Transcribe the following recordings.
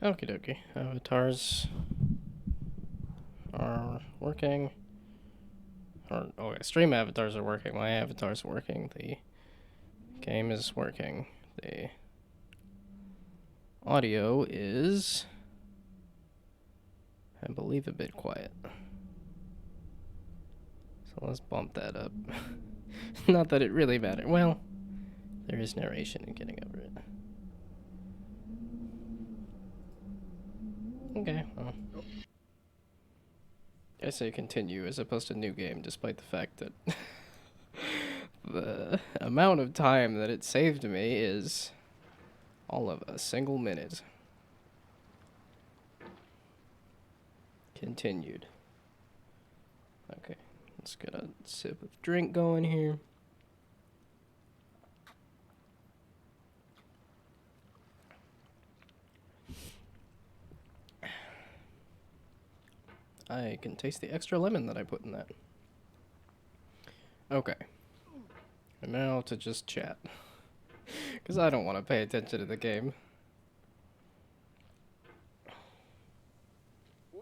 Okie dokie. Avatars are working. Stream avatars are working. My avatar's working. The game is working. The audio is, I believe, a bit quiet. So let's bump that up. Not that it really matters. Well, there is narration in getting over it. Okay, well. I say continue as opposed to new game, despite the fact that the amount of time that it saved me is all of a single minute. Continued. Okay, let's get a sip of drink going here. I can taste the extra lemon that I put in that. Okay. And now to just chat. Because I don't want to pay attention to the game.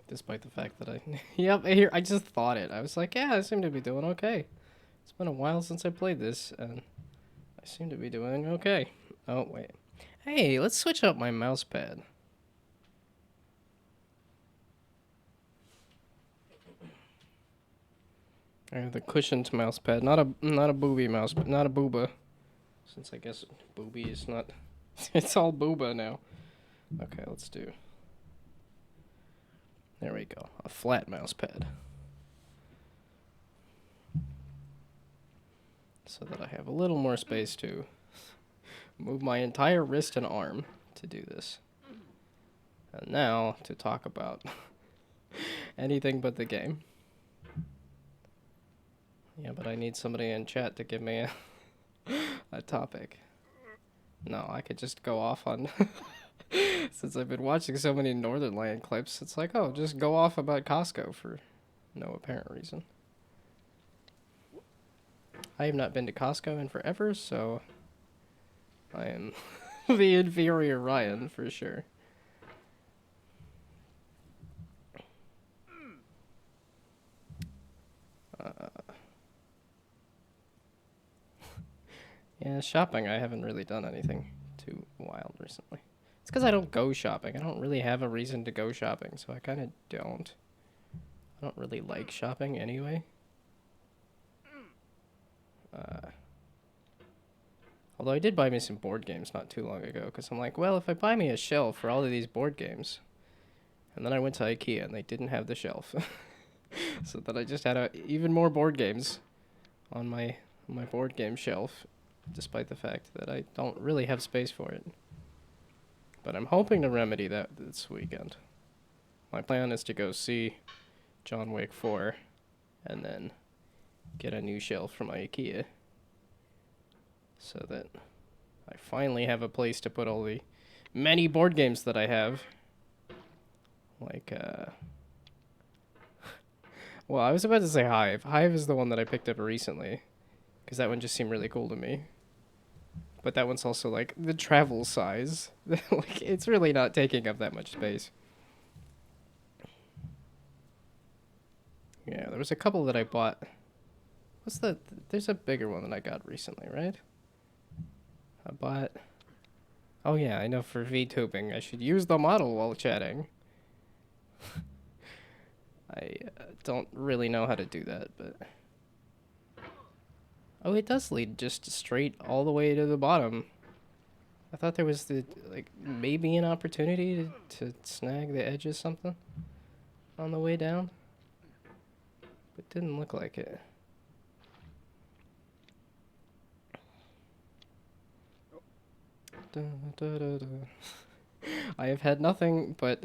Despite the fact that I... Yep, I just thought it. I was like, yeah, I seem to be doing okay. It's been a while since I played this, and I seem to be doing okay. Oh, wait. Hey, let's switch up my mouse pad. I have the cushioned mouse pad, not a booby mouse, but not a booba. Since I guess booby is not... It's all booba now. Okay, let's do... There we go. A flat mouse pad. So that I have a little more space to move my entire wrist and arm to do this. And now to talk about anything but the game. Yeah, but I need somebody in chat to give me a topic. No, I could just go off on... Since I've been watching so many Northernland clips, it's like, oh, just go off about Costco for no apparent reason. I have not been to Costco in forever, so I am the inferior Ryan for sure. Yeah, shopping, I haven't really done anything too wild recently. It's because I don't go shopping. I don't really have a reason to go shopping, so I kind of don't. I don't really like shopping anyway. Although I did buy me some board games not too long ago, because I'm like, well, if I buy me a shelf for all of these board games, and then I went to IKEA and they didn't have the shelf, so that I just had even more board games on my board game shelf, despite the fact that I don't really have space for it. But I'm hoping to remedy that this weekend. My plan is to go see John Wick 4 and then get a new shelf from IKEA so that I finally have a place to put all the many board games that I have. Like, well, I was about to say Hive. Hive is the one that I picked up recently because that one just seemed really cool to me. But that one's also, like, the travel size. Like, it's really not taking up that much space. Yeah, there was a couple that I bought. What's the... There's a bigger one that I got recently, right? I bought... Oh, yeah, I know for VTubing, I should use the model while chatting. I don't really know how to do that, but... Oh, it does lead just straight all the way to the bottom. I thought there was maybe an opportunity to snag the edge of something on the way down. But didn't look like it. I have had nothing but,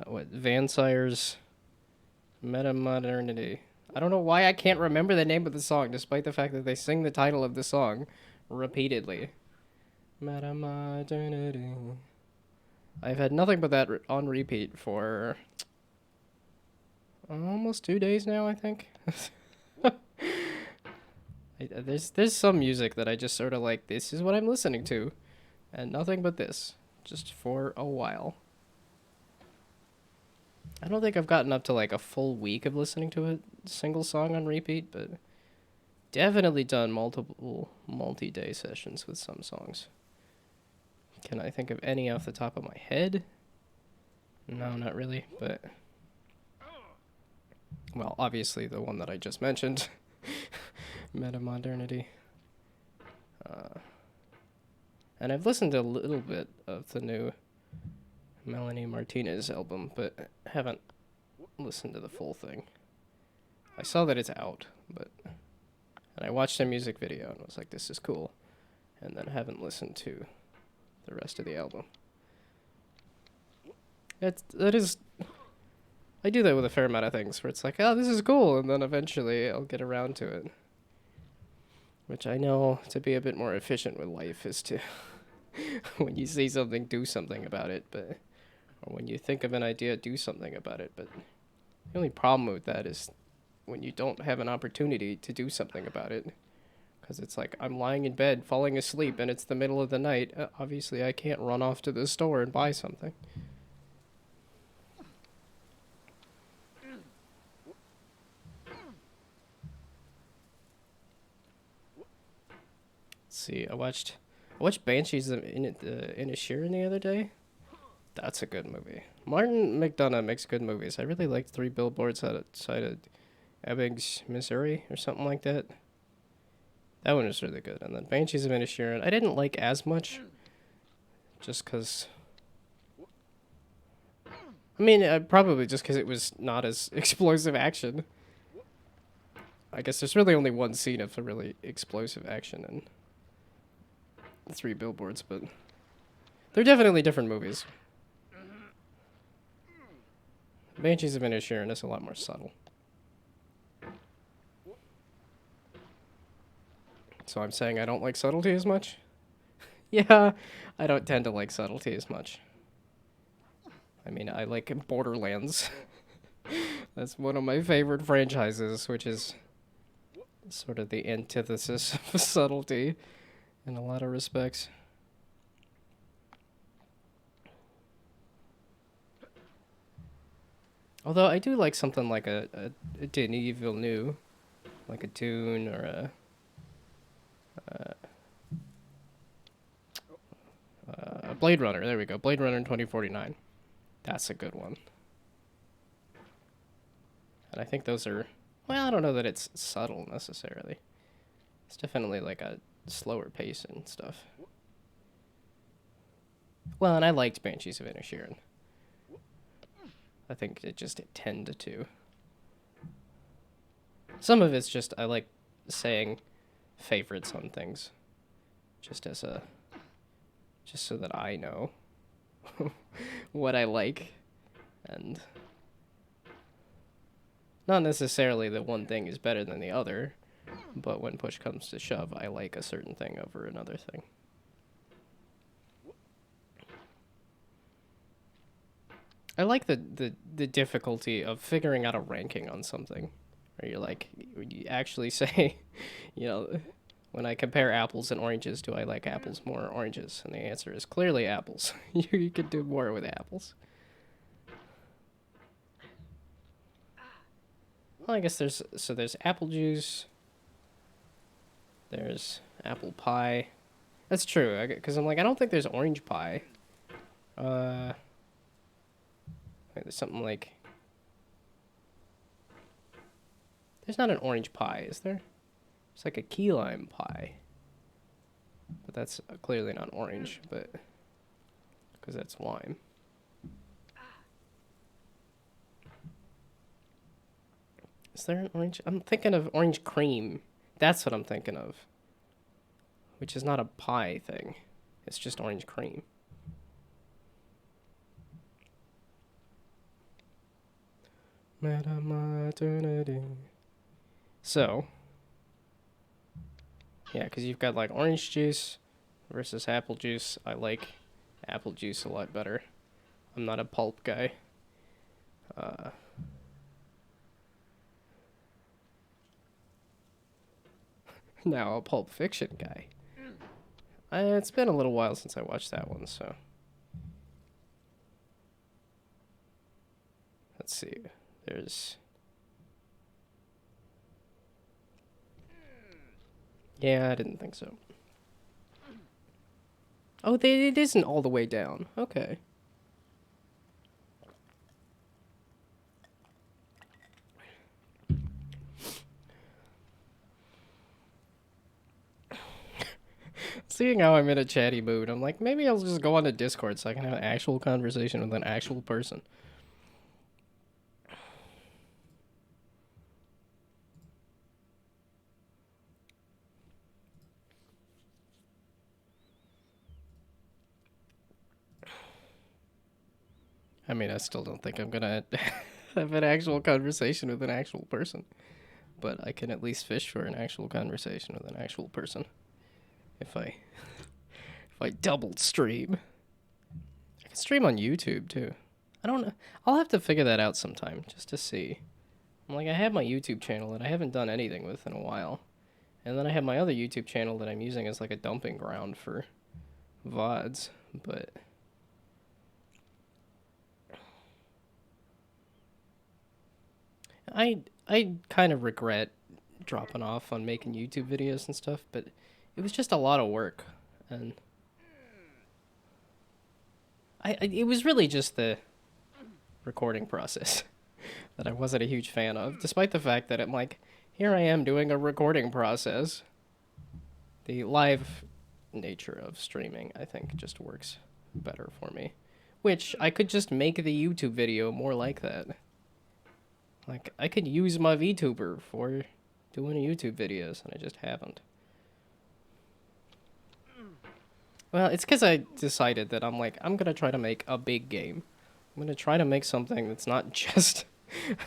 Van Sire's Meta-Modernity. I don't know why I can't remember the name of the song, despite the fact that they sing the title of the song repeatedly. Meta-Modernity. I've had nothing but that on repeat for almost 2 days now, I think. There's some music that I just sort of like, this is what I'm listening to, and nothing but this, just for a while. I don't think I've gotten up to like a full week of listening to a single song on repeat, but definitely done multiple multi-day sessions with some songs. Can I think of any off the top of my head? No, not really, but... Well, obviously the one that I just mentioned. Metamodernity. And I've listened to a little bit of the new Melanie Martinez album, but haven't listened to the full thing. I saw that it's out, but... And I watched a music video and was like, this is cool. And then haven't listened to the rest of the album. That is... I do that with a fair amount of things, where it's like, oh, this is cool, and then eventually I'll get around to it. Which I know to be a bit more efficient with life is to, when you see something, do something about it, but... Or when you think of an idea, do something about it, but... The only problem with that is when you don't have an opportunity to do something about it. Because it's like, I'm lying in bed, falling asleep, and it's the middle of the night. Obviously, I can't run off to the store and buy something. See, I watched Banshees of Inisherin the other day. That's a good movie. Martin McDonagh makes good movies. I really liked Three Billboards Outside of Ebbing, Missouri, or something like that. That one was really good. And then Banshees of Inisherin, I didn't like as much, just because... I mean, probably just because it was not as explosive action. I guess there's really only one scene of a really explosive action in Three Billboards, but they're definitely different movies. Banshees of Inisherin is a lot more subtle. So I'm saying I don't like subtlety as much? Yeah, I don't tend to like subtlety as much. I mean, I like Borderlands. That's one of my favorite franchises, which is sort of the antithesis of subtlety in a lot of respects. Although I do like something like a Denis Villeneuve, like a Dune or a Blade Runner. There we go, Blade Runner 2049. That's a good one. And I think those are, well, I don't know that it's subtle necessarily. It's definitely like a slower pace and stuff. Well, and I liked Banshees of Inisherin. I think it just tended to. Some of it's just I like saying favorites on things, just so that I know what I like, and not necessarily that one thing is better than the other, but when push comes to shove, I like a certain thing over another thing. I like the difficulty of figuring out a ranking on something. Where you're like, you actually say, you know, when I compare apples and oranges, do I like apples more or oranges? And the answer is clearly apples. You could do more with apples. Well, I guess there's apple juice. There's apple pie. That's true, because I'm like, I don't think there's orange pie. There's something like... There's not an orange pie, is there? It's like a key lime pie. But that's clearly not orange, but... Because that's lime. Is there an orange? I'm thinking of orange cream. That's what I'm thinking of. Which is not a pie thing. It's just orange cream. Metamodernity. So, yeah, because you've got like orange juice versus apple juice. I like apple juice a lot better. I'm not a pulp guy. Now a Pulp Fiction guy. It's been a little while since I watched that one, so. Let's let's see. There's... Yeah, I didn't think so. Oh, it isn't all the way down. Okay. Seeing how I'm in a chatty mood, I'm like, maybe I'll just go on to Discord so I can have an actual conversation with an actual person. I mean, I still don't think I'm gonna have an actual conversation with an actual person. But I can at least fish for an actual conversation with an actual person. If I doubled stream. I can stream on YouTube too. I don't know. I'll have to figure that out sometime just to see. I'm like, I have my YouTube channel that I haven't done anything with in a while. And then I have my other YouTube channel that I'm using as like a dumping ground for VODs. But I kind of regret dropping off on making YouTube videos and stuff, but it was just a lot of work. And it was really just the recording process that I wasn't a huge fan of, despite the fact that I'm like, here I am doing a recording process. The live nature of streaming, I think, just works better for me. Which, I could just make the YouTube video more like that. Like, I could use my Vtuber for doing YouTube videos, and I just haven't. Well, it's because I decided that I'm like, I'm gonna try to make a big game. I'm gonna try to make something that's not just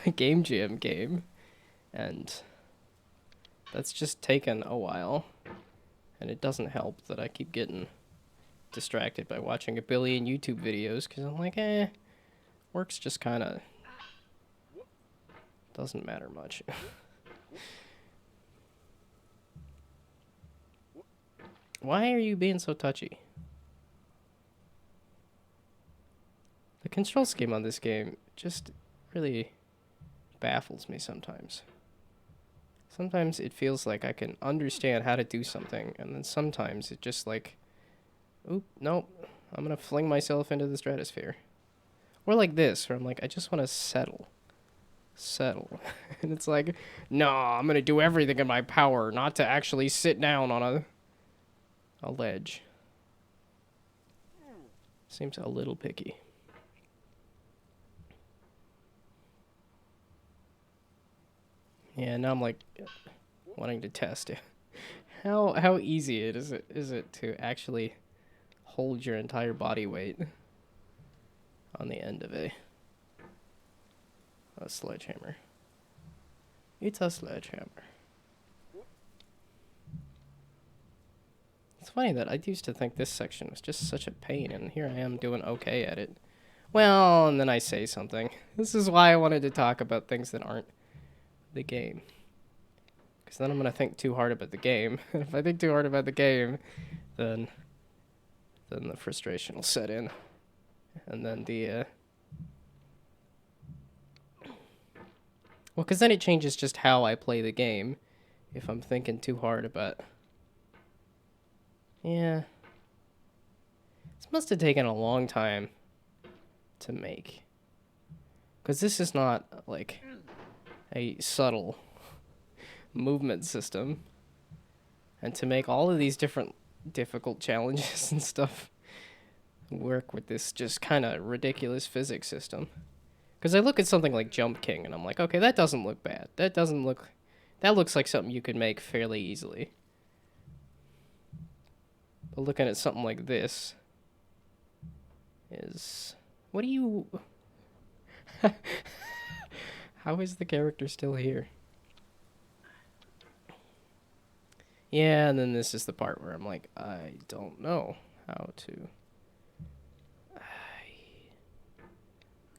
a game jam game. And that's just taken a while. And it doesn't help that I keep getting distracted by watching a billion YouTube videos, because I'm like, work's just kind of doesn't matter much. Why are you being so touchy? The control scheme on this game just really baffles me sometimes. Sometimes it feels like I can understand how to do something, and then sometimes it just like, oop, nope, I'm gonna fling myself into the stratosphere. Or like this, where I'm like, I just want to settle. And it's like, no, I'm gonna do everything in my power not to actually sit down on a ledge. Seems a little picky. Yeah, now I'm like wanting to test it. How easy is it to actually hold your entire body weight on the end of a sledgehammer? It's a sledgehammer. It's funny that I used to think this section was just such a pain, and here I am doing okay at it. Well, and then I say something. This is why I wanted to talk about things that aren't the game. Because then I'm going to think too hard about the game. If I think too hard about the game, then the frustration will set in. And then well, because then it changes just how I play the game if I'm thinking too hard about... Yeah. This must have taken a long time to make. Because this is not, like, a subtle movement system. And to make all of these different difficult challenges and stuff work with this just kind of ridiculous physics system. Because I look at something like Jump King and I'm like, okay, that doesn't look bad. That looks like something you could make fairly easily. But looking at something like this is... What do you... How is the character still here? Yeah, and then this is the part where I'm like, I don't know how to... I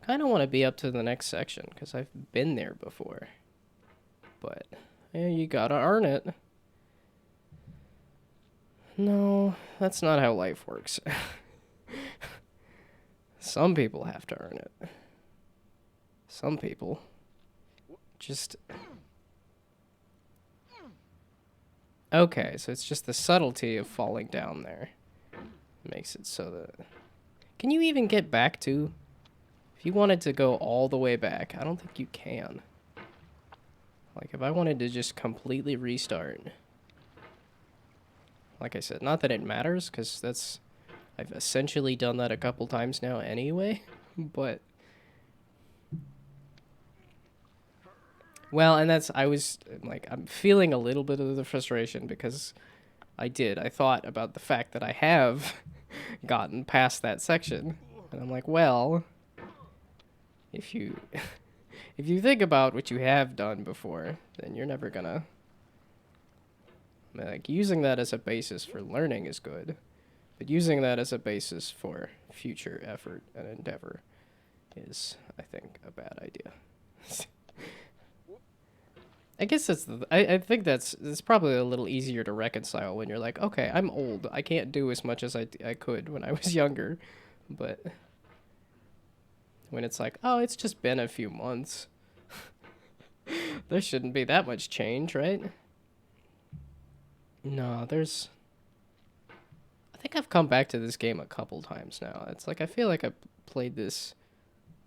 kind of want to be up to the next section, because I've been there before. But, yeah, you gotta earn it. No, that's not how life works. Some people have to earn it. Some people just... Okay, so it's just the subtlety of falling down there. Makes it so that... Can you even get back to... If you wanted to go all the way back, I don't think you can. Like, if I wanted to just completely restart... Like I said, not that it matters, because that's... I've essentially done that a couple times now anyway, but... Well, and that's... I'm feeling a little bit of the frustration, because I thought about the fact that I have gotten past that section. And I'm like, well... If you... If you think about what you have done before, then you're never gonna... Like, using that as a basis for learning is good, but using that as a basis for future effort and endeavor is, I think, a bad idea. I guess that's I think that's probably a little easier to reconcile when you're like, okay, I'm old. I can't do as much as I could when I was younger, but when it's like, oh, it's just been a few months. There shouldn't be that much change, right? No, there's... I think I've come back to this game a couple times now. It's like I feel like I played this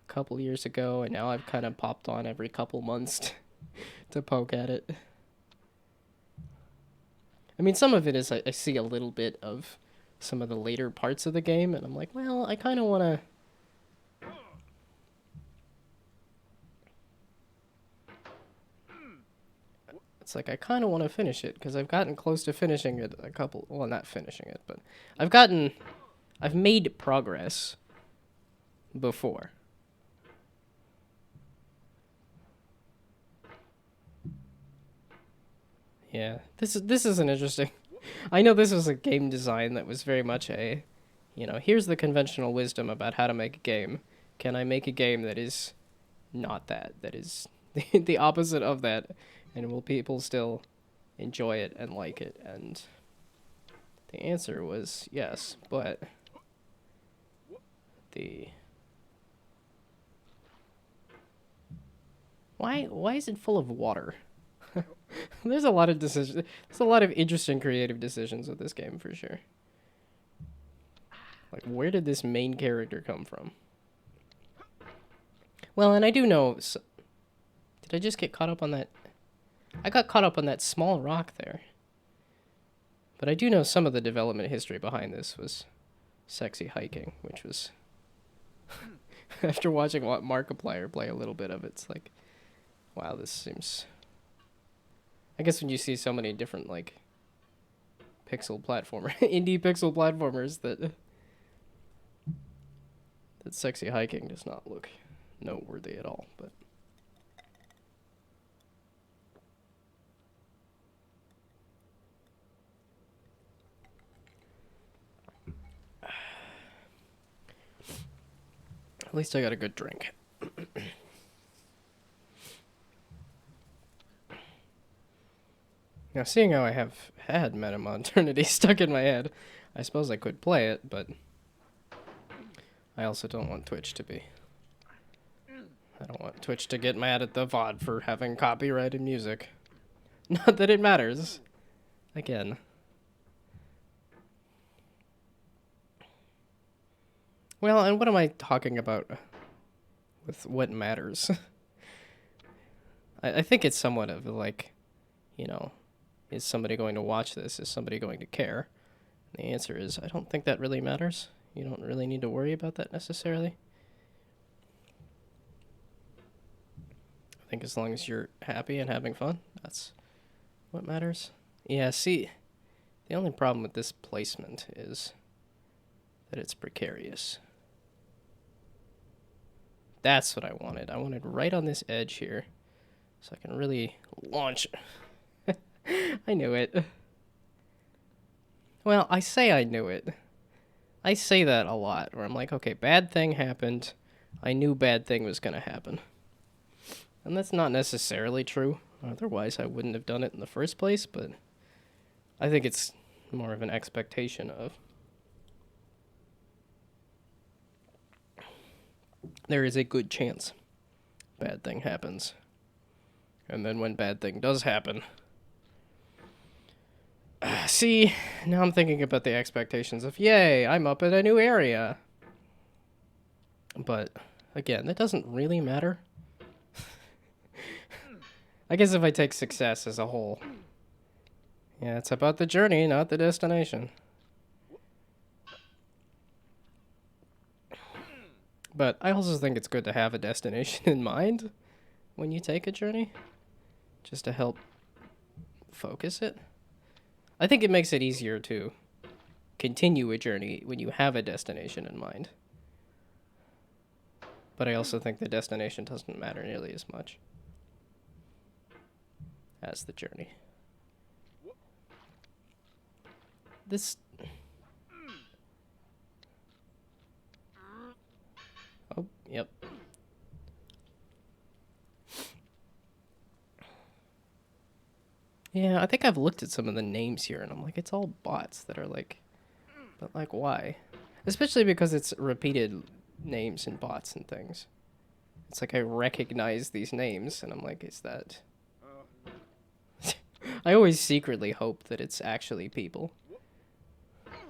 a couple years ago, and now I've kind of popped on every couple months to poke at it. I mean, some of it is I see a little bit of some of the later parts of the game, and I'm like, well, I kind of want to... It's like I kind of want to finish it, because I've gotten close to finishing it a couple... Well, not finishing it, but I've made progress before. Yeah, this is an interesting... I know this was a game design that was very much a... You know, here's the conventional wisdom about how to make a game. Can I make a game that is not that? That is the opposite of that? And will people still enjoy it and like it? And the answer was yes, but the... Why is it full of water? There's a lot of decisions. There's a lot of interesting creative decisions with this game for sure. Like, where did this main character come from? Well, and I do know... Did I just get caught up on that? I got caught up on that small rock there. But I do know some of the development history behind this was sexy hiking, which was... After watching Markiplier play a little bit of it, it's like, wow, this seems... I guess when you see so many different, like, indie pixel platformers that sexy hiking does not look noteworthy at all, but... At least I got a good drink. Now, seeing how I have had Meta Modernity stuck in my head, I suppose I could play it, but I also don't want Twitch to be... I don't want Twitch to get mad at the VOD for having copyrighted music. Not that it matters. Again. Well, and what am I talking about with what matters? I think it's somewhat of like, you know, is somebody going to watch this? Is somebody going to care? And the answer is, I don't think that really matters. You don't really need to worry about that necessarily. I think as long as you're happy and having fun, that's what matters. Yeah, see, the only problem with this placement is that it's precarious. That's what I wanted. I wanted right on this edge here, so I can really launch. I knew it. Well, I say I knew it. I say that a lot, where I'm like, okay, bad thing happened. I knew bad thing was going to happen. And that's not necessarily true. Otherwise, I wouldn't have done it in the first place, but I think it's more of an expectation of... There is a good chance bad thing happens. And then when bad thing does happen... see, now I'm thinking about the expectations of, yay, I'm up in a new area. But, again, that doesn't really matter. I guess if I take success as a whole. Yeah, it's about the journey, not the destination. But I also think it's good to have a destination in mind when you take a journey, just to help focus it. I think it makes it easier to continue a journey when you have a destination in mind. But I also think the destination doesn't matter nearly as much as the journey. This... oh, yep. Yeah, I think I've looked at some of the names here, and I'm like, it's all bots that are like... but, like, why? Especially because it's repeated names and bots and things. It's like I recognize these names, and I'm like, is that... I always secretly hope that it's actually people.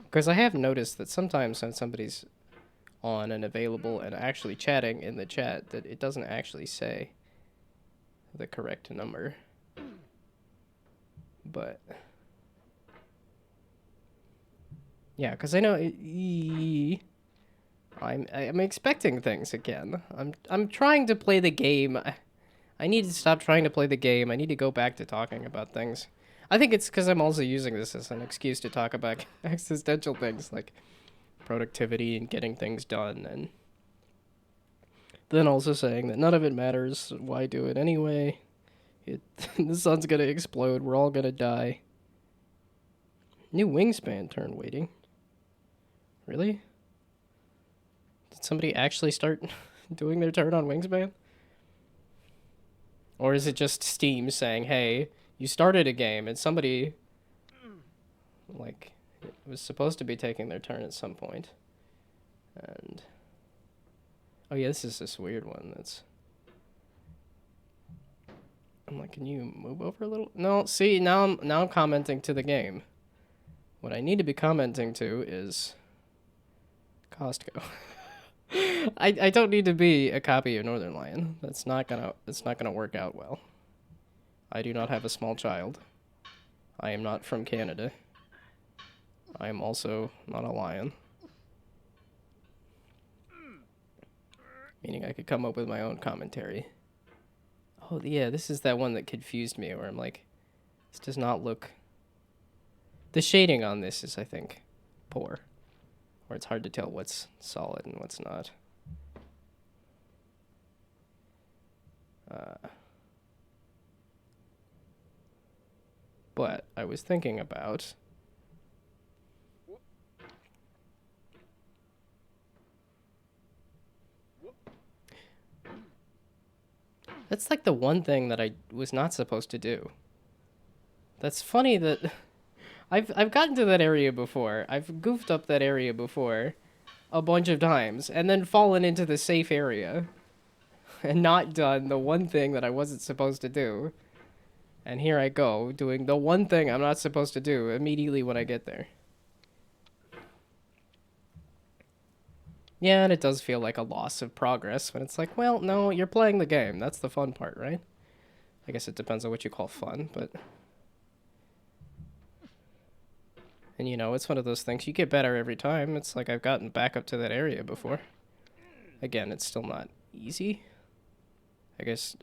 Because I have noticed that sometimes when somebody's on and available and actually chatting in the chat, that it doesn't actually say the correct number. But... yeah, because I know... I'm expecting things again. I'm trying to play the game. I need to stop trying to play the game. I need to go back to talking about things. I think it's because I'm also using this as an excuse to talk about existential things like productivity and getting things done, and then also saying that none of it matters. Why do it anyway? The sun's gonna explode. We're all gonna die. New wingspan turn waiting. Really? Did somebody actually start doing their turn on wingspan? Or is it just Steam saying, hey, you started a game and somebody, like, was supposed to be taking their turn at some point. And, oh yeah, this is this weird one that's, I'm like, can you move over a little? No, see, now I'm commenting to the game. What I need to be commenting to is Costco. I don't need to be a copy of Northern Lion. That's not gonna work out well. I do not have a small child. I am not from Canada. I am also not a lion. Meaning I could come up with my own commentary. Oh yeah, this is that one that confused me where I'm like, this does not look... the shading on this is, I think, poor. Or it's hard to tell what's solid and what's not. But I was thinking about... that's like the one thing that I was not supposed to do. That's funny that... I've gotten to that area before. I've goofed up that area before a bunch of times and then fallen into the safe area and not done the one thing that I wasn't supposed to do. And here I go doing the one thing I'm not supposed to do immediately when I get there. Yeah, and it does feel like a loss of progress when it's like, well, no, you're playing the game. That's the fun part, right? I guess it depends on what you call fun, but... and, you know, it's one of those things, you get better every time. It's like I've gotten back up to that area before. Again, it's still not easy. I guess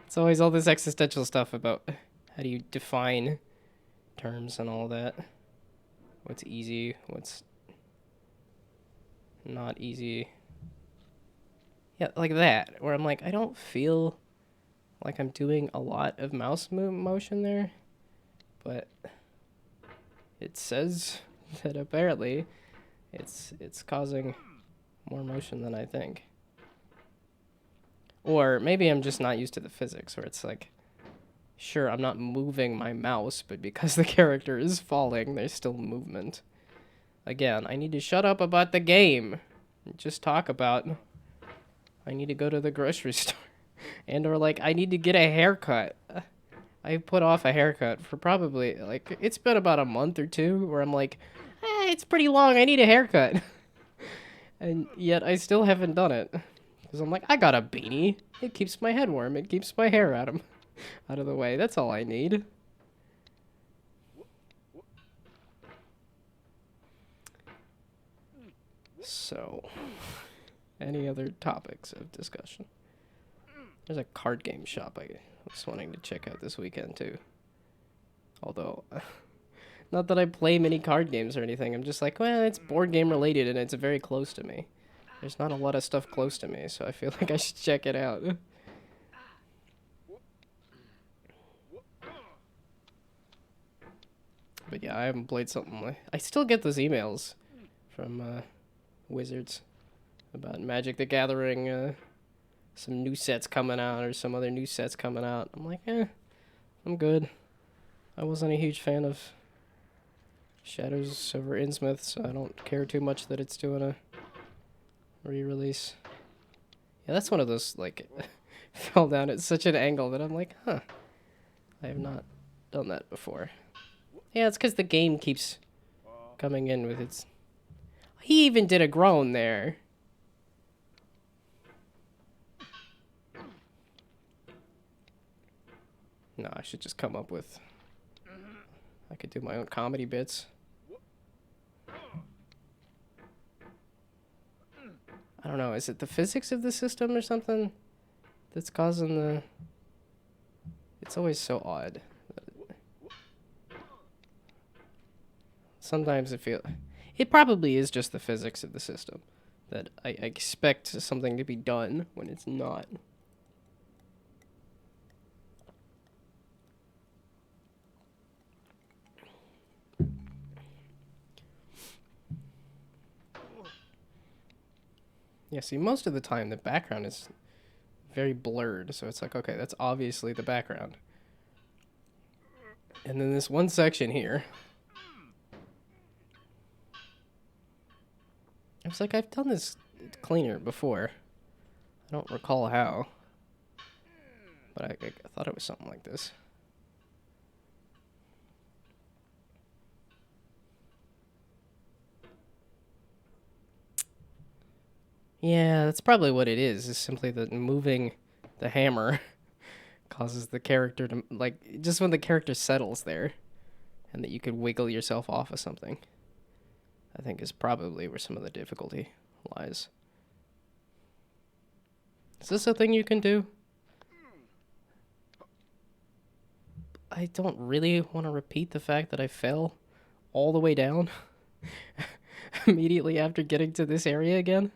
it's always all this existential stuff about how do you define terms and all that. What's easy, what's not easy. Yeah, like that, where I'm like, I don't feel like I'm doing a lot of mouse motion there, but... it says that apparently it's causing more motion than I think. Or maybe I'm just not used to the physics, where it's like, sure, I'm not moving my mouse, but because the character is falling, there's still movement. Again, I need to shut up about the game and just talk about I need to go to the grocery store. And or like I need to get a haircut. I put off a haircut for probably like it's been about a month or two where I'm like, it's pretty long. I need a haircut. And yet I still haven't done it. Because I'm like, I got a beanie. It keeps my head warm. It keeps my hair out of the way. That's all I need. So, any other topics of discussion? There's a card game shop I was wanting to check out this weekend too. Although, not that I play many card games or anything. I'm just like, well, it's board game related and it's very close to me. There's not a lot of stuff close to me, so I feel like I should check it out. But yeah, I haven't played something like... I still get those emails from Wizards about Magic the Gathering, some new sets coming out or some other new sets coming out. I'm like, I'm good. I wasn't a huge fan of Shadows over Innsmouth, so I don't care too much that it's doing a re-release. Yeah, that's one of those, like, fell down at such an angle that I'm like, I have not done that before. Yeah, it's because the game keeps coming in with its... He even did a groan there. No, I should just come up with... I could do my own comedy bits. I don't know, is it the physics of the system or something that's causing the... It's always so odd. Sometimes it probably is just the physics of the system that I expect something to be done when it's not. Yeah, see, most of the time the background is very blurred, so it's like, okay, that's obviously the background. And then this one section here, it's like I've done this cleaner before. I don't recall how, but I thought it was something like this. Yeah, that's probably what it is simply that moving the hammer causes the character to, like, just when the character settles there, and that you could wiggle yourself off of something, I think is probably where some of the difficulty lies. Is this a thing you can do? I don't really want to repeat the fact that I fell all the way down immediately after getting to this area again.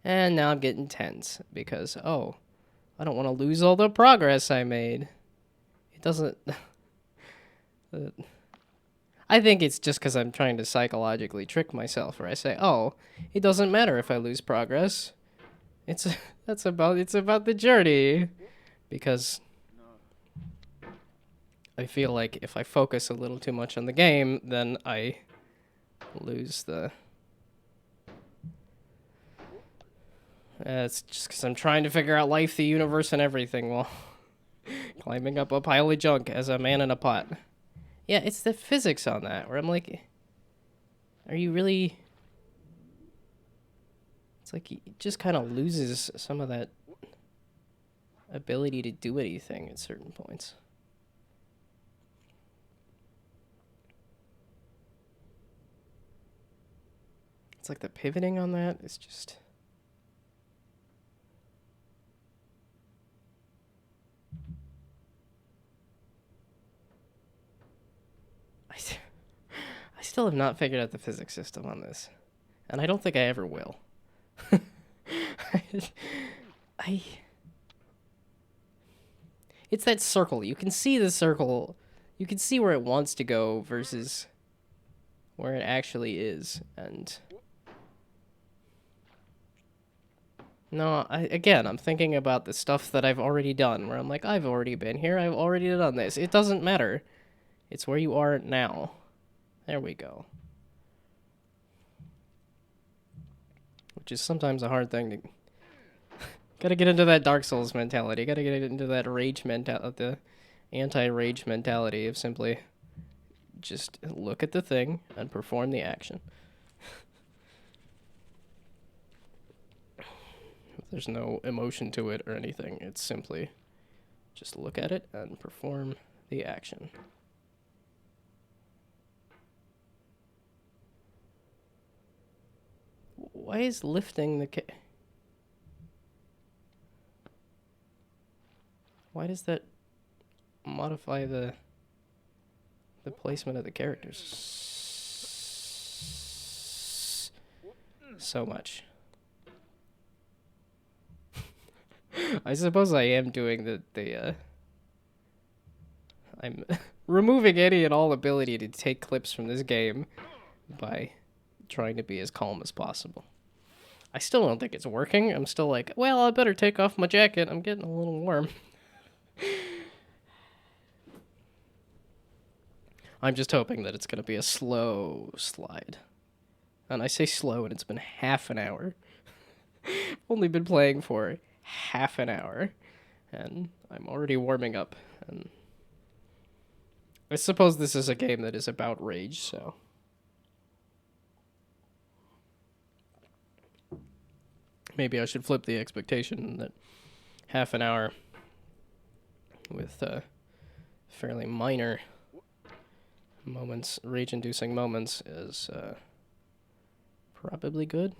And now I'm getting tense because, I don't want to lose all the progress I made. It doesn't... I think it's just because I'm trying to psychologically trick myself, where I say, it doesn't matter if I lose progress. It's about the journey. Because I feel like if I focus a little too much on the game, then I lose the... it's just because I'm trying to figure out life, the universe, and everything while climbing up a pile of junk as a man in a pot. Yeah, it's the physics on that, where I'm like, are you really... It's like it just kind of loses some of that ability to do anything at certain points. It's like the pivoting on that is just... I still have not figured out the physics system on this. And I don't think I ever will. It's that circle. You can see the circle. You can see where it wants to go versus where it actually is. And no, I'm thinking about the stuff that I've already done, where I'm like, I've already been here. I've already done this. It doesn't matter. It's where you are now. There we go. which is sometimes a hard thing to. Gotta get into that Dark Souls mentality. Gotta get into that rage mentality, the anti-rage mentality of simply just look at the thing and perform the action. There's no emotion to it or anything. It's simply just look at it and perform the action. Why is lifting the Why does that modify the placement of the characters so much? I suppose I am doing the I'm removing any and all ability to take clips from this game by trying to be as calm as possible. I still don't think it's working. I'm still like, well, I better take off my jacket. I'm getting a little warm. I'm just hoping that it's going to be a slow slide. And I say slow, and it's been half an hour. Only been playing for half an hour. And I'm already warming up. And I suppose this is a game that is about rage, so. Maybe I should flip the expectation that half an hour with fairly minor moments, rage-inducing moments, is probably good.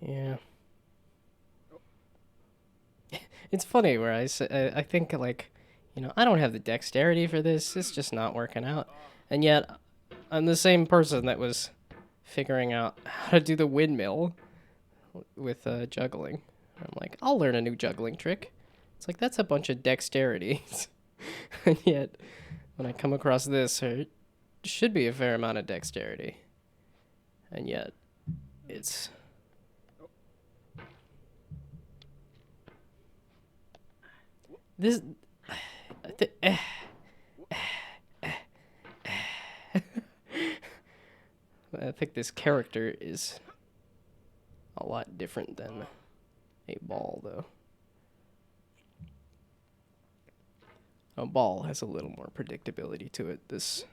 Yeah. It's funny where I think, like, you know, I don't have the dexterity for this. It's just not working out. And yet, I'm the same person that was figuring out how to do the windmill with juggling. I'm like, I'll learn a new juggling trick. It's like, that's a bunch of dexterity. And yet, when I come across this, there should be a fair amount of dexterity. And yet, it's... This... I think this character is a lot different than a ball, though. A ball has a little more predictability to it. This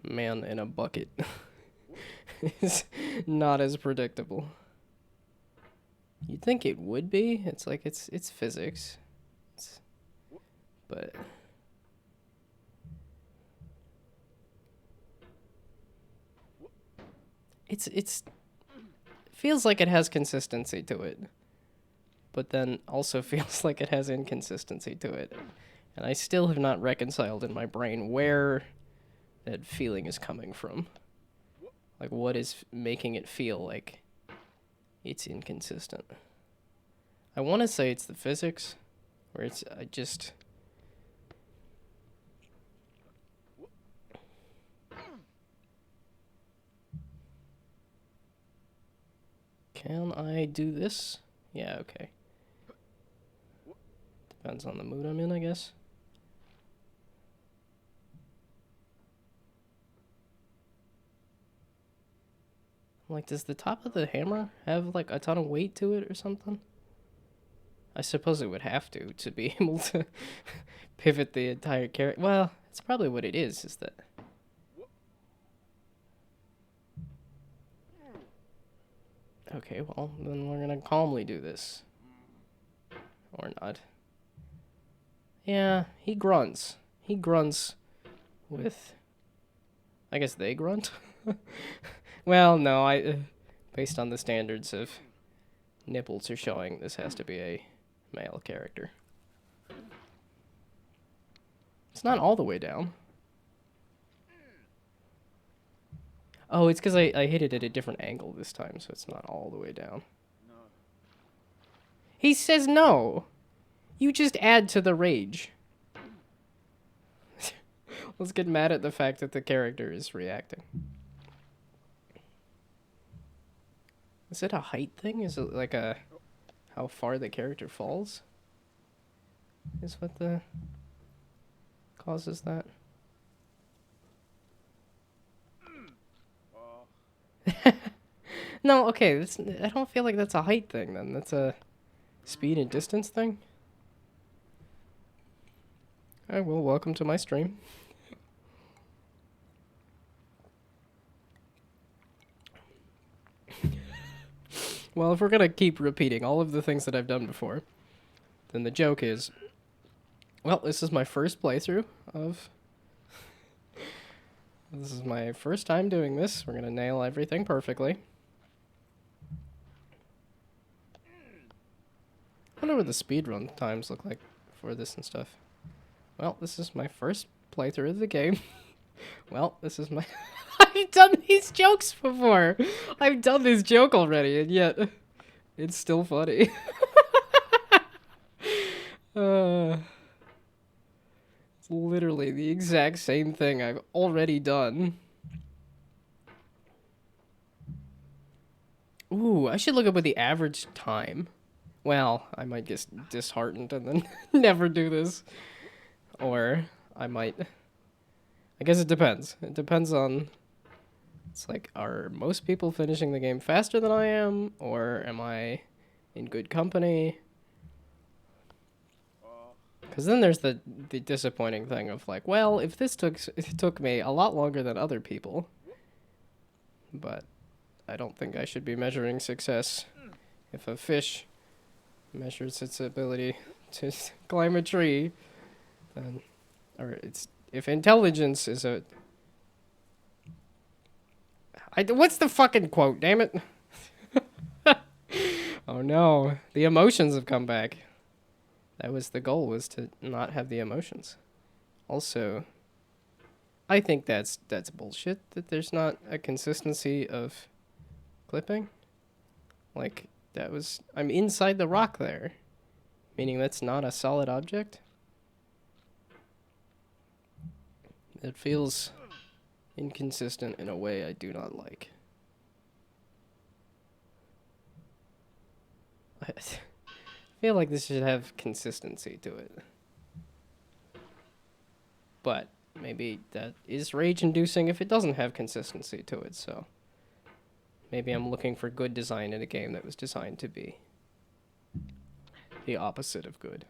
man in a bucket is not as predictable. You'd think it would be. It's like it's physics. But it's feels like it has consistency to it, but then also feels like it has inconsistency to it. And I still have not reconciled in my brain where that feeling is coming from. Like, what is making it feel like it's inconsistent? I want to say it's the physics, where it's, I just... Can I do this? Yeah, okay. Depends on the mood I'm in, I guess. Like, does the top of the hammer have, like, a ton of weight to it or something? I suppose it would have to be able to pivot the entire character. Well, it's probably what it is that... Okay, well, then we're gonna calmly do this. Or not. Yeah, he grunts. He grunts with... I guess they grunt? Well, no, based on the standards of nipples are showing, this has to be a male character. It's not all the way down. Oh, it's because I hit it at a different angle this time, so it's not all the way down. No. He says no! You just add to the rage. Let's get mad at the fact that the character is reacting. Is it a height thing? Is it like a... how far the character falls? is what the causes that. No, okay, I don't feel like that's a height thing then. That's a speed and distance thing. Alright, well, welcome to my stream. Well, if we're gonna keep repeating all of the things that I've done before, then the joke is, well, this is my first playthrough of... This is my first time doing this. We're gonna nail everything perfectly. I wonder what the speedrun times look like for this and stuff. Well, this is my first playthrough of the game. Well, this is my... I've done these jokes before. I've done this joke already, and yet it's still funny. It's literally the exact same thing I've already done. Ooh, I should look up what the average time. Well, I might get disheartened and then never do this. Or I might... I guess it depends. It depends on... It's like, are most people finishing the game faster than I am? Or am I in good company? Because then there's the disappointing thing of like, well, if this took me a lot longer than other people, but I don't think I should be measuring success. If a fish measures its ability to climb a tree, then, or if intelligence is a... what's the fucking quote, damn it? Oh no, the emotions have come back. That was the goal, was to not have the emotions. Also, I think that's bullshit, that there's not a consistency of clipping. Like, I'm inside the rock there. Meaning that's not a solid object. It feels inconsistent in a way I do not like. I feel like this should have consistency to it. But maybe that is rage-inducing if it doesn't have consistency to it, so... Maybe I'm looking for good design in a game that was designed to be the opposite of good.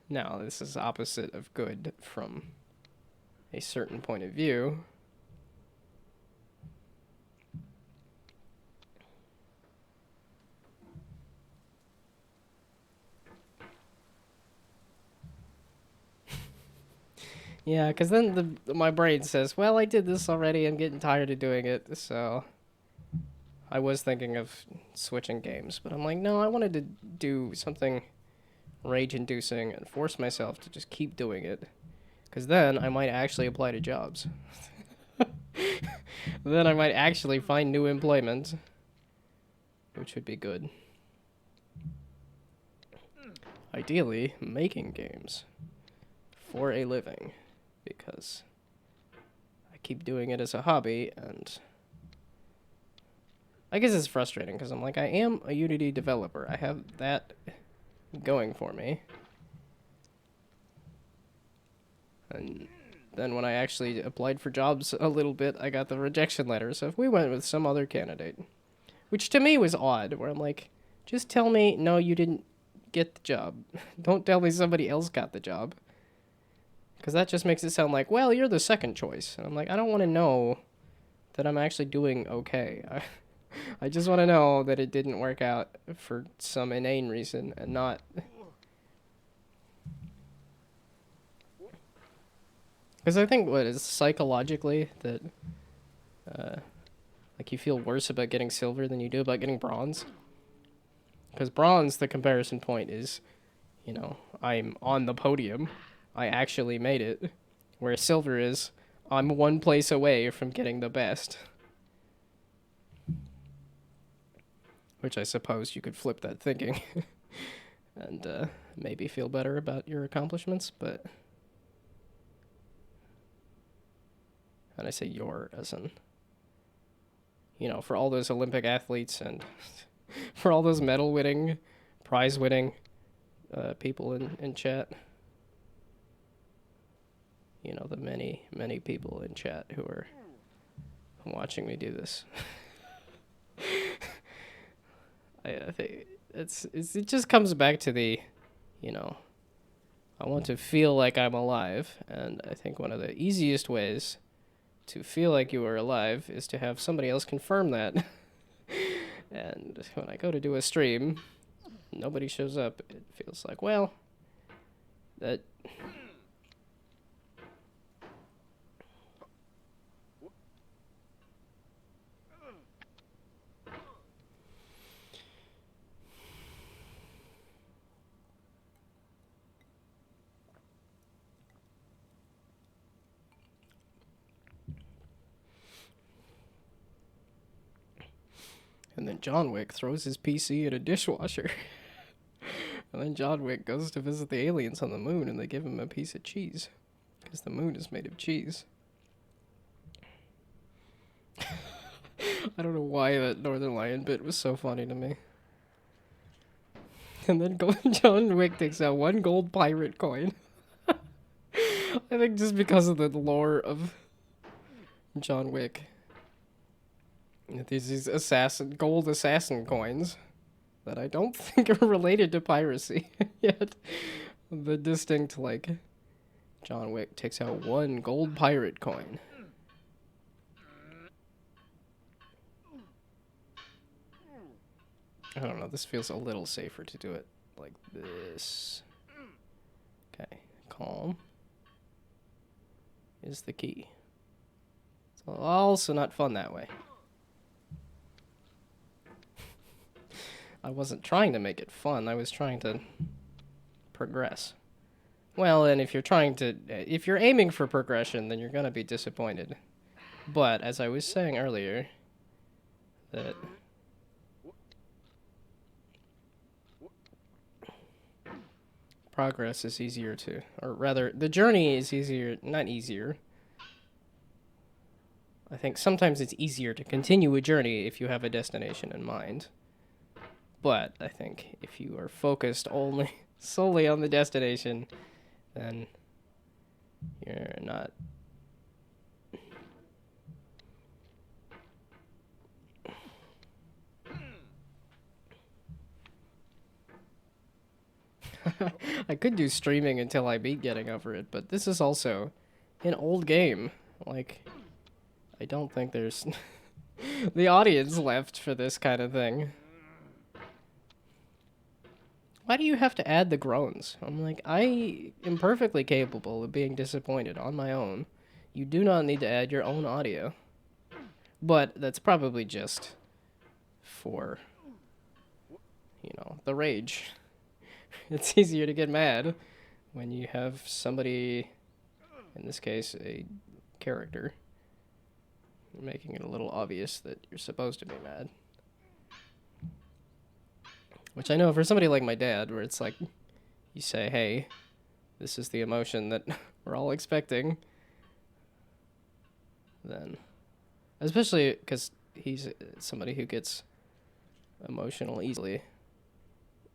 Now, this is opposite of good from a certain point of view. Yeah, because then my brain says, well, I did this already, I'm getting tired of doing it, so... I was thinking of switching games, but I'm like, no, I wanted to do something rage-inducing and force myself to just keep doing it. Because then I might actually apply to jobs. Then I might actually find new employment, which would be good. Ideally, making games for a living, because I keep doing it as a hobby, and I guess it's frustrating, because I'm like, I am a Unity developer. I have that going for me. And then when I actually applied for jobs a little bit, I got the rejection letter, so if we went with some other candidate, which to me was odd, where I'm like, just tell me, no, you didn't get the job. Don't tell me somebody else got the job. Because that just makes it sound like, well, you're the second choice. And I'm like, I don't want to know that I'm actually doing okay. I just want to know that it didn't work out for some inane reason and not... Because I think, what is psychologically that, like, you feel worse about getting silver than you do about getting bronze? Because bronze, the comparison point is, you know, I'm on the podium. I actually made it. Whereas silver is, I'm one place away from getting the best. Which I suppose you could flip that thinking. And maybe feel better about your accomplishments, but... And I say your as in, you know, for all those Olympic athletes and for all those medal winning, prize winning, people in chat. You know, the many people in chat who are watching me do this. I think it just comes back to the, you know, I want to feel like I'm alive, and I think one of the easiest ways to feel like you are alive is to have somebody else confirm that. And when I go to do a stream, nobody shows up. It feels like, well, that... And then John Wick throws his PC in a dishwasher. And then John Wick goes to visit the aliens on the moon, and they give him a piece of cheese. Because the moon is made of cheese. I don't know why that Northern Lion bit was so funny to me. And then John Wick takes out 1 gold pirate coin. I think just because of the lore of John Wick. These gold assassin coins that I don't think are related to piracy yet. The distinct, like, John Wick takes out 1 gold pirate coin. I don't know, this feels a little safer to do it like this. Okay, calm is the key. It's also not fun that way. I wasn't trying to make it fun, I was trying to progress. Well, and if you're aiming for progression, then you're gonna be disappointed. But, as I was saying earlier, that progress is easier to, or rather, the journey is easier, not easier. I think sometimes it's easier to continue a journey if you have a destination in mind. But I think if you are focused solely on the destination, then you're not. I could do streaming until I beat getting over it, but this is also an old game. Like, I don't think there's the audience left for this kind of thing. Why do you have to add the groans? I'm like, I am perfectly capable of being disappointed on my own. You do not need to add your own audio. But that's probably just for, you know, the rage. It's easier to get mad when you have somebody, in this case, a character, making it a little obvious that you're supposed to be mad. Which I know for somebody like my dad, where it's like, you say, hey, this is the emotion that we're all expecting, then, especially because he's somebody who gets emotional easily,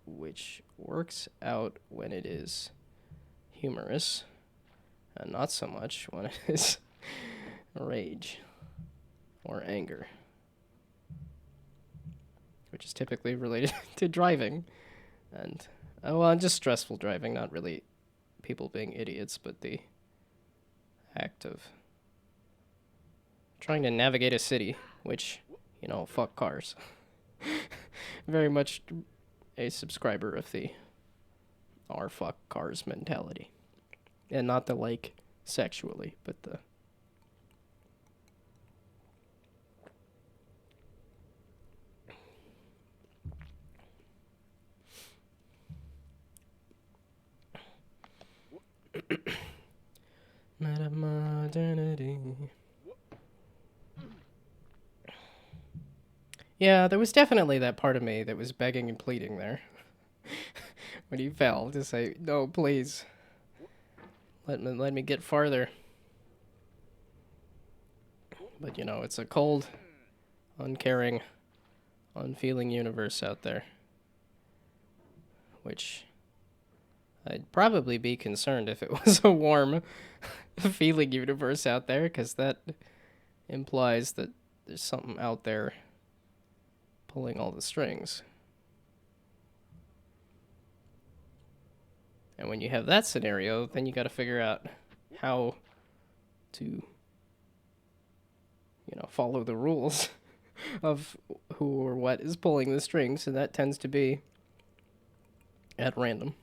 which works out when it is humorous, and not so much when it is rage or anger, which is typically related to driving, and just stressful driving, not really people being idiots, but the act of trying to navigate a city, which, you know, fuck cars. Very much a subscriber of the "our fuck cars" mentality, and not the like sexually, but the meta-modernity. Yeah, there was definitely that part of me that was begging and pleading there. When he fell, to say, no, please. Let me get farther. But, you know, it's a cold, uncaring, unfeeling universe out there. Which I'd probably be concerned if it was a warm feeling universe out there, because that implies that there's something out there pulling all the strings. And when you have that scenario, then you got to figure out how to, follow the rules of who or what is pulling the strings, and that tends to be at random.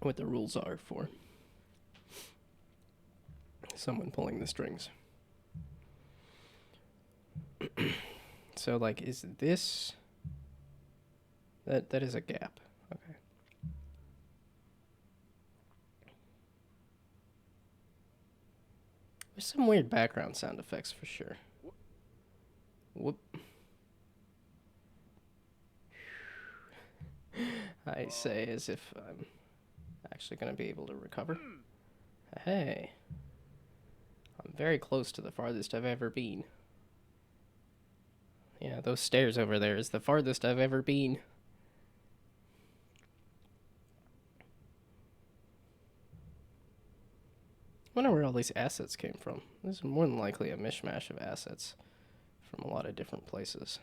What the rules are for someone pulling the strings. So, like, is this... That is a gap. Okay. There's some weird background sound effects for sure. Whoop. I say as if I'm actually going to be able to recover. Hey. I'm very close to the farthest I've ever been. Yeah, those stairs over there is the farthest I've ever been. I wonder where all these assets came from. This is more than likely a mishmash of assets from a lot of different places.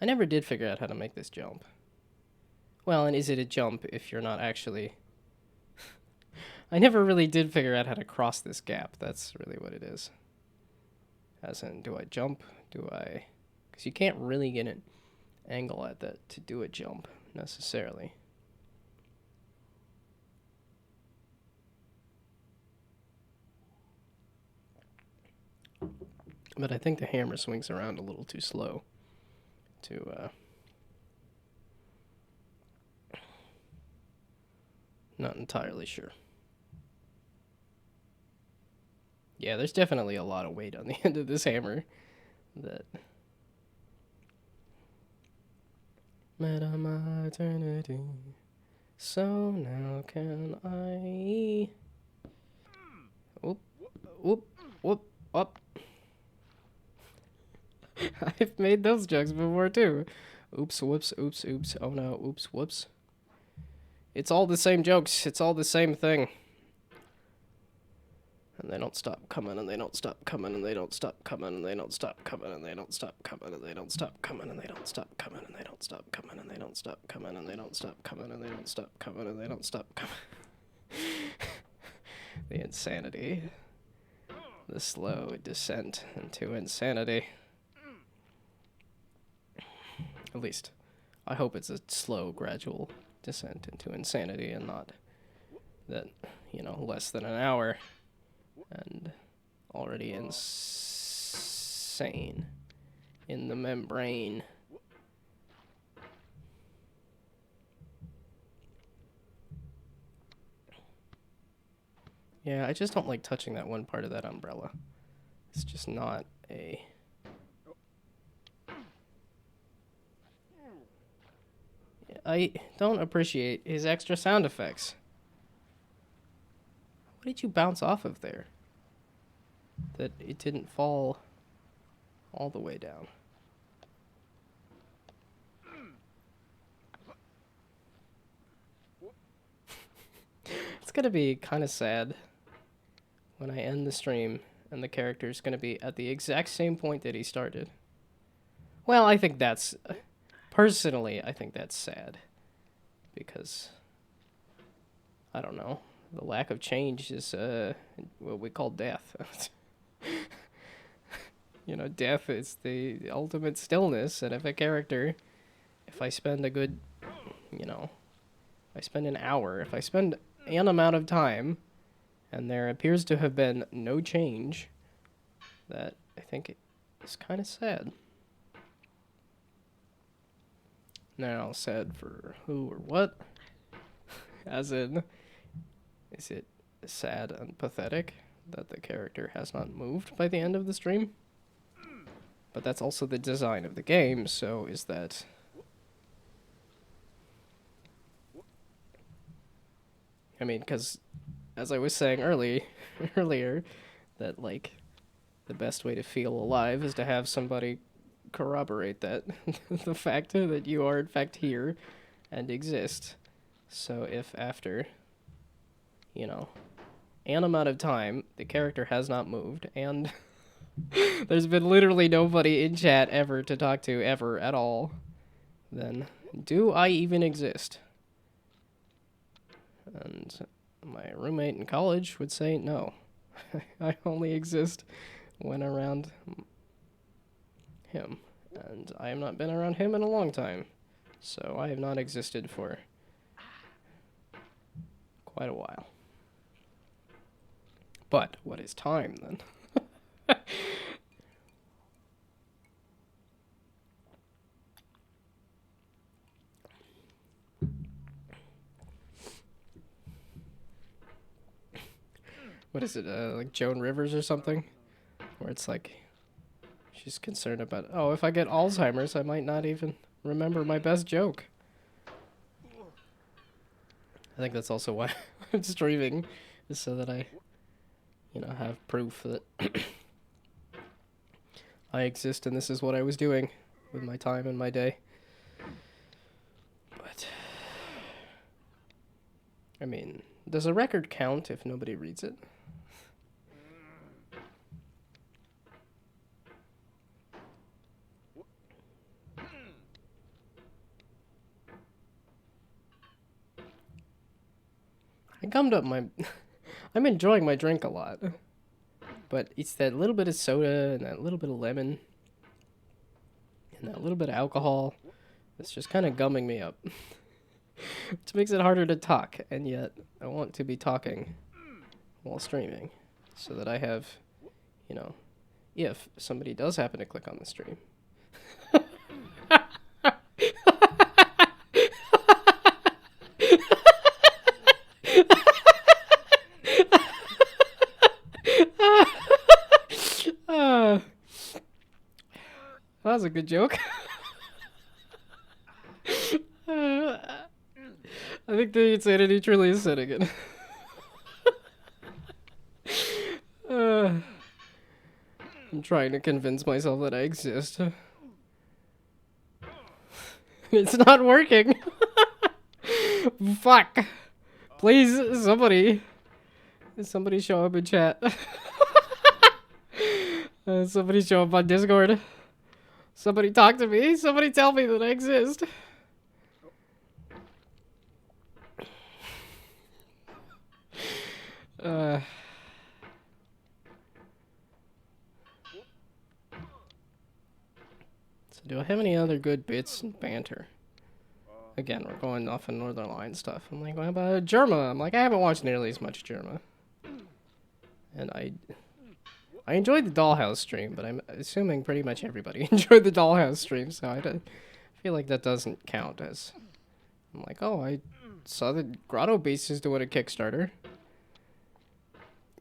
I never did figure out how to make this jump. Well, and is it a jump if you're not actually... I never really did figure out how to cross this gap. That's really what it is. As in, do I jump? Do I... Because you can't really get an angle at that to do a jump, necessarily. But I think the hammer swings around a little too slow to, not entirely sure. Yeah, there's definitely a lot of weight on the end of this hammer that... Meta eternity, so now can I... Whoop, whoop, whoop, up. I've made those jokes before too. Oops, whoops, oops, oops, oh no, oops, whoops. It's all the same jokes, it's all the same thing. And they don't stop coming, and they don't stop coming, and they don't stop coming, and they don't stop coming, and they don't stop coming, and they don't stop coming, and they don't stop coming, and they don't stop coming, and they don't stop coming, and they don't stop coming, and they don't stop coming, and they don't stop coming. The insanity. The slow descent into insanity. At least, I hope it's a slow, gradual descent into insanity and not that, less than an hour and already insane in the membrane. Yeah, I just don't like touching that one part of that umbrella. It's just not a... I don't appreciate his extra sound effects. What did you bounce off of there? That it didn't fall all the way down. It's gonna be kind of sad when I end the stream and the character's gonna be at the exact same point that he started. Well, I think that's... Personally, I think that's sad. Because... I don't know. The lack of change is what we call death. Death is the ultimate stillness, and if I spend a good, if I spend an hour, if I spend an amount of time, and there appears to have been no change, that I think is kind of sad. Now, sad for who or what? As in... Is it sad and pathetic that the character has not moved by the end of the stream? But that's also the design of the game, so is that... I mean, because, as I was saying earlier, that, the best way to feel alive is to have somebody corroborate that. The fact that you are in fact here and exist. So if after, you know, an amount of time, the character has not moved, and there's been literally nobody in chat ever to talk to, ever, at all, then do I even exist? And my roommate in college would say no. I only exist when around him. And I have not been around him in a long time. So I have not existed for quite a while. But what is time then? What is it, like Joan Rivers or something? Where it's like, she's concerned about, oh, if I get Alzheimer's, I might not even remember my best joke. I think that's also why I'm streaming, is so that I, you know, have proof that I exist and this is what I was doing with my time and my day. But, I mean, does a record count if nobody reads it? I gummed up my... I'm enjoying my drink a lot. But it's that little bit of soda and that little bit of lemon and that little bit of alcohol that's just kind of gumming me up. Which makes it harder to talk, and yet I want to be talking while streaming so that I have, you know, if somebody does happen to click on the stream. That was a good joke. I think the insanity truly is setting it. I'm trying to convince myself that I exist. It's not working. Fuck. Please, somebody show up in chat. Somebody show up on Discord. Somebody talk to me. Somebody tell me that I exist. So do I have any other good bits and banter? Again, we're going off in Northern Line stuff. I'm like, what about Germa? I'm like, I haven't watched nearly as much Germa. And I enjoyed the Dollhouse stream, but I'm assuming pretty much everybody enjoyed the Dollhouse stream, so I feel like that doesn't count as... I'm like, oh, I saw that Grotto Beast is doing a Kickstarter.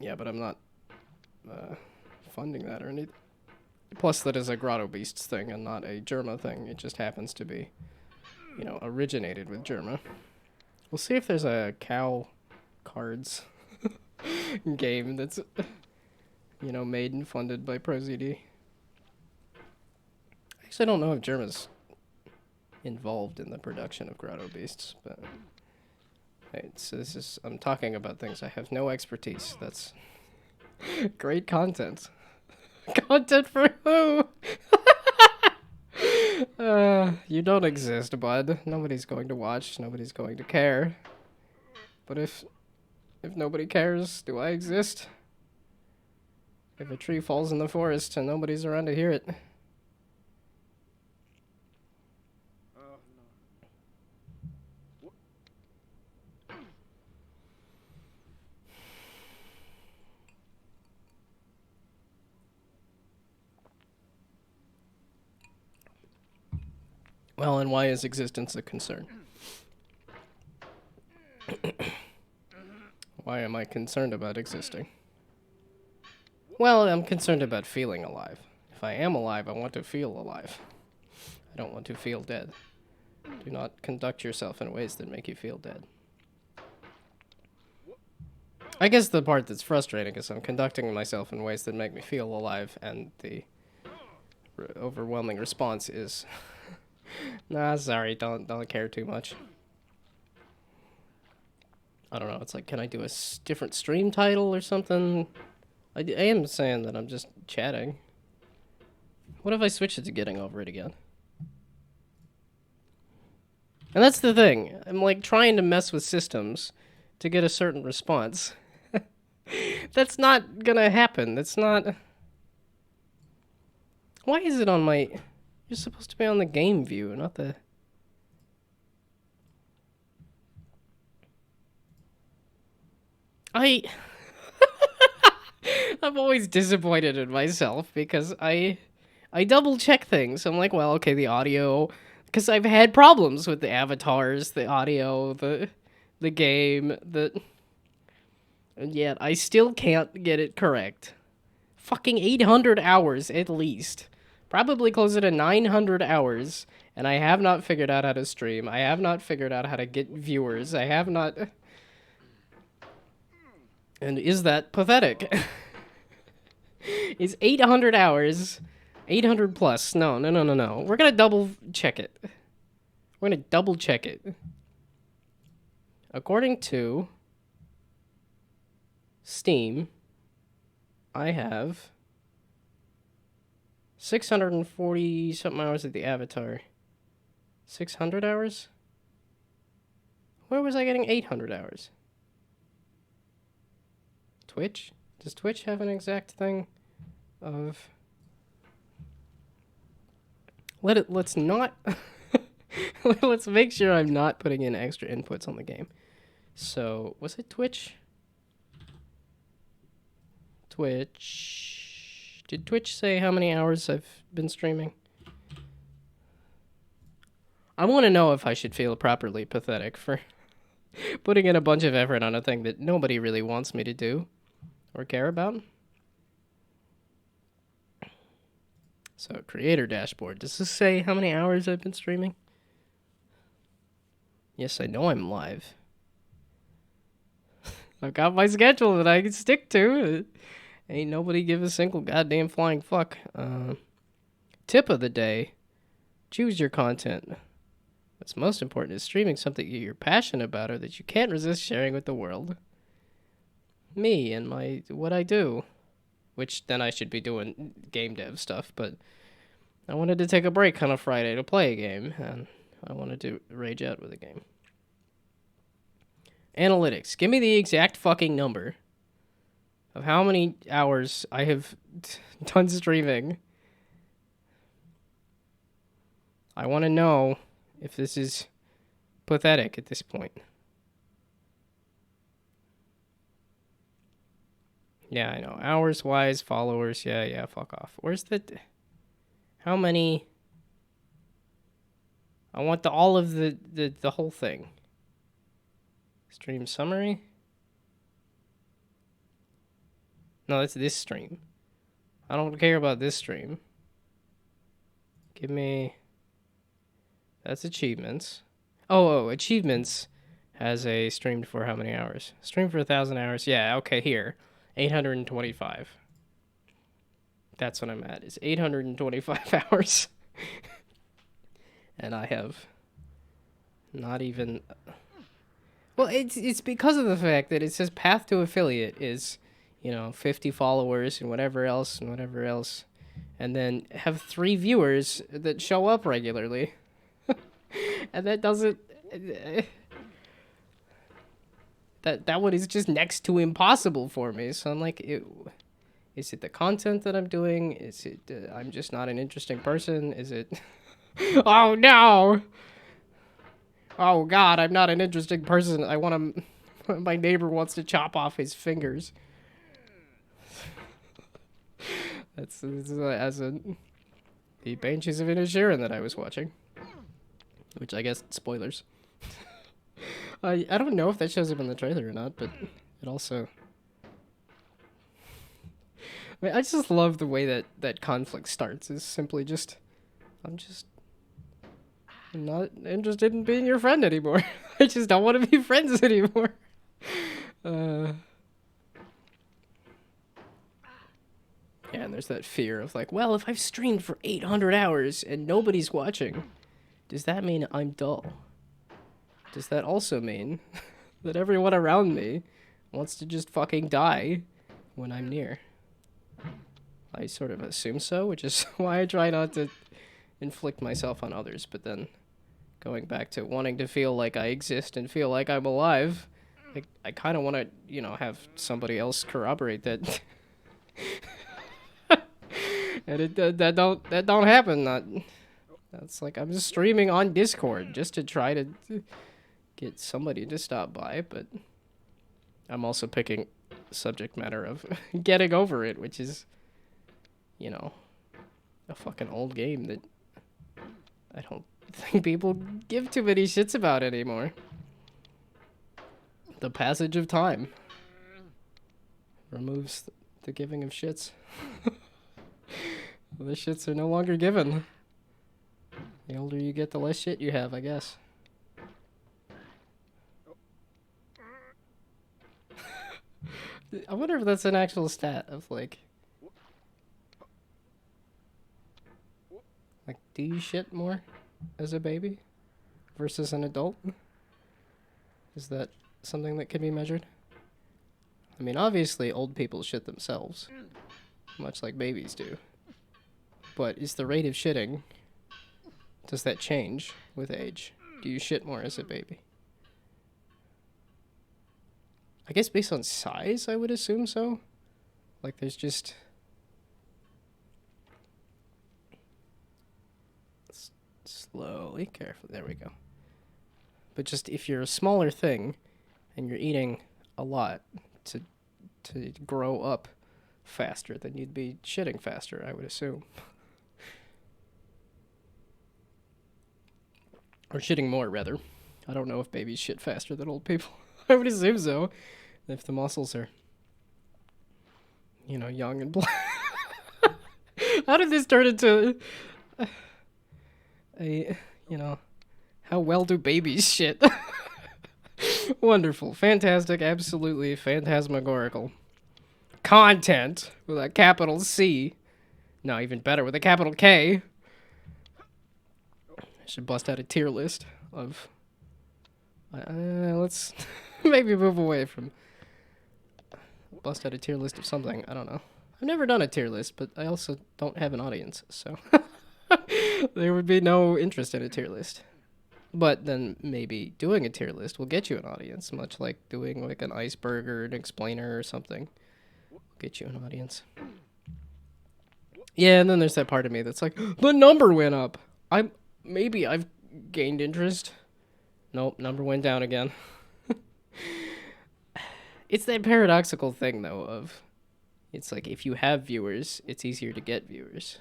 Yeah, but I'm not funding that or anything. Plus, that is a Grotto Beasts thing and not a Germa thing. It just happens to be, you know, originated with Germa. We'll see if there's a cow cards game that's, you know, made and funded by ProZD. Actually, I don't know if Germa's involved in the production of Grotto Beasts, but... Right, so this is... I'm talking about things I have no expertise. That's great content. Content for who? You don't exist, bud. Nobody's going to watch. Nobody's going to care. But if nobody cares, do I exist? If a tree falls in the forest and nobody's around to hear it. Well, and why is existence a concern? Why am I concerned about existing? Well, I'm concerned about feeling alive. If I am alive, I want to feel alive. I don't want to feel dead. Do not conduct yourself in ways that make you feel dead. I guess the part that's frustrating is I'm conducting myself in ways that make me feel alive, and the overwhelming response is, nah, sorry, don't care too much. I don't know. It's like, can I do a different stream title or something? I am saying that I'm just chatting. What if I switch it to getting over it again? And that's the thing. I'm like trying to mess with systems to get a certain response. That's not gonna happen. That's not... Why is it on my... You're supposed to be on the game view, not the... I'm always disappointed in myself because I double check things. I'm like, well, okay, the audio, because I've had problems with the avatars, the audio, the game, and yet I still can't get it correct. Fucking 800 hours at least. Probably closer to 900 hours, and I have not figured out how to stream. I have not figured out how to get viewers. I have not... And is that pathetic? Is 800 hours, 800 plus? No. We're gonna double check it. We're gonna double check it. According to Steam, I have 640 something hours of the avatar. 600 hours? Where was I getting 800 hours? Twitch? Does Twitch have an exact thing of... Let's not... Let's make sure I'm not putting in extra inputs on the game. So, was it Twitch? Twitch... Did Twitch say how many hours I've been streaming? I want to know if I should feel properly pathetic for putting in a bunch of effort on a thing that nobody really wants me to do. Or care about. So, creator dashboard. Does this say how many hours I've been streaming? Yes, I know I'm live. I've got my schedule that I can stick to. Ain't nobody give a single goddamn flying fuck. Tip of the day. Choose your content. What's most important is streaming something you're passionate about or that you can't resist sharing with the world. Me and what I do, which then I should be doing game dev stuff, but I wanted to take a break on a Friday to play a game, and I wanted to rage out with a game. Analytics. Give me the exact fucking number of how many hours I have done streaming. I want to know if this is pathetic at this point. Yeah, I know. Hours-wise, followers, yeah, fuck off. Where's the... How many... I want all of the whole thing. Stream summary? No, that's this stream. I don't care about this stream. Give me... That's achievements. Oh, achievements has a streamed for how many hours? Streamed for 1,000 hours. Yeah, okay, here. 825. That's what I'm at. It's 825 hours. And I have not even... Well, it's because of the fact that it says path to affiliate is, 50 followers and whatever else. And then have 3 viewers that show up regularly. And that doesn't... That one is just next to impossible for me. So I'm like, is it the content that I'm doing? Is it I'm just not an interesting person? Is it... Oh, no! Oh, God, I'm not an interesting person. I want to... My neighbor wants to chop off his fingers. That's as the Banshees of Inisherin that I was watching. Which I guess, spoilers. I don't know if that shows up in the trailer or not, but it also... I mean, I just love the way that conflict starts. Is simply just... I'm not interested in being your friend anymore. I just don't want to be friends anymore. Yeah, and there's that fear of like, well, if I've streamed for 800 hours and nobody's watching, does that mean I'm dull? Does that also mean that everyone around me wants to just fucking die when I'm near? I sort of assume so, which is why I try not to inflict myself on others, but then going back to wanting to feel like I exist and feel like I'm alive, I kind of want to, you know, have somebody else corroborate that. And that don't happen. That's like I'm just streaming on Discord just to try to get somebody to stop by, but I'm also picking the subject matter of getting over it, which is, you know, a fucking old game that I don't think people give too many shits about anymore. The passage of time removes the giving of shits. The shits are no longer given. The older you get, the less shit you have, I guess. I wonder if that's an actual stat of like, do you shit more as a baby versus an adult? Is that something that can be measured? I mean, obviously old people shit themselves, much like babies do. But is the rate of shitting, does that change with age? Do you shit more as a baby? I guess based on size, I would assume so. Like, there's just... Slowly, carefully, there we go. But just if you're a smaller thing, and you're eating a lot to grow up faster, then you'd be shitting faster, I would assume. Or shitting more, rather. I don't know if babies shit faster than old people. I would assume so. If the muscles are, you know, young and black. How did this turn into a, you know, how well do babies shit? Wonderful, fantastic, absolutely phantasmagorical content with a capital C. No, even better, with a capital K. I should bust out a tier list of... let's maybe move away from... Bust out a tier list of something, I don't know. I've never done a tier list, but I also don't have an audience, so... there would be no interest in a tier list. But then maybe doing a tier list will get you an audience, much like doing like an iceberg or an explainer or something. Get you an audience. Yeah, and then there's that part of me that's like, the number went up. Maybe I've gained interest. Nope, number went down again. It's that paradoxical thing, though, of... It's like, if you have viewers, it's easier to get viewers.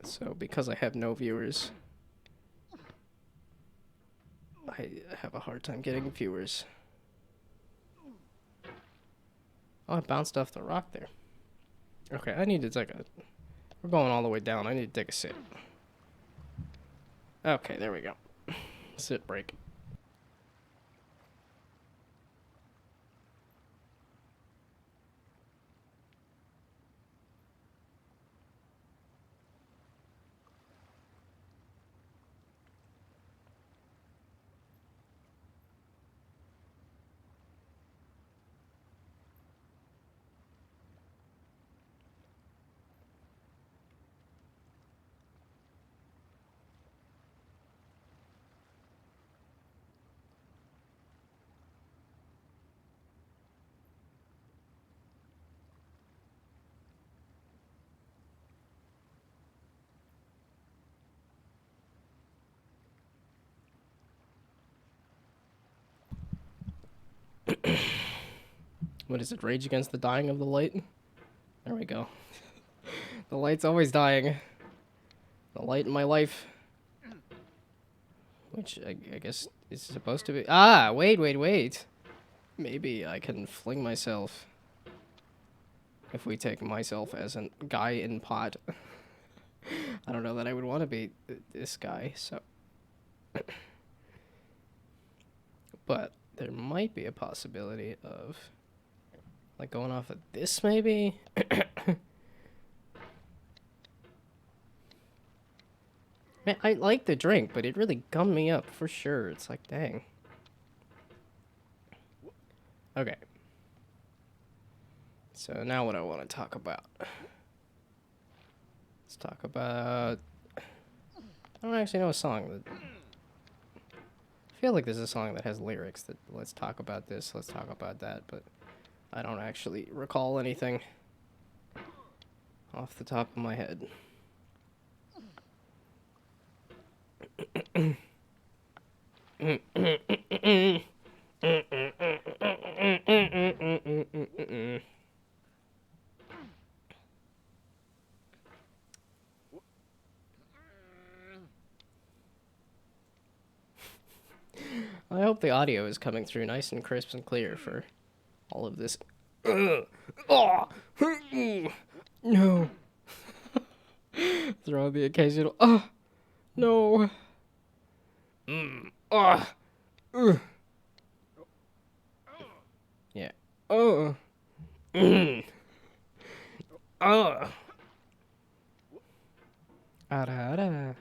So, because I have no viewers, I have a hard time getting viewers. Oh, I bounced off the rock there. Okay, I need to take a... We're going all the way down. I need to take a sit. Okay, there we go. Sit break. What is it? Rage Against the Dying of the Light? There we go. The light's always dying. The light in my life. Which I guess is supposed to be... Ah, wait. Maybe I can fling myself. If we take myself as a guy in pot. I don't know that I would want to be this guy, so... But there might be a possibility of Like going off of this, maybe? Man, I like the drink, but it really gummed me up for sure. It's like, dang. Okay. So now what I want to talk about. Let's talk about... I don't actually know a song that... I feel like there's a song that has lyrics that let's talk about this, let's talk about that, but I don't actually recall anything off the top of my head. I hope the audio is coming through nice and crisp and clear for all of this. Oh, no. Throw the occasional. Oh, no. Oh. Yeah. Oh. Oh. I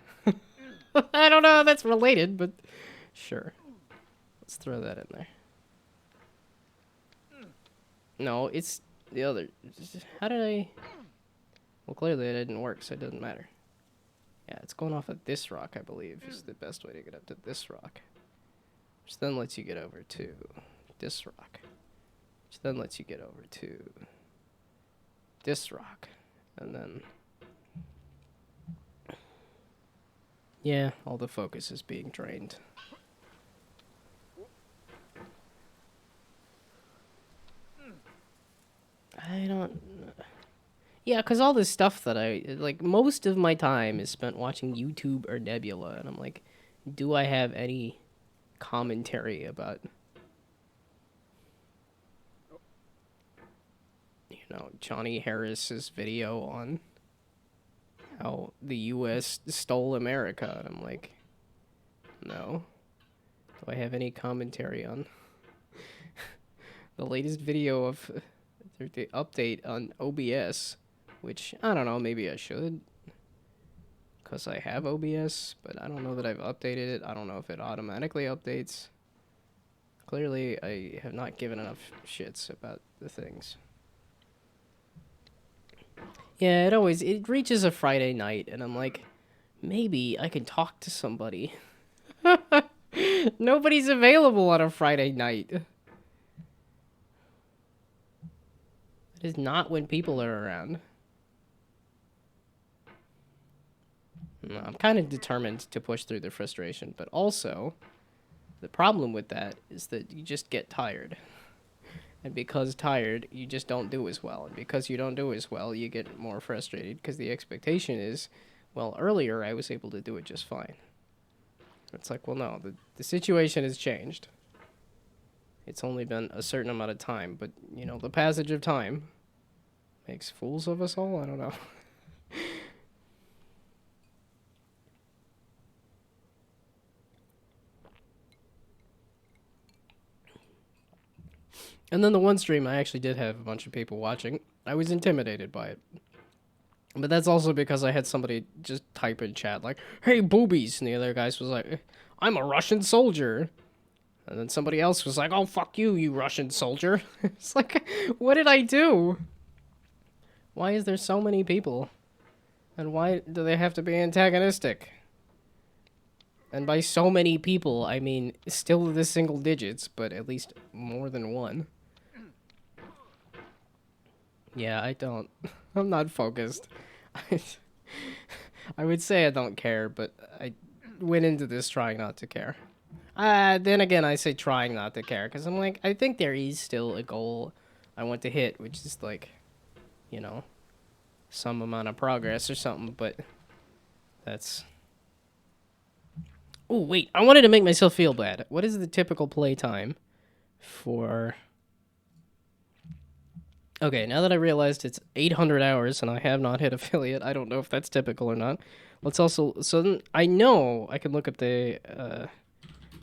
don't know how that's related, but sure. Let's throw that in there. No, it's the other. How did I... Well, clearly it didn't work, so it doesn't matter. Yeah, it's going off of this rock, I believe, is the best way to get up to this rock. Which then lets you get over to this rock. Which then lets you get over to this rock. And then... Yeah, all the focus is being drained. I don't... Yeah, because all this stuff that like, most of my time is spent watching YouTube or Nebula, and I'm like, do I have any commentary about, you know, Johnny Harris's video on how the U.S. stole America? And I'm like, no. Do I have any commentary on the latest video of the update on OBS? Which, I don't know, maybe I should, because I have OBS, but I don't know that I've updated it. I don't know if it automatically updates. Clearly, I have not given enough shits about the things. Yeah, it reaches a Friday night, and I'm like, maybe I can talk to somebody. Nobody's available on a Friday night. It is not when people are around. No, I'm kind of determined to push through the frustration, but also, the problem with that is that you just get tired. And because tired, you just don't do as well. And because you don't do as well, you get more frustrated, because the expectation is, well, earlier I was able to do it just fine. It's like, well, no, the situation has changed. It's only been a certain amount of time, but, you know, the passage of time makes fools of us all? I don't know. And then the one stream, I actually did have a bunch of people watching. I was intimidated by it. But that's also because I had somebody just type in chat like, hey, boobies. And the other guy was like, I'm a Russian soldier. And then somebody else was like, oh, fuck you, you Russian soldier. It's like, what did I do? Why is there so many people? And why do they have to be antagonistic? And by so many people, I mean still the single digits, but at least more than one. Yeah, I'm not focused. I would say I don't care, but I went into this trying not to care. Then again, I say trying not to care, because I'm like, I think there is still a goal I want to hit, which is like, you know, some amount of progress or something, but that's... Oh, wait, I wanted to make myself feel bad. What is the typical playtime for... Okay, now that I realized it's 800 hours and I have not hit affiliate, I don't know if that's typical or not. Let's also... So then I know I can look at the...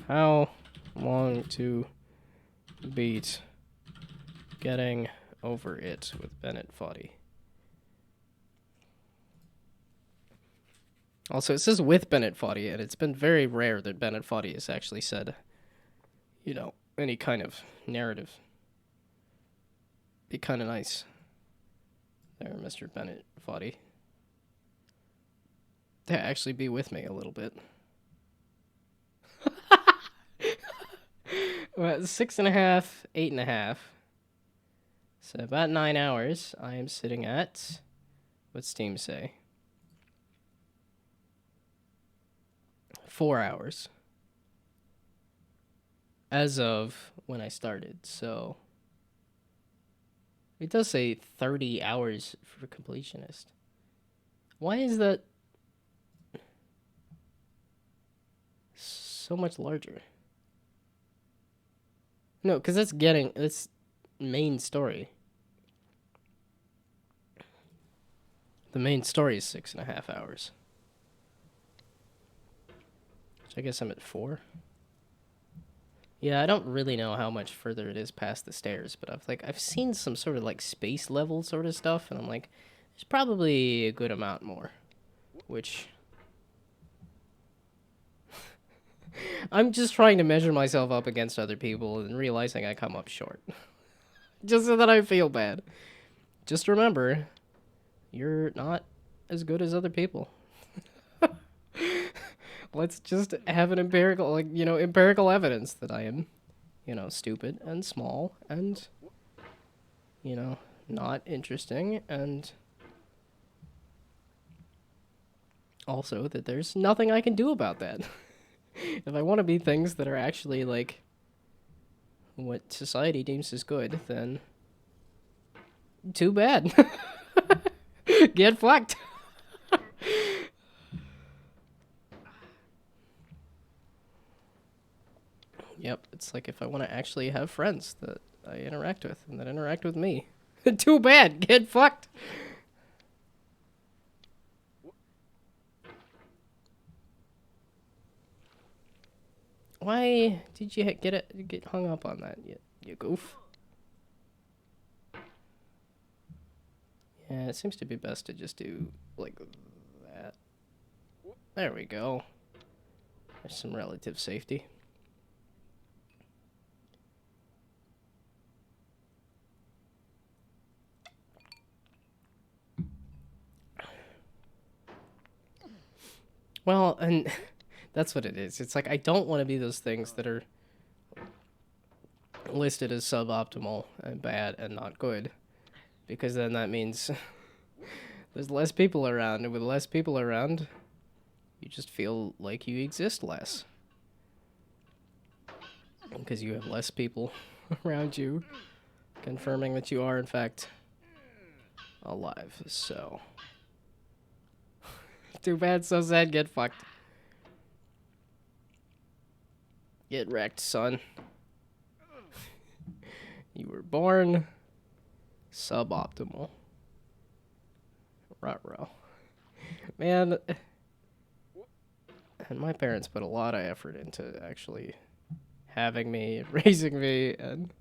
how long to beat getting over it with Bennett Foddy. Also, it says with Bennett Foddy, and it's been very rare that Bennett Foddy has actually said, you know, any kind of narrative. Be kind of nice. There, Mr. Bennett Foddy. To actually be with me a little bit. Well, 6.5, 8.5. So about 9 hours. I am sitting at, what's Steam say? 4 hours. As of when I started, so it does say 30 hours for completionist. Why is that so much larger? No, because that's main story. The main story is 6.5 hours. So I guess I'm at 4. Yeah, I don't really know how much further it is past the stairs, but I've seen some sort of like space level sort of stuff, and I'm like, there's probably a good amount more. Which I'm just trying to measure myself up against other people and realizing I come up short. Just so that I feel bad. Just remember, you're not as good as other people. Let's just have an empirical, empirical evidence that I am, stupid and small and, not interesting, and also that there's nothing I can do about that. If I want to be things that are actually, like, what society deems as good, then too bad. Get fucked. Yep, it's like if I want to actually have friends that I interact with and that interact with me. Too bad, get fucked. Why did you get hung up on that, you goof? Yeah, it seems to be best to just do like that. There we go. There's some relative safety. Well, and that's what it is. It's like I don't want to be those things that are listed as suboptimal and bad and not good, because then that means there's less people around, and with less people around, you just feel like you exist less. Because you have less people around you confirming that you are, in fact, alive. So, too bad, so sad, get fucked. Get wrecked, son. You were born suboptimal. Ruh-roh. Man, and my parents put a lot of effort into actually having me and raising me, and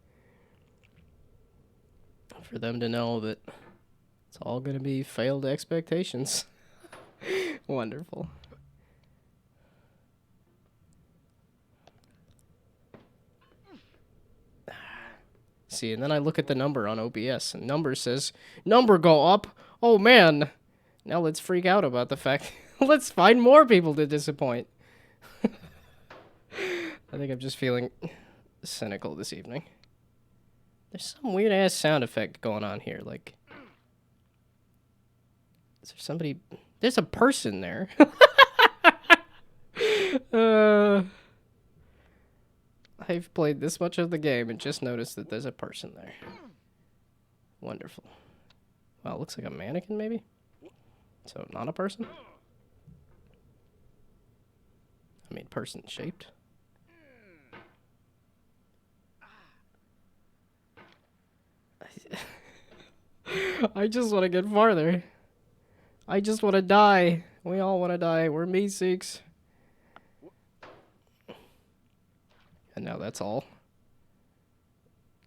for them to know that it's all gonna be failed expectations. Wonderful. See, and then I look at the number on OBS, and number says, number go up. Oh man. Now let's freak out about the fact. Let's find more people to disappoint. I think I'm just feeling cynical this evening. There's some weird ass sound effect going on here. Like, is there somebody? There's a person there. I've played this much of the game and just noticed that there's a person there. Wonderful. Wow, it looks like a mannequin, maybe? So, not a person? I mean, person-shaped. I just want to get farther. I just want to die. We all want to die. We're me-seeks. And now that's all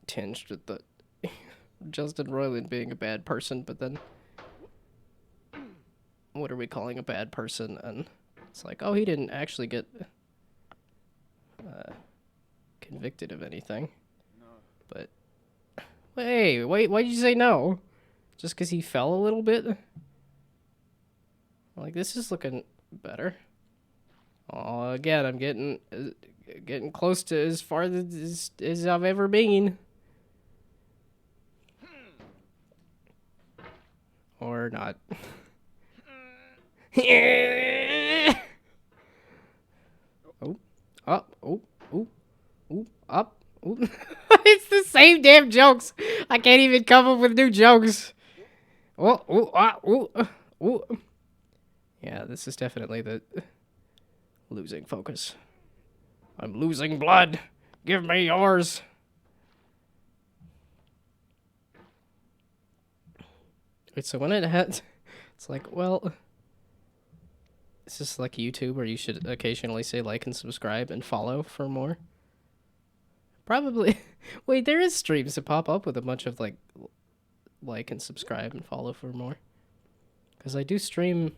tinged with the Justin Roiland being a bad person, but then what are we calling a bad person? And it's like, oh, he didn't actually get convicted of anything. But wait, why did you say no? Just because he fell a little bit? Like, this is looking better. Oh, again, I'm getting close to as far as I've ever been. Or not. Oh, up, oh, up. Ooh. It's the same damn jokes. I can't even come up with new jokes. Oh. Yeah, this is definitely the losing focus. I'm losing blood. Give me yours. Wait, so when it had... It's like, well... Is this like YouTube where you should occasionally say like and subscribe and follow for more? Probably. Wait, there is streams that pop up with a bunch of like and subscribe and follow for more. Because I stream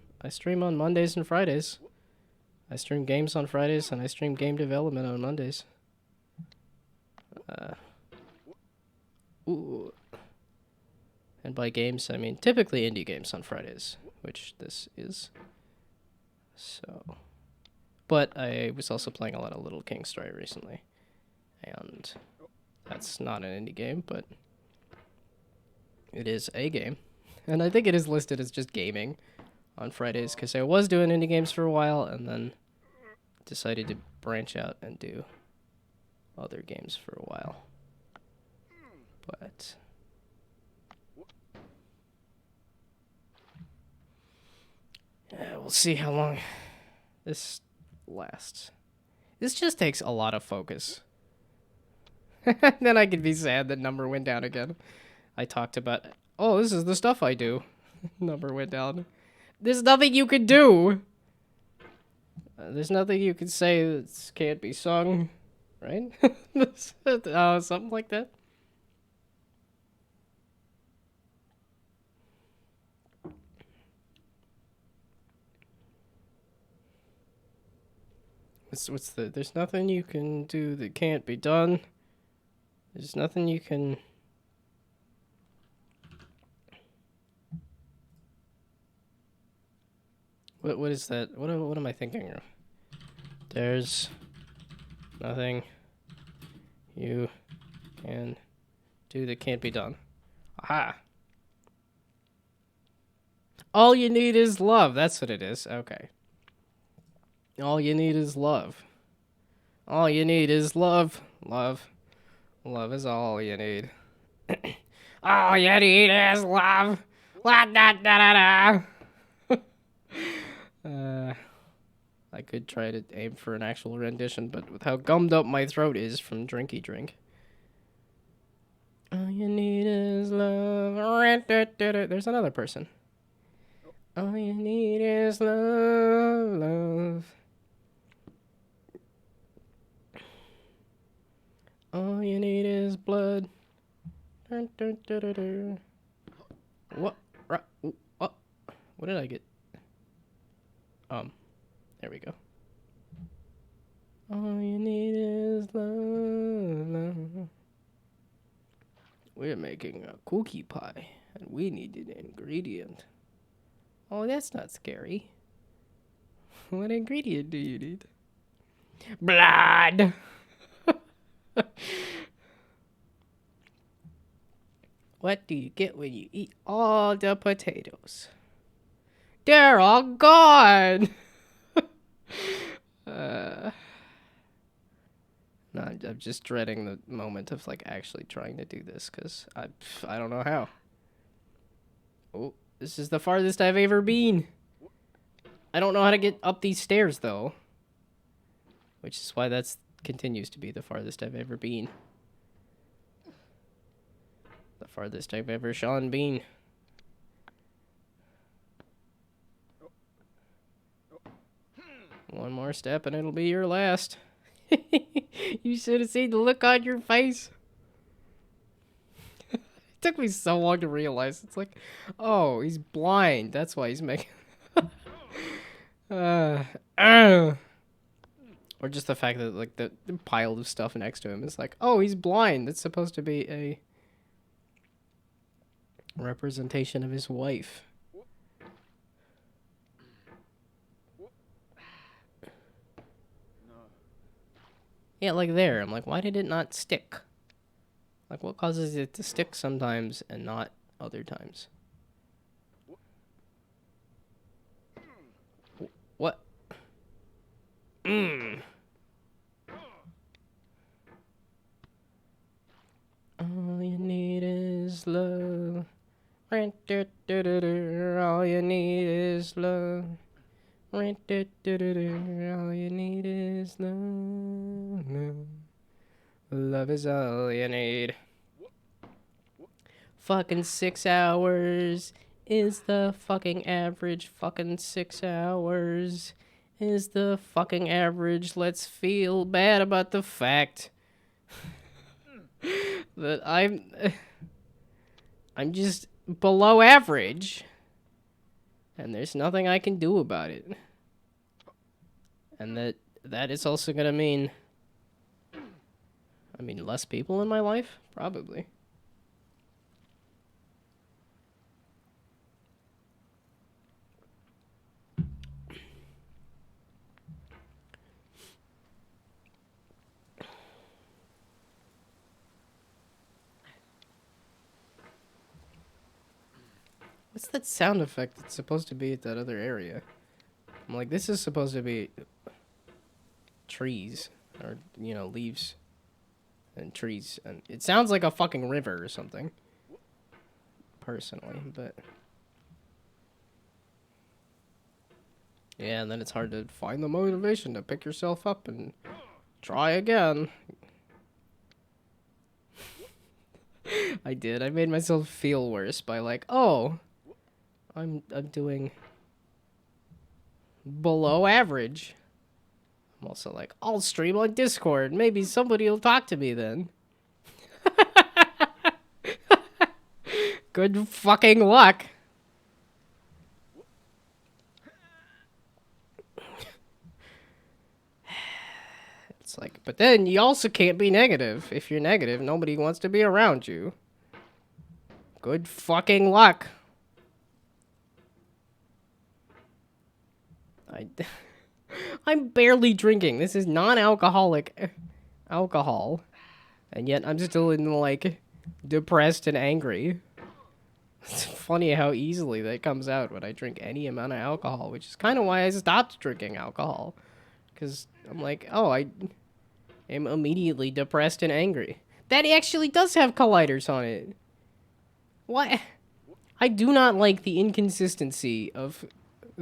on Mondays and Fridays. I stream games on Fridays and I stream game development on Mondays. Ooh. And by games, I mean typically indie games on Fridays, which this is. So, but I was also playing a lot of Little King Story recently, and that's not an indie game, but it is a game, and I think it is listed as just gaming on Fridays, because I was doing indie games for a while, and then decided to branch out and do other games for a while, but... Yeah, we'll see how long this lasts. This just takes a lot of focus. Then I could be sad that number went down again. I talked about, oh, this is the stuff I do. Number went down. There's nothing you can do. There's nothing you can say that can't be sung, right? Something like that. What's the... There's nothing you can do that can't be done. There's nothing you can... What is that? What am I thinking of? There's nothing you can do that can't be done. Aha! All you need is love. That's what it is. Okay. All you need is love. All you need is love. Love. Love is all you need. All you need is love. La da da da da. I could try to aim for an actual rendition, but with how gummed up my throat is from Drinky Drink. All you need is love. There's another person. All you need is love, love. All you need is blood. What? What did I get? There we go. All you need is love, love. We're making a cookie pie, and we need an ingredient. Oh, that's not scary. What ingredient do you need? Blood! What do you get when you eat all the potatoes? They're all gone! No, I'm just dreading the moment of like actually trying to do this, because I don't know how. Oh, this is the farthest I've ever been. I don't know how to get up these stairs though, which is why that's continues to be the farthest I've ever been. The farthest I've ever Sean been. One more step and it'll be your last. You should have seen the look on your face. took me so long to realize. It's like, oh, he's blind. That's why he's making... uh, Or just the fact that, like, the pile of stuff next to him is like, oh, he's blind. That's supposed to be a representation of his wife. Yeah, like there. I'm like, why did it not stick? Like, what causes it to stick sometimes and not other times? What? All you need is love. All you need is love. All you need is love. Love is all you need. Fucking 6 hours is the fucking average. Fucking 6 hours is the fucking average. Let's feel bad about the fact that I'm just below average, and there's nothing I can do about it. And that is also gonna mean, I mean, less people in my life? Probably. What's that sound effect that's supposed to be at that other area? I'm like, this is supposed to be trees, or, you know, leaves and trees, and it sounds like a fucking river or something, personally, but yeah, and then it's hard to find the motivation to pick yourself up and try again. I did. I made myself feel worse by like, oh, I'm doing below average. I'm also like, I'll stream on Discord. Maybe somebody will talk to me then. Good fucking luck. It's like, but then you also can't be negative. If you're negative, nobody wants to be around you. Good fucking luck. I'm barely drinking. This is non-alcoholic alcohol. And yet I'm still in, like, depressed and angry. It's funny how easily that comes out when I drink any amount of alcohol, which is kind of why I stopped drinking alcohol. Because I'm like, oh, I am immediately depressed and angry. That actually does have colliders on it. What? I do not like the inconsistency of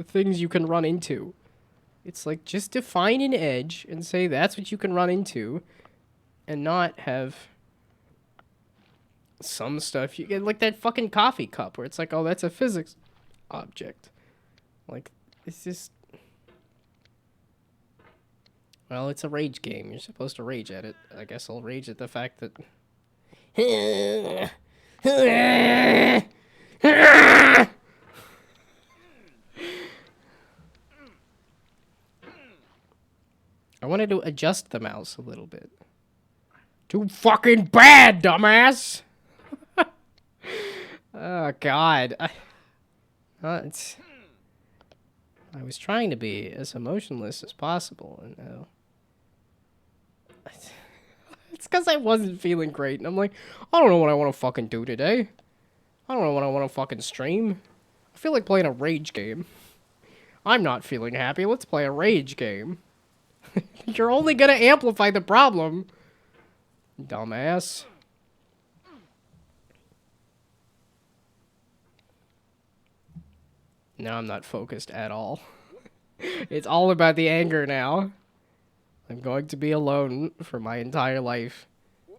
things you can run into. It's like, just define an edge and say that's what you can run into, and not have some stuff you get, like that fucking coffee cup where it's like, oh, that's a physics object. Like, it's just, well, it's a rage game. You're supposed to rage at it. I guess I'll rage at the fact that I wanted to adjust the mouse a little bit. Too fucking bad, dumbass! Oh, God. I was trying to be as emotionless as possible, and it's because I wasn't feeling great, and I'm like, I don't know what I want to fucking do today. I don't know what I want to fucking stream. I feel like playing a rage game. I'm not feeling happy. Let's play a rage game. You're only gonna amplify the problem, dumbass. Now I'm not focused at all. It's all about the anger now. I'm going to be alone for my entire life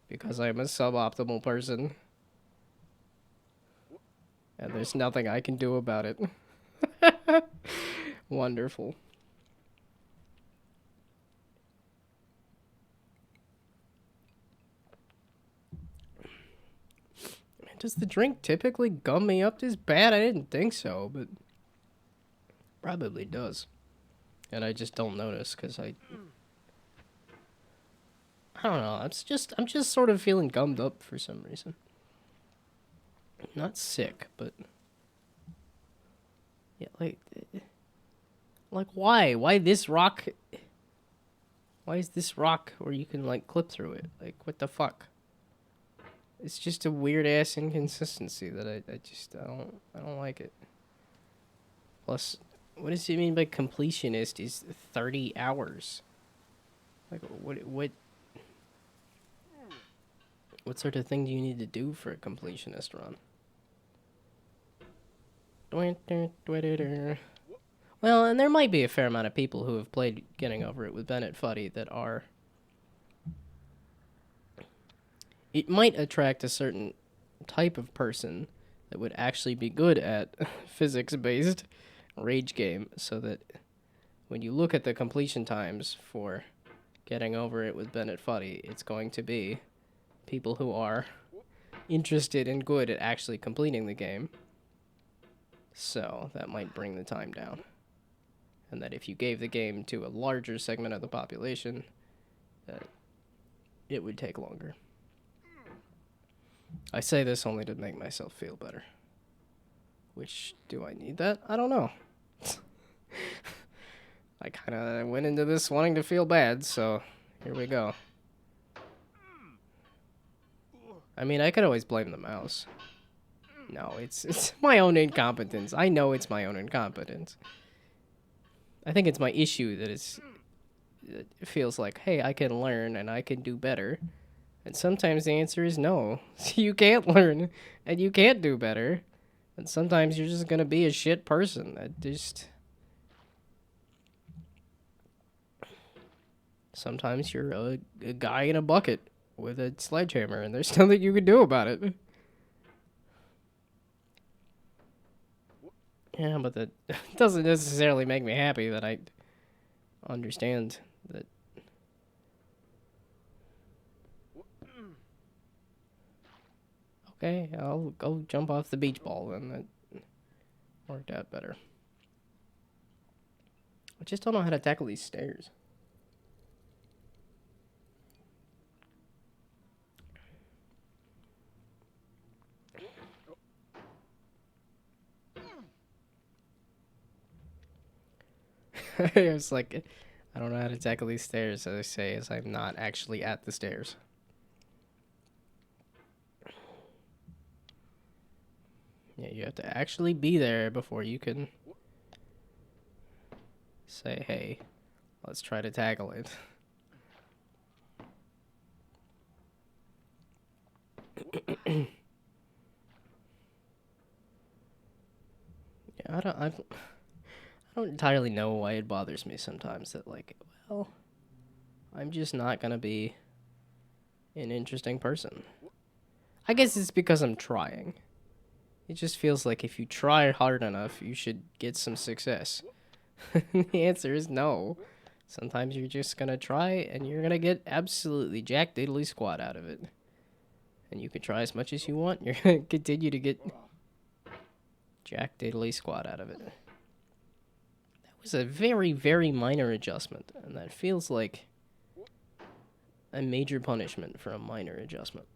because I'm a suboptimal person. And there's nothing I can do about it. Wonderful. Does the drink typically gum me up this bad? I didn't think so, but probably does. And I just don't notice because I don't know. I'm just sort of feeling gummed up for some reason. Not sick, but yeah, like why? Why this rock? Why is this rock where you can like clip through it? Like what the fuck? It's just a weird ass inconsistency that I don't like it. Plus, what does it mean by completionist is 30 hours? Like what sort of thing do you need to do for a completionist run? Well, and there might be a fair amount of people who have played Getting Over It with Bennett Fuddy that are... It might attract a certain type of person that would actually be good at physics-based rage game, so that when you look at the completion times for Getting Over It with Bennett Fuddy, it's going to be people who are interested and good at actually completing the game. So that might bring the time down. And that if you gave the game to a larger segment of the population, that it would take longer. I say this only to make myself feel better. Which, do I need that? I don't know. I kind of went into this wanting to feel bad, so here we go. I mean, I could always blame the mouse. No, it's my own incompetence. I know it's my own incompetence. I think it's my issue that it feels like, hey, I can learn and I can do better. And sometimes the answer is no. You can't learn and you can't do better. And sometimes you're just going to be a shit person. Sometimes you're a guy in a bucket with a sledgehammer and there's nothing you can do about it. Yeah, but that doesn't necessarily make me happy that I understand that. Okay, I'll go jump off the beach ball, and that worked out better. I just don't know how to tackle these stairs. It's like, I don't know how to tackle these stairs, as I say, as I'm not actually at the stairs. Yeah, you have to actually be there before you can say, hey, let's try to tackle it. Yeah, I don't entirely know why it bothers me sometimes that, like, well, I'm just not gonna be an interesting person. I guess it's because I'm trying. It just feels like if you try hard enough, you should get some success. The answer is no. Sometimes you're just gonna try and you're gonna get absolutely jack diddly squat out of it. And you can try as much as you want, you're gonna continue to get jack diddly squat out of it. Was a very, very minor adjustment, and that feels like a major punishment for a minor adjustment.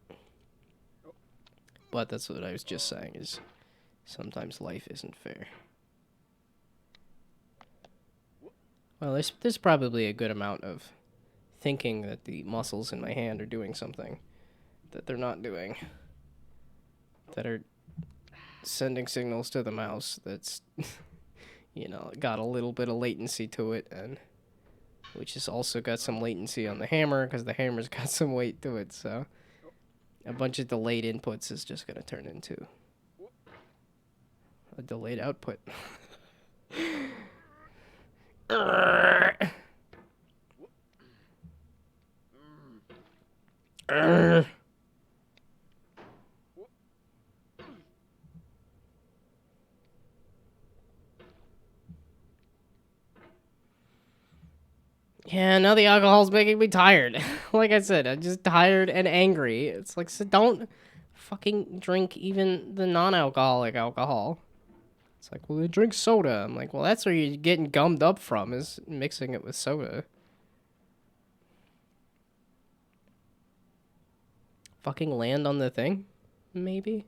But that's what I was just saying, is sometimes life isn't fair. Well, there's probably a good amount of thinking that the muscles in my hand are doing something that they're not doing, that are sending signals to the mouse that's... you know, got a little bit of latency to it, and which has also got some latency on the hammer, because the hammer's got some weight to it, so a bunch of delayed inputs is just going to turn into a delayed output. Yeah, now the alcohol's making me tired. Like I said, I'm just tired and angry. It's like, so don't fucking drink even the non-alcoholic alcohol. It's like, well, they drink soda. I'm like, well, that's where you're getting gummed up from, is mixing it with soda. Fucking land on the thing? Maybe?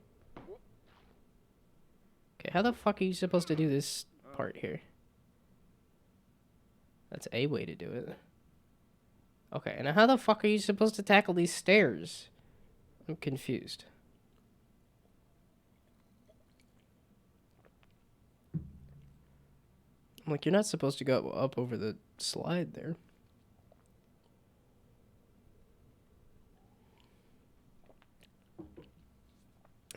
Okay, how the fuck are you supposed to do this part here? That's a way to do it. Okay, and how the fuck are you supposed to tackle these stairs? I'm confused. I'm like, you're not supposed to go up over the slide there.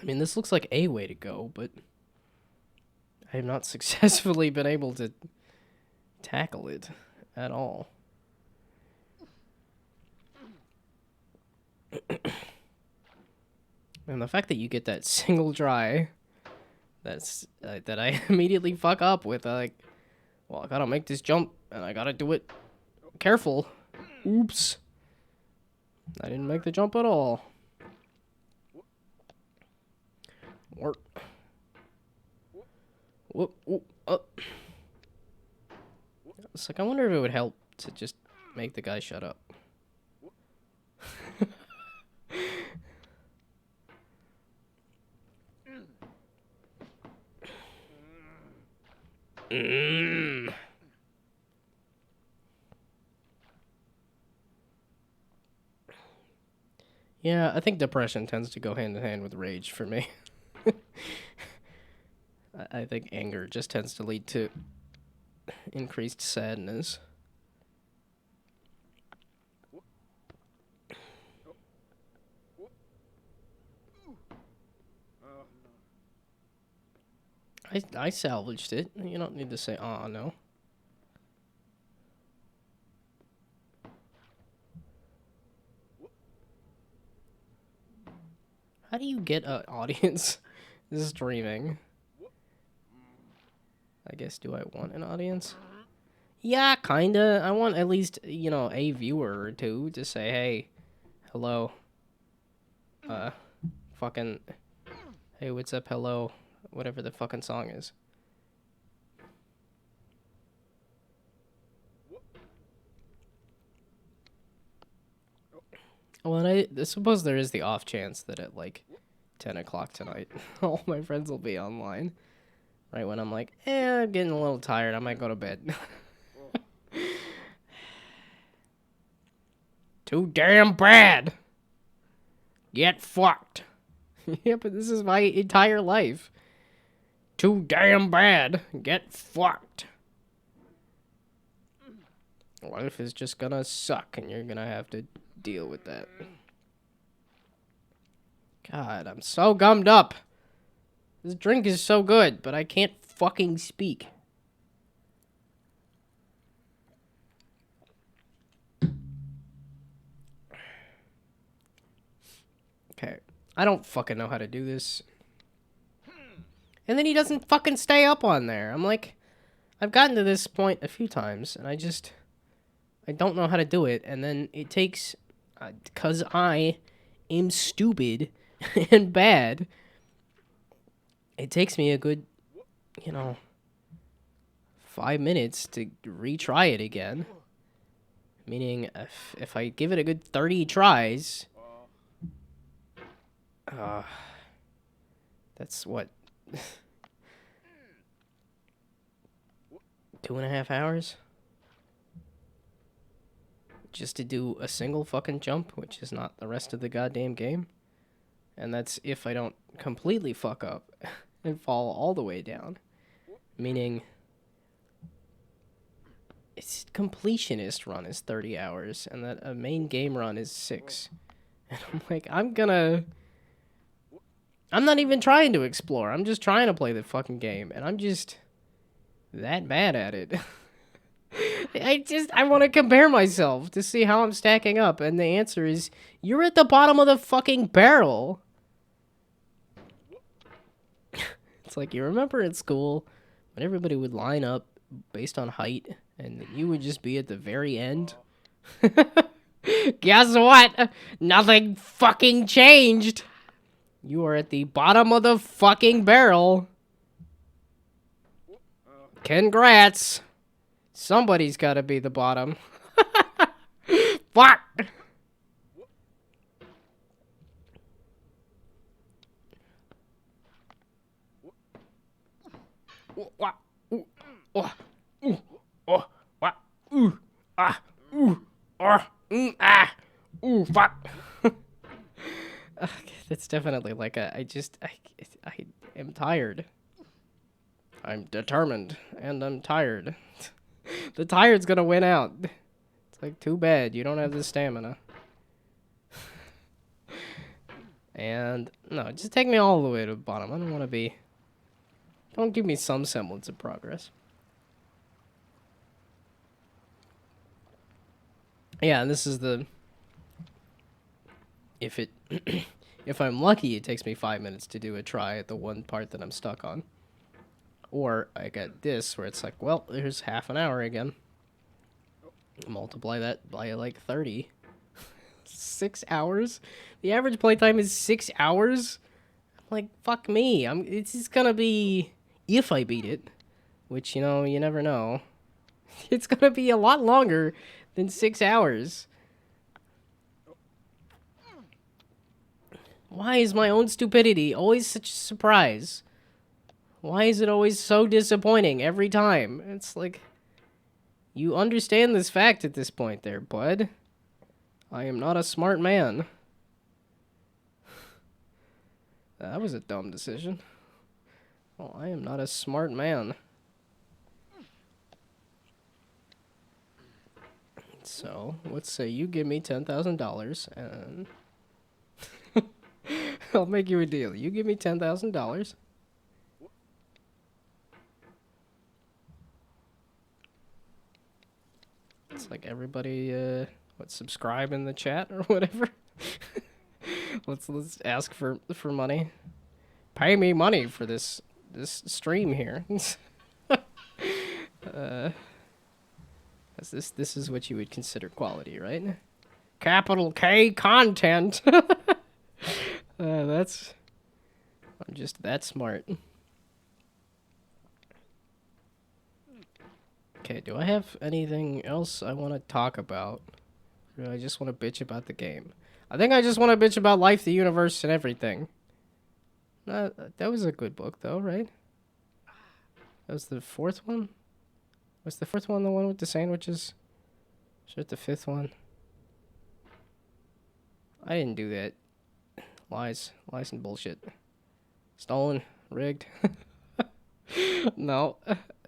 I mean, this looks like a way to go, but I have not successfully been able to tackle it at all. And the fact that you get that single try, that's that I immediately fuck up with, like, well, I gotta make this jump, and I gotta do it careful. Oops. I didn't make the jump at all. Work. Whoop, whoop, up. It's like, I wonder if it would help to just make the guy shut up. Yeah, I think depression tends to go hand in hand with rage for me. I think anger just tends to lead to increased sadness. I salvaged it. You don't need to say, "Aw, no." How do you get an audience streaming? I guess, do I want an audience? Yeah, kinda. I want at least, you know, a viewer or two to say, hey, hello. Fucking, hey, what's up, hello. Whatever the fucking song is. Well, and I suppose there is the off chance that at, like, 10 o'clock tonight, all my friends will be online. Right when I'm like, I'm getting a little tired, I might go to bed. Too damn bad! Get fucked! Yeah, but this is my entire life. Too damn bad! Get fucked! Life is just gonna suck, and you're gonna have to deal with that. God, I'm so gummed up. This drink is so good, but I can't fucking speak. Okay, I don't fucking know how to do this. And then he doesn't fucking stay up on there. I'm like, I've gotten to this point a few times, and I don't know how to do it. And then it takes, because I am stupid and bad, it takes me a good, 5 minutes to retry it again. Meaning, if I give it a good 30 tries, that's what, 2.5 hours? Just to do a single fucking jump, which is not the rest of the goddamn game. And that's if I don't completely fuck up and fall all the way down. Meaning, its completionist run is 30 hours, and that a main game run is 6. And I'm like, I'm not even trying to explore. I'm just trying to play the fucking game, and I'm just that bad at it. I want to compare myself to see how I'm stacking up, and the answer is, you're at the bottom of the fucking barrel. It's like, you remember in school when everybody would line up based on height, and you would just be at the very end? Guess what? Nothing fucking changed. You are at the bottom of the fucking barrel. Congrats. Somebody's gotta be the bottom. Fuck! Fuck. That's definitely like I am tired. I'm determined, and I'm tired. The tired's gonna win out. It's like, too bad, you don't have the stamina. And, no, just take me all the way to the bottom. I don't want to be... Don't give me some semblance of progress. Yeah, and this is the... If it... If I'm lucky, it takes me 5 minutes to do a try at the one part that I'm stuck on. Or I get this, where it's like, well, there's half an hour again. Multiply that by, like, 30. 6 hours? The average playtime is 6 hours? Like, fuck me. It's just gonna be... If I beat it, which, you know, you never know. It's gonna be a lot longer than 6 hours. Why is my own stupidity always such a surprise? Why is it always so disappointing every time? It's like... You understand this fact at this point there, bud. I am not a smart man. That was a dumb decision. Well, I am not a smart man. So, let's say you give me $10,000 and... I'll make you a deal. You give me $10,000. It's like everybody, subscribe in the chat or whatever. let's ask for money. Pay me money for this stream here. This is what you would consider quality, right? Capital K content. I'm just that smart. Okay, do I have anything else I want to talk about? Or do I just want to bitch about the game? I think I just want to bitch about life, the universe, and everything. That was a good book, though, right? That was the fourth one? Was the fourth one the one with the sandwiches? Is it the fifth one? I didn't do that. Lies and bullshit. Stolen, rigged. No,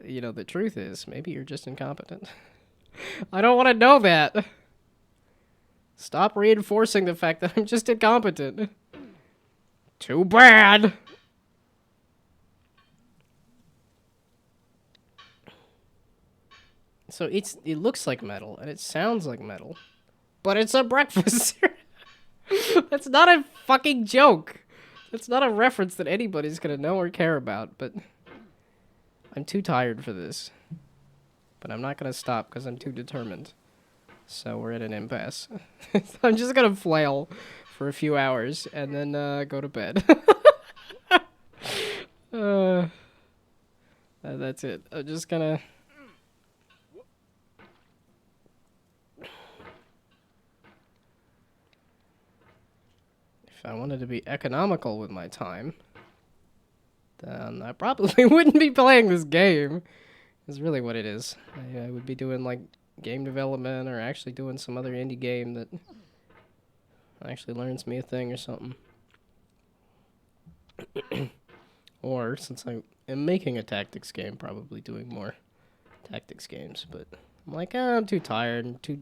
you know, the truth is, maybe you're just incompetent. I don't want to know that. Stop reinforcing the fact that I'm just incompetent. Too bad. So it looks like metal and it sounds like metal, but it's a breakfast cereal. That's not a fucking joke. That's not a reference that anybody's gonna know or care about, but I'm too tired for this. But I'm not gonna stop because I'm too determined. So we're at an impasse. I'm just gonna flail for a few hours and then go to bed. That's it. I'm just gonna... If I wanted to be economical with my time, then I probably wouldn't be playing this game. Is really what it is. I would be doing like game development or actually doing some other indie game that actually learns me a thing or something. Or since I am making a tactics game, probably doing more tactics games. But I'm like, I'm too tired and too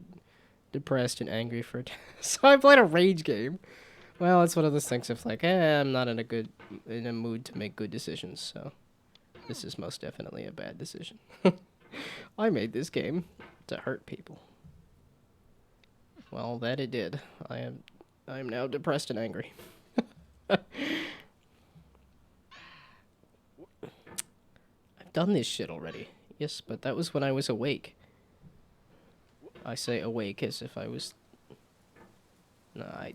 depressed and angry for it. So I played a rage game. Well, it's one of those things of like, I'm not in a mood to make good decisions, so this is most definitely a bad decision. I made this game to hurt people. Well, that it did. I am now depressed and angry. I've done this shit already. Yes, but that was when I was awake. I say awake as if I was... No, I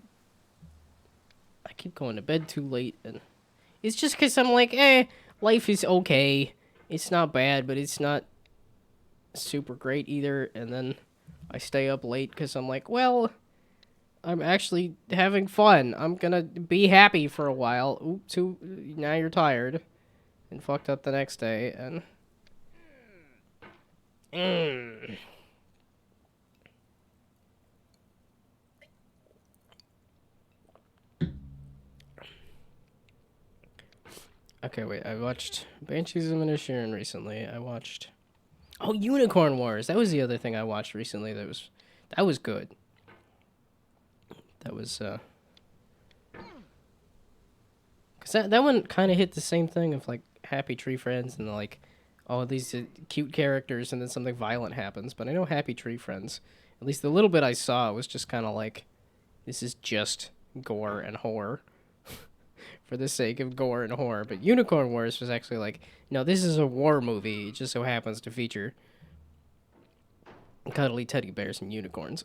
keep going to bed too late, and it's just because I'm like, life is okay. It's not bad, but it's not super great either. And then I stay up late because I'm like, well, I'm actually having fun. I'm gonna be happy for a while. Oops, now you're tired and fucked up the next day, and Okay, wait. I watched Banshees of Inisherin recently. I watched Unicorn Wars. That was the other thing I watched recently. That was good. That was cause that one kind of hit the same thing of like Happy Tree Friends and like all these cute characters, and then something violent happens. But I know Happy Tree Friends, at least the little bit I saw, was just kind of like, this is just gore and horror. For the sake of gore and horror. But Unicorn Wars was actually like, no, this is a war movie. It just so happens to feature cuddly teddy bears and unicorns.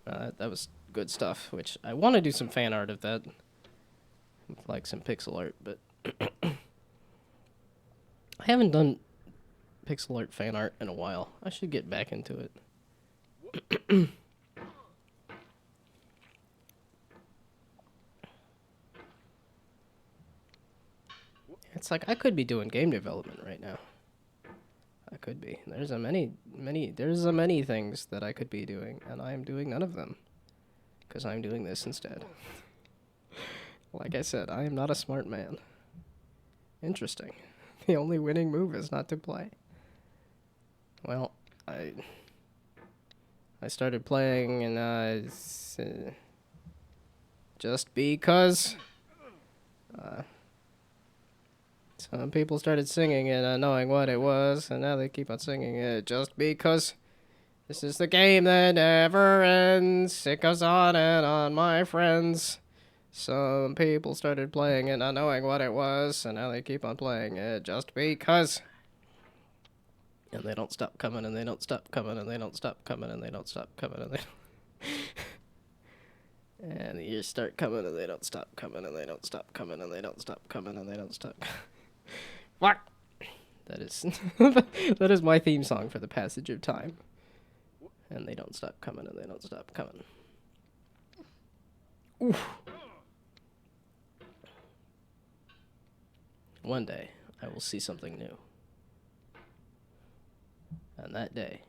That was good stuff, which I want to do some fan art of that. Like some pixel art, but I haven't done pixel art fan art in a while. I should get back into it. It's like I could be doing game development right now. I could be. There's many things that I could be doing, and I am doing none of them. Because I'm doing this instead. Like I said, I am not a smart man. Interesting. The only winning move is not to play. Well, I started playing, and just because some people started singing it, not knowing what it was, and now they keep on singing it just because this is the game that never ends. It goes on and on, my friends. Some people started playing it, not knowing what it was, and now they keep on playing it just because. And they don't stop coming, and they don't stop coming, and they don't stop coming, and they don't stop coming, and they and the years start coming, and they don't stop coming, and they don't stop coming, and they don't stop coming, and they don't stop. What? That is that is my theme song for the passage of time. And they don't stop coming, and they don't stop coming. Oof. One day, I will see something new. And that day,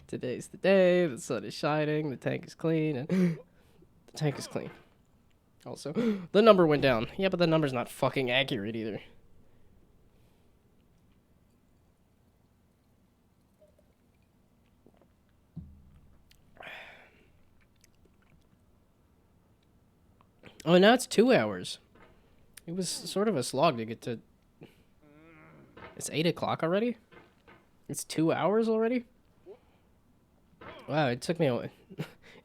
today's the day, the sun is shining, the tank is clean, and the tank is clean. Also, the number went down. Yeah, but the number's not fucking accurate either. Oh, now it's 2 hours. It was sort of a slog to get to... It's 8 o'clock already? It's 2 hours already? Wow, it took me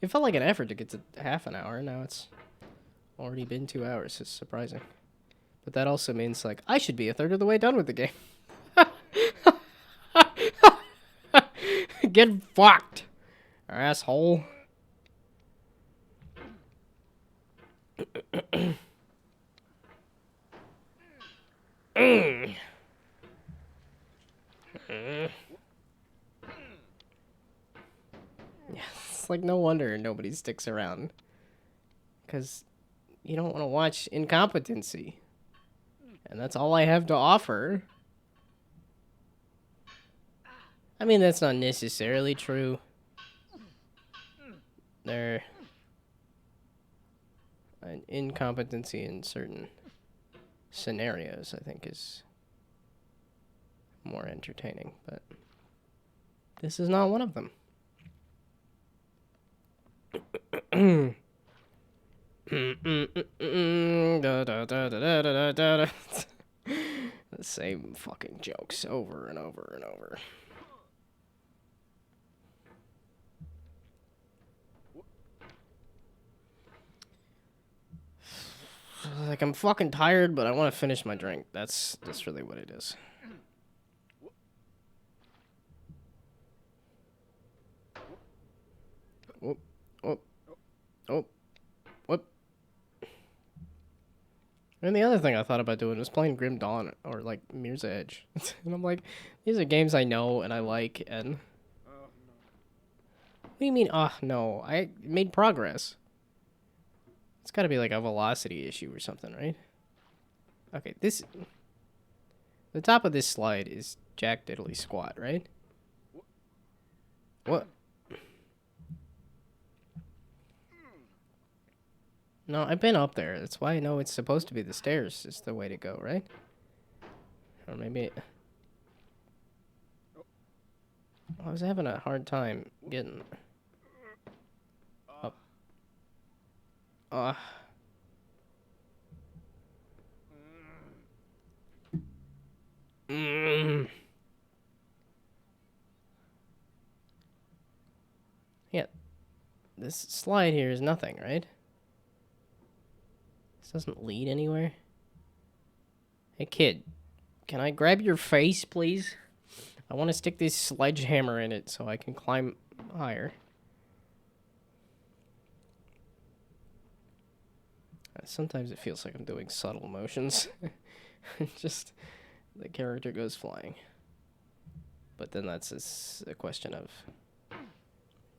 it felt like an effort to get to half an hour. Now it's already been 2 hours. It's surprising. But that also means, like, I should be a third of the way done with the game. Get fucked, asshole. Yeah, it's like no wonder nobody sticks around. Because you don't want to watch incompetency. And that's all I have to offer. I mean, that's not necessarily true. There... An incompetency in certain scenarios, I think, is more entertaining. But this is not one of them. The same fucking jokes over and over and over. Like, I'm fucking tired, but I want to finish my drink. That's really what it is. Whoop. Whoop. Oh. Whoop. And the other thing I thought about doing was playing Grim Dawn or like Mirror's Edge. And I'm like, these are games I know and I like, and what do you mean, oh no? I made progress. It's gotta be like a velocity issue or something, right? Okay, the top of this slide is Jack Diddley Squat, right? What? No, I've been up there. That's why I know it's supposed to be the stairs is the way to go, right? Or maybe I was having a hard time getting up. Yeah, this slide here is nothing, right? This doesn't lead anywhere. Hey, kid, can I grab your face, please? I want to stick this sledgehammer in it so I can climb higher. Sometimes it feels like I'm doing subtle motions. Just the character goes flying. But then that's a question of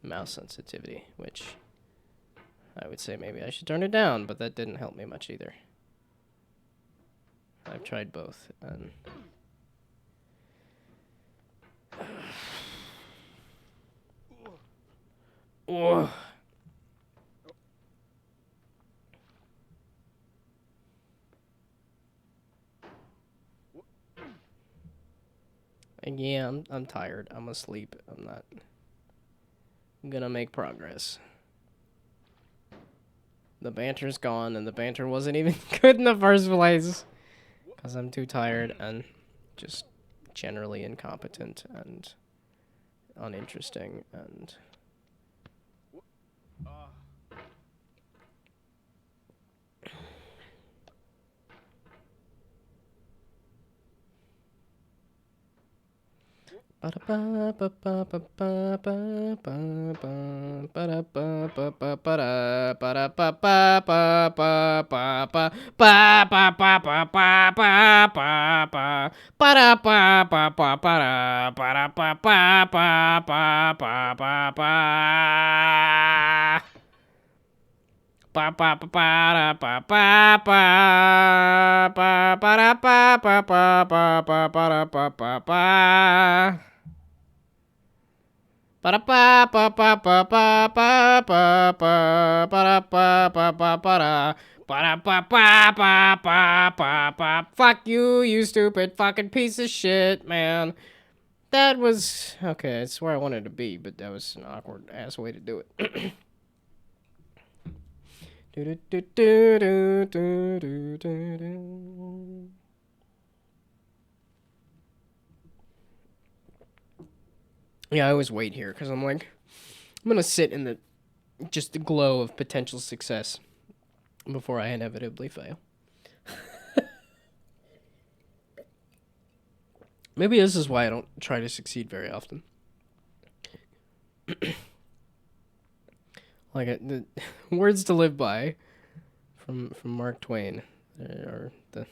mouse sensitivity, which I would say maybe I should turn it down, but that didn't help me much either. I've tried both, and oh. And yeah, I'm tired. I'm asleep. I'm not gonna make progress. The banter's gone, and the banter wasn't even good in the first place. Because I'm too tired and just generally incompetent and uninteresting and... Pa pa pa pa pa pa pa pa pa pa pa pa pa pa pa pa pa pa. Para pa pa pa pa pa pa pa pa para pa pa pa para pa pa pa pa pa pa. Fuck you, you stupid fucking piece of shit, man. That was okay. It's where I wanted to be, but that was an awkward ass way to do it. Do do do do do do do do. Yeah, I always wait here because I'm like, I'm gonna sit in the just the glow of potential success before I inevitably fail. Maybe this is why I don't try to succeed very often. Like the words to live by from Mark Twain are the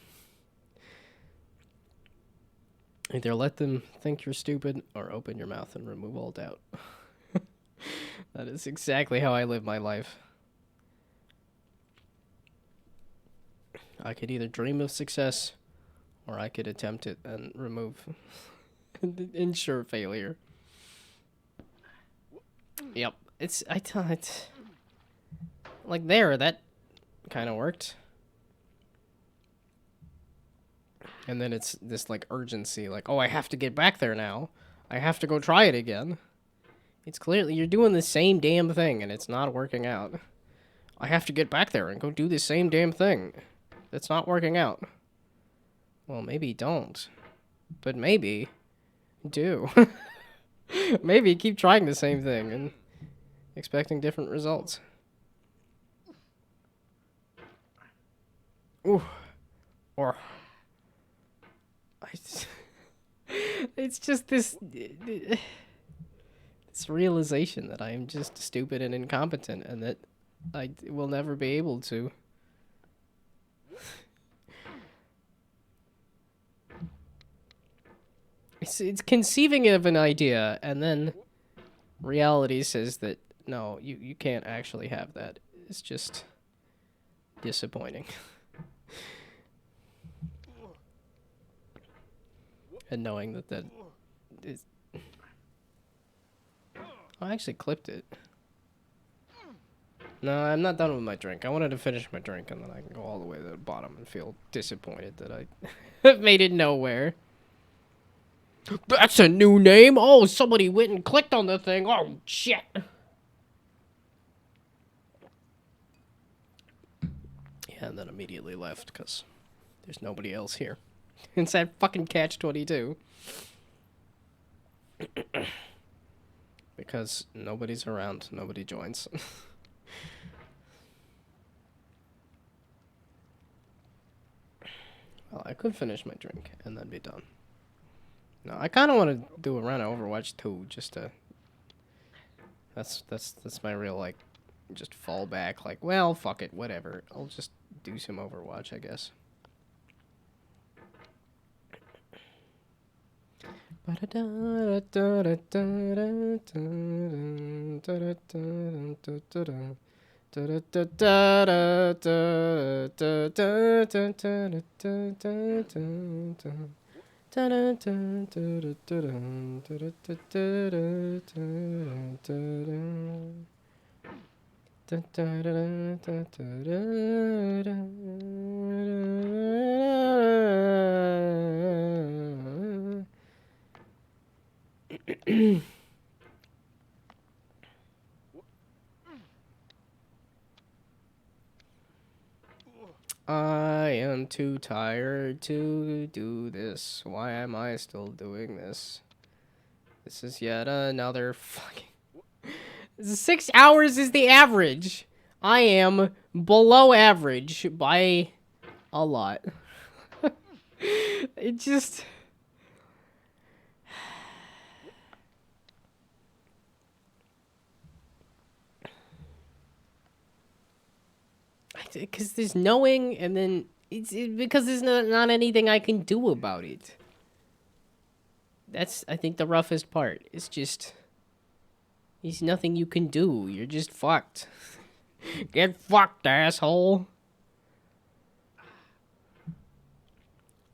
either let them think you're stupid or open your mouth and remove all doubt. That is exactly how I live my life. I could either dream of success or I could attempt it and remove ensure failure. Yep. It's like there, that kind of worked. And then it's this like urgency, like, oh, I have to get back there now. I have to go try it again. It's clearly you're doing the same damn thing and it's not working out. I have to get back there and go do the same damn thing. That's not working out. Well, maybe don't. But maybe do. Maybe keep trying the same thing and expecting different results. Ooh. Or... it's just this It's a realization that I am just stupid and incompetent, and that I will never be able to. It's conceiving of an idea, and then reality says that, no, you can't actually have that. It's just disappointing. And knowing that is... I actually clipped it. No, I'm not done with my drink. I wanted to finish my drink, and then I can go all the way to the bottom and feel disappointed that I made it nowhere. That's a new name? Oh, somebody went and clicked on the thing. Oh, shit. Yeah, and then immediately left, because there's nobody else here. It's that fucking catch-22. Because nobody's around, nobody joins. Well, I could finish my drink and then be done. No, I kind of want to do a run of Overwatch 2, just to... That's my real, like, just fall back, like, well, fuck it, whatever. I'll just do some Overwatch, I guess. I am too tired to do this. Why am I still doing this? This is yet another fucking... 6 hours is the average. I am below average by a lot. It just... Because there's knowing, and then because there's not anything I can do about it. That's, I think, the roughest part. It's just, there's nothing you can do. You're just fucked. Get fucked, asshole.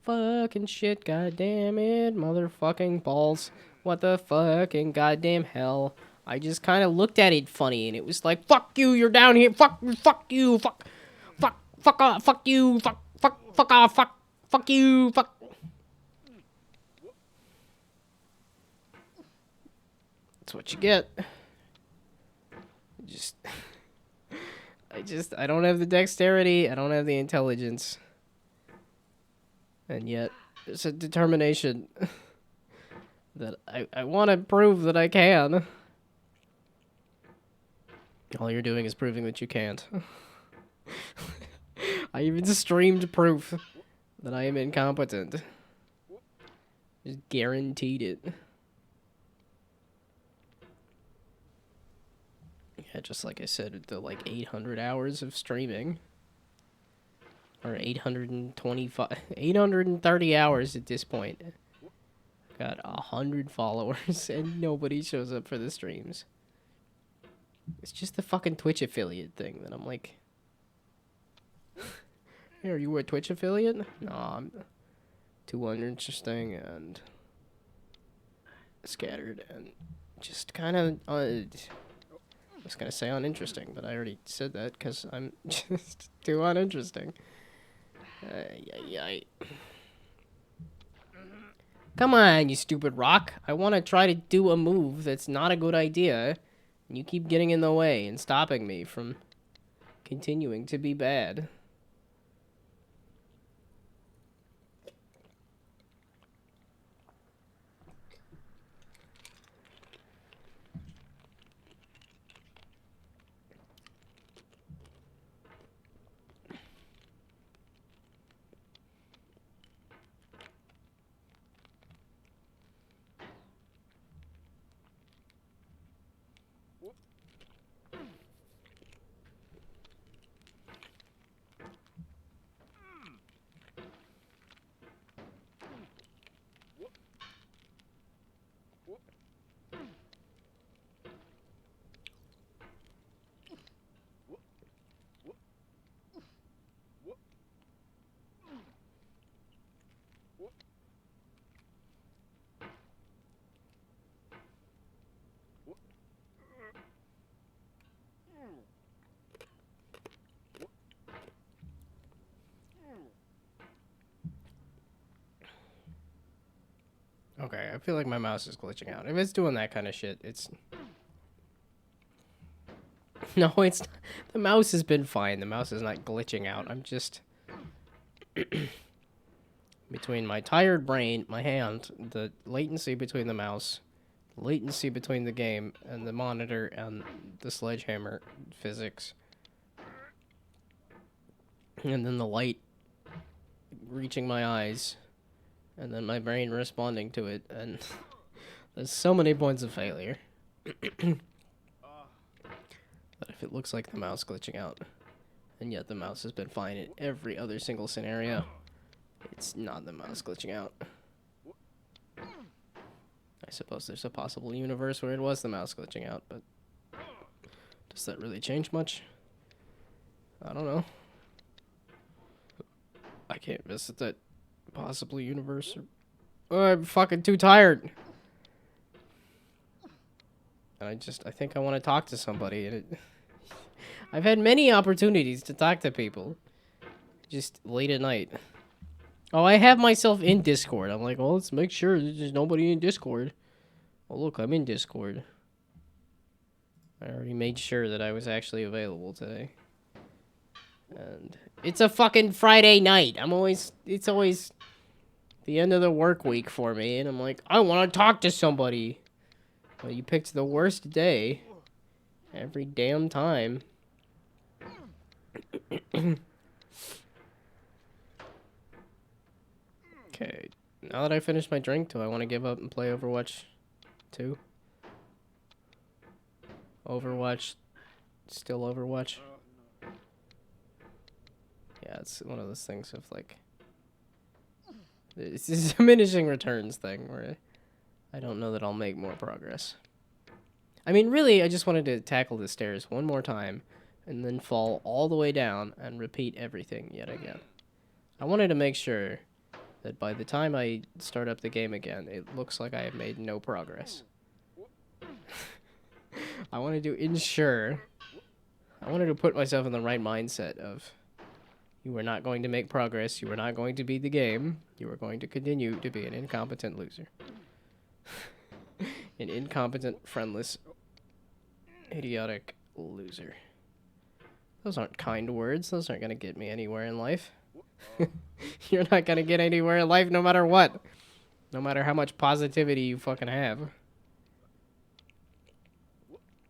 Fucking shit, goddamn it, motherfucking balls. What the fucking goddamn hell? I just kind of looked at it funny, and it was like, fuck you, you're down here, fuck you, fuck off, fuck you, fuck off, fuck you, fuck. That's what you get. I don't have the dexterity, I don't have the intelligence. And yet, it's a determination that I want to prove that I can. All you're doing is proving that you can't. I even streamed proof that I am incompetent. Just guaranteed it. Yeah, just like I said, the like 800 hours of streaming. Or 830 hours at this point. Got 100 followers and nobody shows up for the streams. It's just the fucking Twitch affiliate thing that I'm like... Hey, are you a Twitch affiliate? No, I'm too uninteresting and scattered and just kind of... I was gonna say uninteresting, but I already said that because I'm just too uninteresting. Come on, you stupid rock. I want to try to do a move that's not a good idea. And you keep getting in the way and stopping me from continuing to be bad. Okay, I feel like my mouse is glitching out. If it's doing that kind of shit, it's... No, it's not. The mouse has been fine. The mouse is not glitching out. I'm just... Between my tired brain, my hand, the latency between the mouse, latency between the game, and the monitor, and the sledgehammer physics, and then the light reaching my eyes, and then my brain responding to it, and there's so many points of failure. But if it looks like the mouse glitching out, and yet the mouse has been fine in every other single scenario, it's not the mouse glitching out. I suppose there's a possible universe where it was the mouse glitching out, but does that really change much? I don't know. I can't visit that possible universe. Oh, I'm fucking too tired. And I think I want to talk to somebody. And I've had many opportunities to talk to people. Just late at night. Oh, I have myself in Discord. I'm like, well, let's make sure there's nobody in Discord. Oh, look, I'm in Discord. I already made sure that I was actually available today. And it's a fucking Friday night. It's always the end of the work week for me. And I'm like, I want to talk to somebody. Well, you picked the worst day. Every damn time. Okay. Now that I finished my drink, do I want to give up and play Overwatch 2? Overwatch. Still Overwatch? Yeah, it's one of those things of like... It's a diminishing returns thing where I don't know that I'll make more progress. I mean, really, I just wanted to tackle the stairs one more time and then fall all the way down and repeat everything yet again. I wanted to make sure that by the time I start up the game again, it looks like I have made no progress. I wanted to ensure... I wanted to put myself in the right mindset of... You are not going to make progress. You are not going to beat the game. You are going to continue to be an incompetent loser. An incompetent, friendless, idiotic loser. Those aren't kind words. Those aren't going to get me anywhere in life. You're not going to get anywhere in life no matter what. No matter how much positivity you fucking have.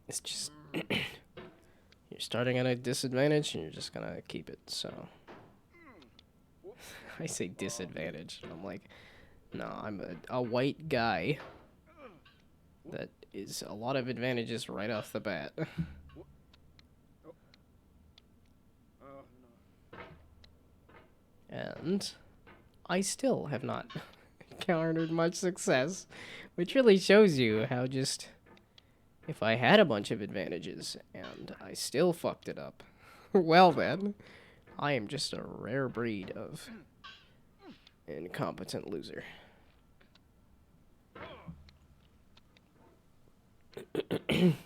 It's just... You're starting at a disadvantage and you're just going to keep it, so... I say disadvantage. I'm like, no, I'm a white guy that is a lot of advantages right off the bat. And I still have not garnered much success, which really shows you how just, if I had a bunch of advantages and I still fucked it up, well then, I am just a rare breed of incompetent loser. I'm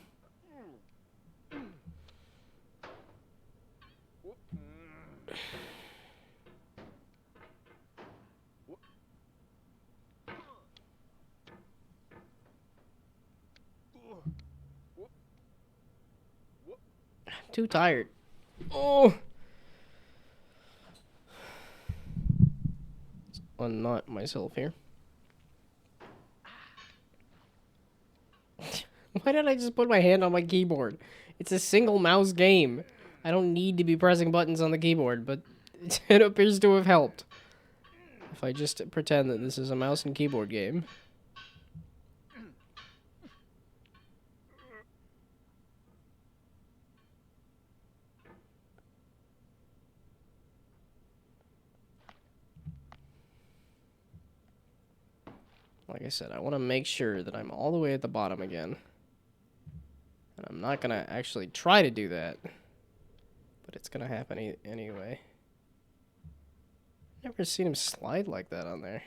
too tired. Oh! Unknot myself here. Why did I just put my hand on my keyboard? It's a single mouse game. I don't need to be pressing buttons on the keyboard, but it appears to have helped. If I just pretend that this is a mouse and keyboard game. Like I said, I want to make sure that I'm all the way at the bottom again. And I'm not going to actually try to do that. But it's going to happen anyway. Never seen him slide like that on there.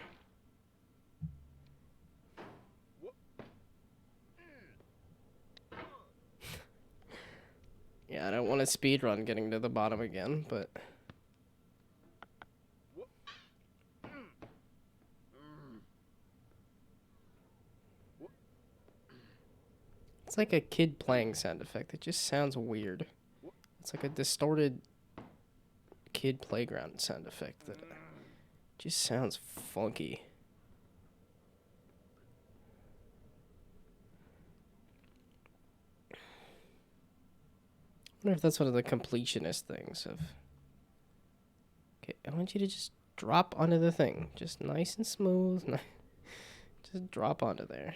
Yeah, I don't want to speedrun getting to the bottom again, but... It's like a kid playing sound effect. It just sounds weird. It's like a distorted kid playground sound effect that just sounds funky. I wonder if that's one of the completionist things of... Okay, I want you to just drop onto the thing. Just nice and smooth. Just drop onto there.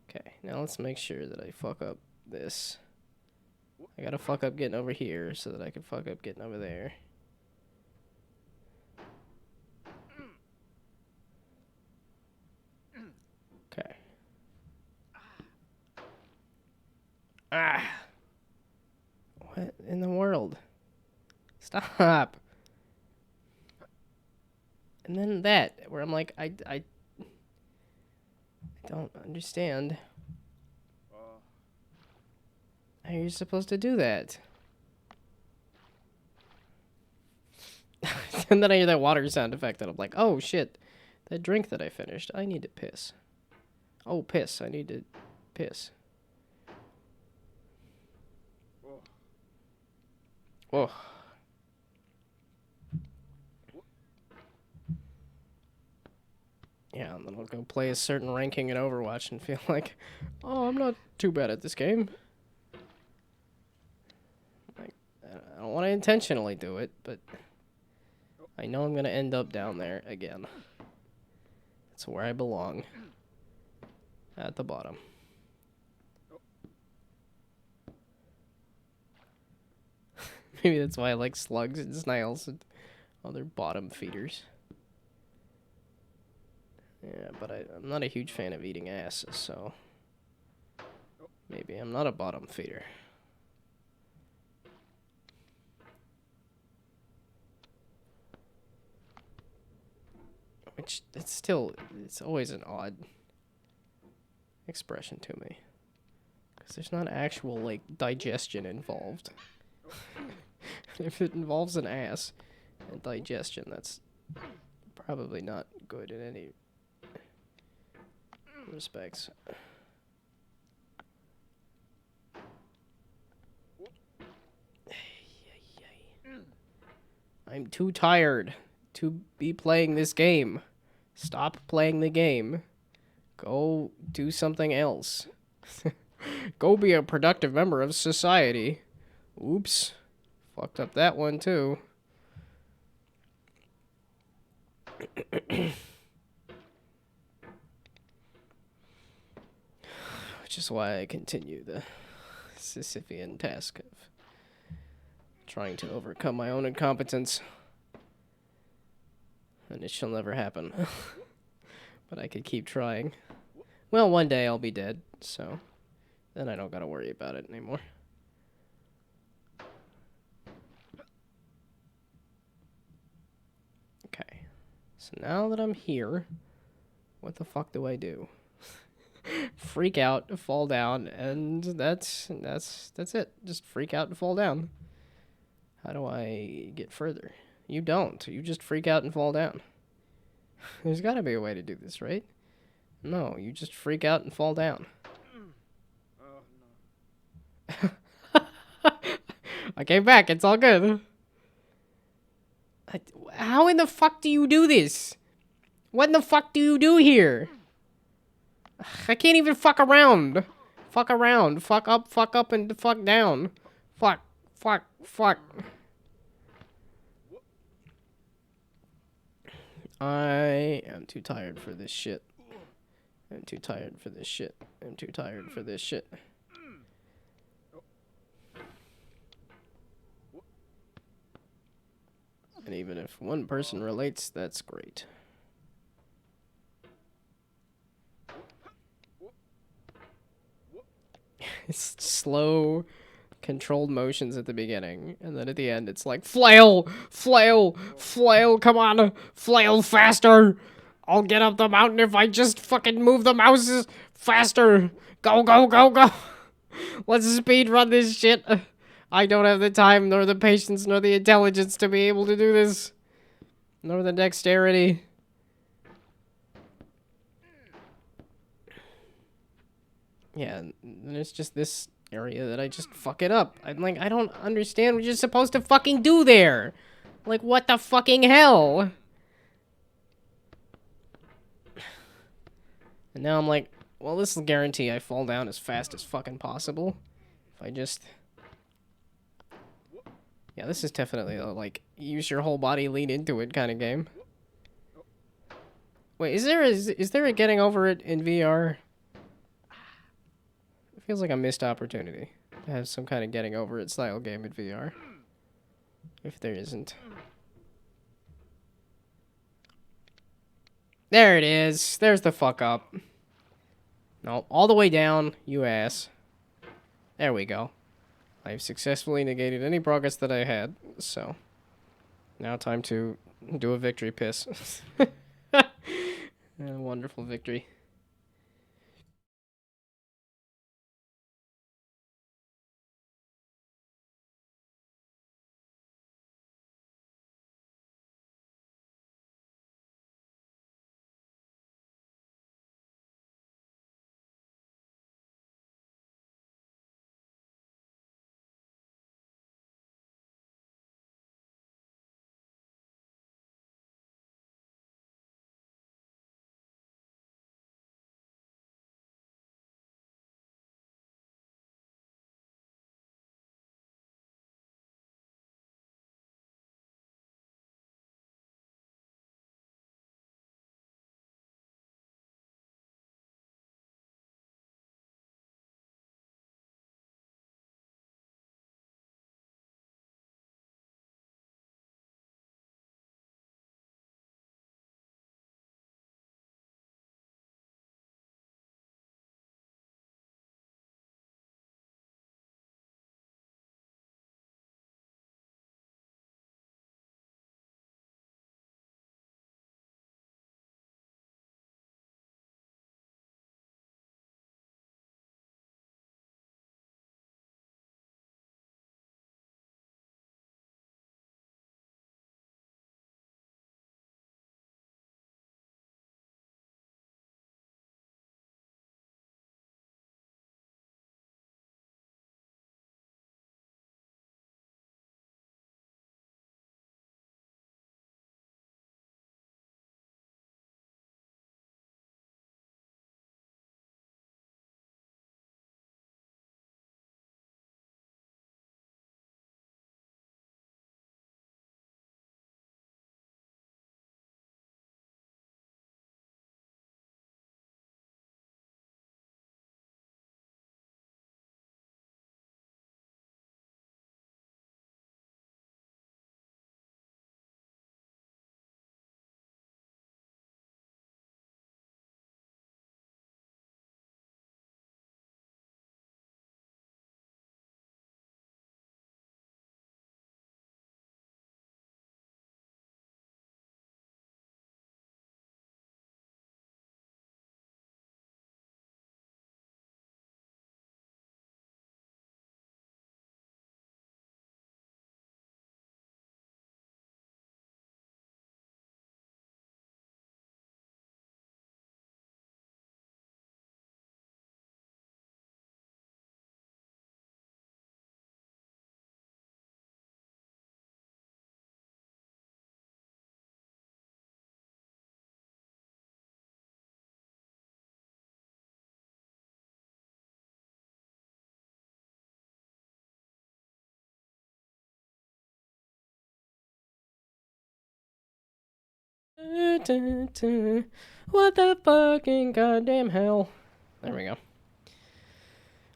Okay, now let's make sure that I fuck up this. I gotta fuck up getting over here so that I can fuck up getting over there. Okay. Ah! What in the world? Stop! And then that, where I'm like, I don't understand how you're supposed to do that. And then I hear that water sound effect and I'm like, oh shit, that drink that I finished, I need to piss. Oh, piss, I need to piss. Oh. Yeah, and then I'll go play a certain ranking in Overwatch and feel like, oh, I'm not too bad at this game. Like, I don't want to intentionally do it, but I know I'm going to end up down there again. That's where I belong. At the bottom. Maybe that's why I like slugs and snails and other bottom feeders. Yeah, but I'm not a huge fan of eating asses, so maybe I'm not a bottom feeder. Which, it's always an odd expression to me. Because there's not actual, like, digestion involved. If it involves an ass and digestion, that's probably not good in any respects. I'm too tired to be playing this game. Stop playing the game. Go do something else. Go be a productive member of society. Oops. Fucked up that one too. Which is why I continue the Sisyphean task of trying to overcome my own incompetence. And it shall never happen. But I could keep trying. Well, one day I'll be dead, so then I don't gotta worry about it anymore. Okay. So now that I'm here, what the fuck do I do? Freak out, fall down, and that's it. Just freak out and fall down. How do I get further? You don't. You just freak out and fall down. There's gotta be a way to do this, right? No, you just freak out and fall down. I came back. It's all good. How in the fuck do you do this? What in the fuck do you do here? I can't even fuck around. Fuck around. Fuck up, and fuck down. Fuck. I am too tired for this shit. I'm too tired for this shit. I'm too tired for this shit. And even if one person relates, that's great. It's slow, controlled motions at the beginning, and then at the end it's like, flail, come on, flail faster. I'll get up the mountain if I just fucking move the mouses faster. Go. Let's speed run this shit. I don't have the time, nor the patience, nor the intelligence to be able to do this. Nor the dexterity. Yeah, and it's just this area that I just fuck it up. I'm like, I don't understand what you're supposed to fucking do there. Like, what the fucking hell? And now I'm like, well, this will guarantee I fall down as fast as fucking possible. If I just... Yeah, this is definitely a, like, use your whole body, lean into it kind of game. Wait, is there a getting over it in VR? It feels like a missed opportunity to have some kind of getting over it style game in VR. If there isn't. There it is. There's the fuck up. No, all the way down, you ass. There we go. I've successfully negated any progress that I had, so... Now time to do a victory piss. A wonderful victory. What the fucking goddamn hell? There we go.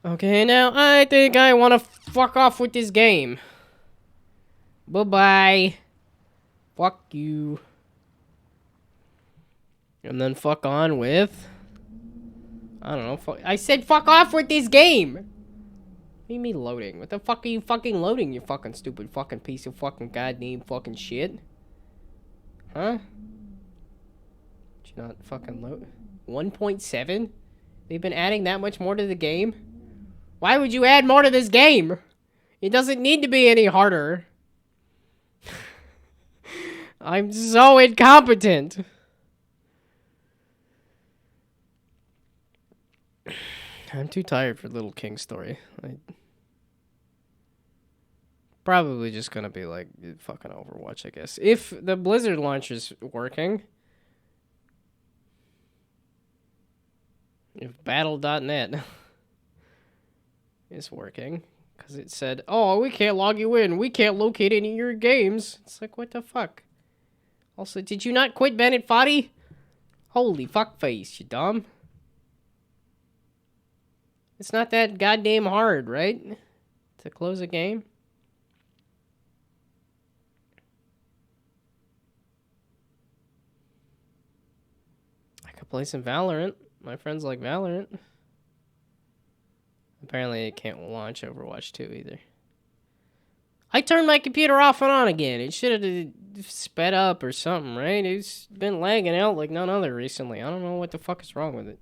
Okay, now I think I want to fuck off with this game. Bye-bye. Fuck you. And then fuck on with... I don't know. I said fuck off with this game! What do you mean loading? What the fuck are you fucking loading, you fucking stupid fucking piece of fucking goddamn fucking shit? Huh? Did you not fucking load? 1.7? They've been adding that much more to the game? Why would you add more to this game? It doesn't need to be any harder. I'm so incompetent. I'm too tired for Little King Story. Probably just gonna be like fucking Overwatch, I guess. If the Blizzard launcher's working, if Battle.net is working, because it said, "Oh, we can't log you in. We can't locate any of your games." It's like, what the fuck? Also, did you not quit Bennett Foddy? Holy fuckface, you dumb. It's not that goddamn hard, right? To close a game. I could play some Valorant. My friends like Valorant. Apparently it can't launch Overwatch 2 either. I turned my computer off and on again. It should have sped up or something, right? It's been lagging out like none other recently. I don't know what the fuck is wrong with it.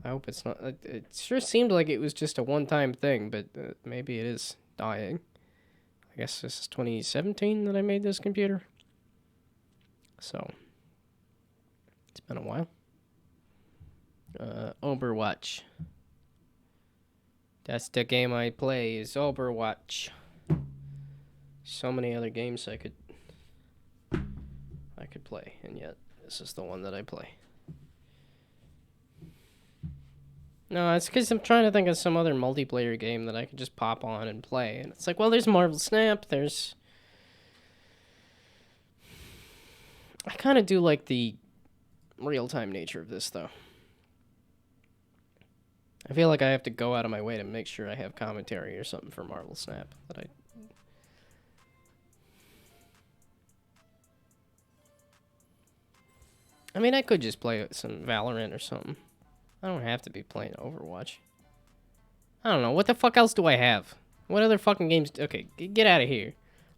I hope it's not. It sure seemed like it was just a one-time thing, but maybe it is dying. I guess this is 2017 that I made this computer. So, it's been a while. Overwatch. That's the game I play, is Overwatch. So many other games I could play, and yet this is the one that I play. No, it's because I'm trying to think of some other multiplayer game that I could just pop on and play. And it's like, well, there's Marvel Snap, there's... I kind of do like the real-time nature of this, though. I feel like I have to go out of my way to make sure I have commentary or something for Marvel Snap. I mean, I could just play some Valorant or something. I don't have to be playing Overwatch. I don't know. What the fuck else do I have? What other fucking games? Okay, get out of here.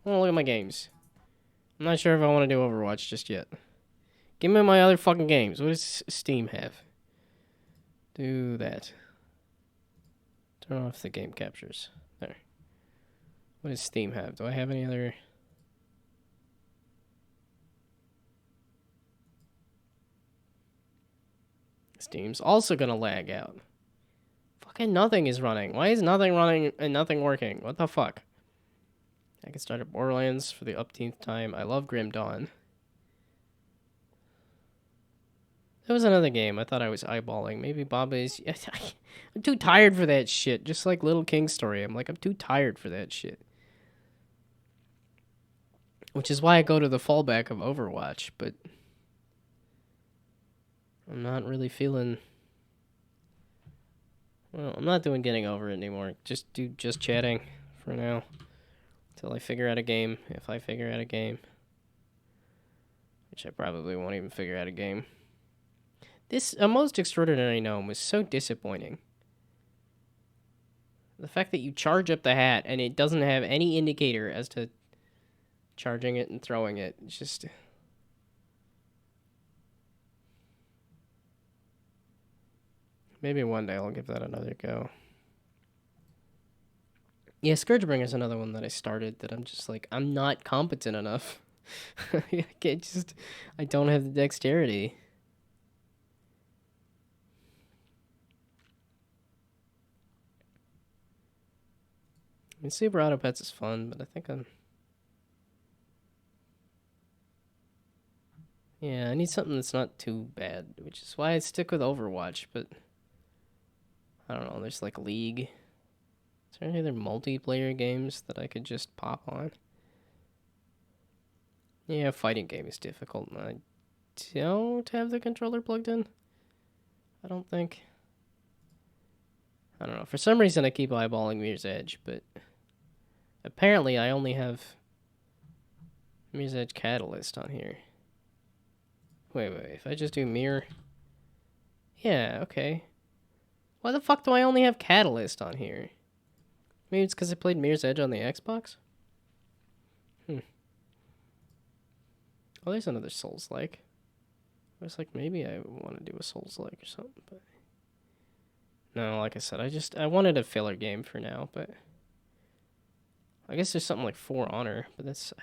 I want to look at my games. I'm not sure if I want to do Overwatch just yet. Give me my other fucking games. What does Steam have? Do that. Turn off the game captures. There. What does Steam have? Do I have any other... Steam's also gonna lag out. Fucking nothing is running. Why is nothing running and nothing working? What the fuck? I can start at Borderlands for the upteenth time. I love Grim Dawn. There was another game I thought I was eyeballing. Maybe Baba's... I'm too tired for that shit. Just like Little King Story. I'm too tired for that shit. Which is why I go to the fallback of Overwatch, but... I'm not really feeling... Well, I'm not doing getting over it anymore. Just chatting for now. Until I figure out a game. If I figure out a game. Which I probably won't even figure out a game. This A Most Extraordinary Gnome was so disappointing. The fact that you charge up the hat and it doesn't have any indicator as to charging it and throwing it. It's just... Maybe one day I'll give that another go. Yeah, Scourgebringer is another one that I started that I'm just like, I'm not competent enough. I don't have the dexterity. I mean, Super Auto Pets is fun, but I think I'm... Yeah, I need something that's not too bad, which is why I stick with Overwatch, but... I don't know, there's like League. Is there any other multiplayer games that I could just pop on? Yeah, fighting game is difficult, and I don't have the controller plugged in. I don't think. I don't know, for some reason I keep eyeballing Mirror's Edge, but... Apparently I only have Mirror's Edge Catalyst on here. Wait, if I just do Mirror... Yeah, okay. Why the fuck do I only have Catalyst on here? Maybe it's because I played Mirror's Edge on the Xbox? Oh, there's another Souls-like. I was like, maybe I want to do a Souls-like or something, but... No, like I said, I wanted a filler game for now, but... I guess there's something like For Honor, but that's...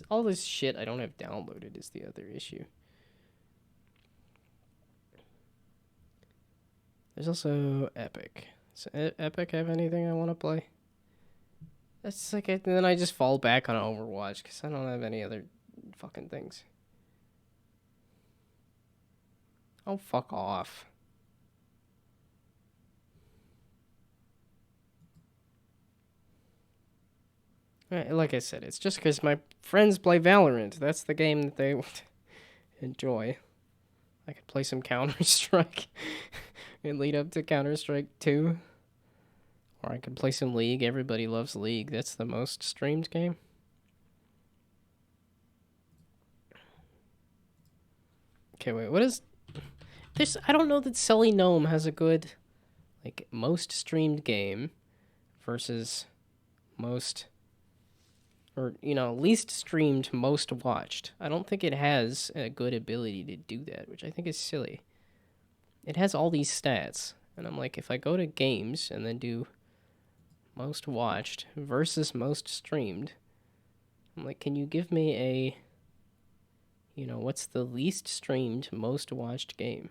all this shit I don't have downloaded is the other issue. There's also Epic. Does Epic have anything I want to play? That's like it. And then I just fall back on Overwatch because I don't have any other fucking things. Oh, fuck off. Like I said, it's just because my friends play Valorant. That's the game that they enjoy. I could play some Counter-Strike and lead up to Counter-Strike 2. Or I could play some League. Everybody loves League. That's the most streamed game. Okay, wait, what is... This? I don't know that Sully Gnome has a good, like, most streamed game versus most... Or, least streamed, most watched. I don't think it has a good ability to do that, which I think is silly. It has all these stats, and I'm like, if I go to games and then do most watched versus most streamed, I'm like, can you give me a, what's the least streamed, most watched game?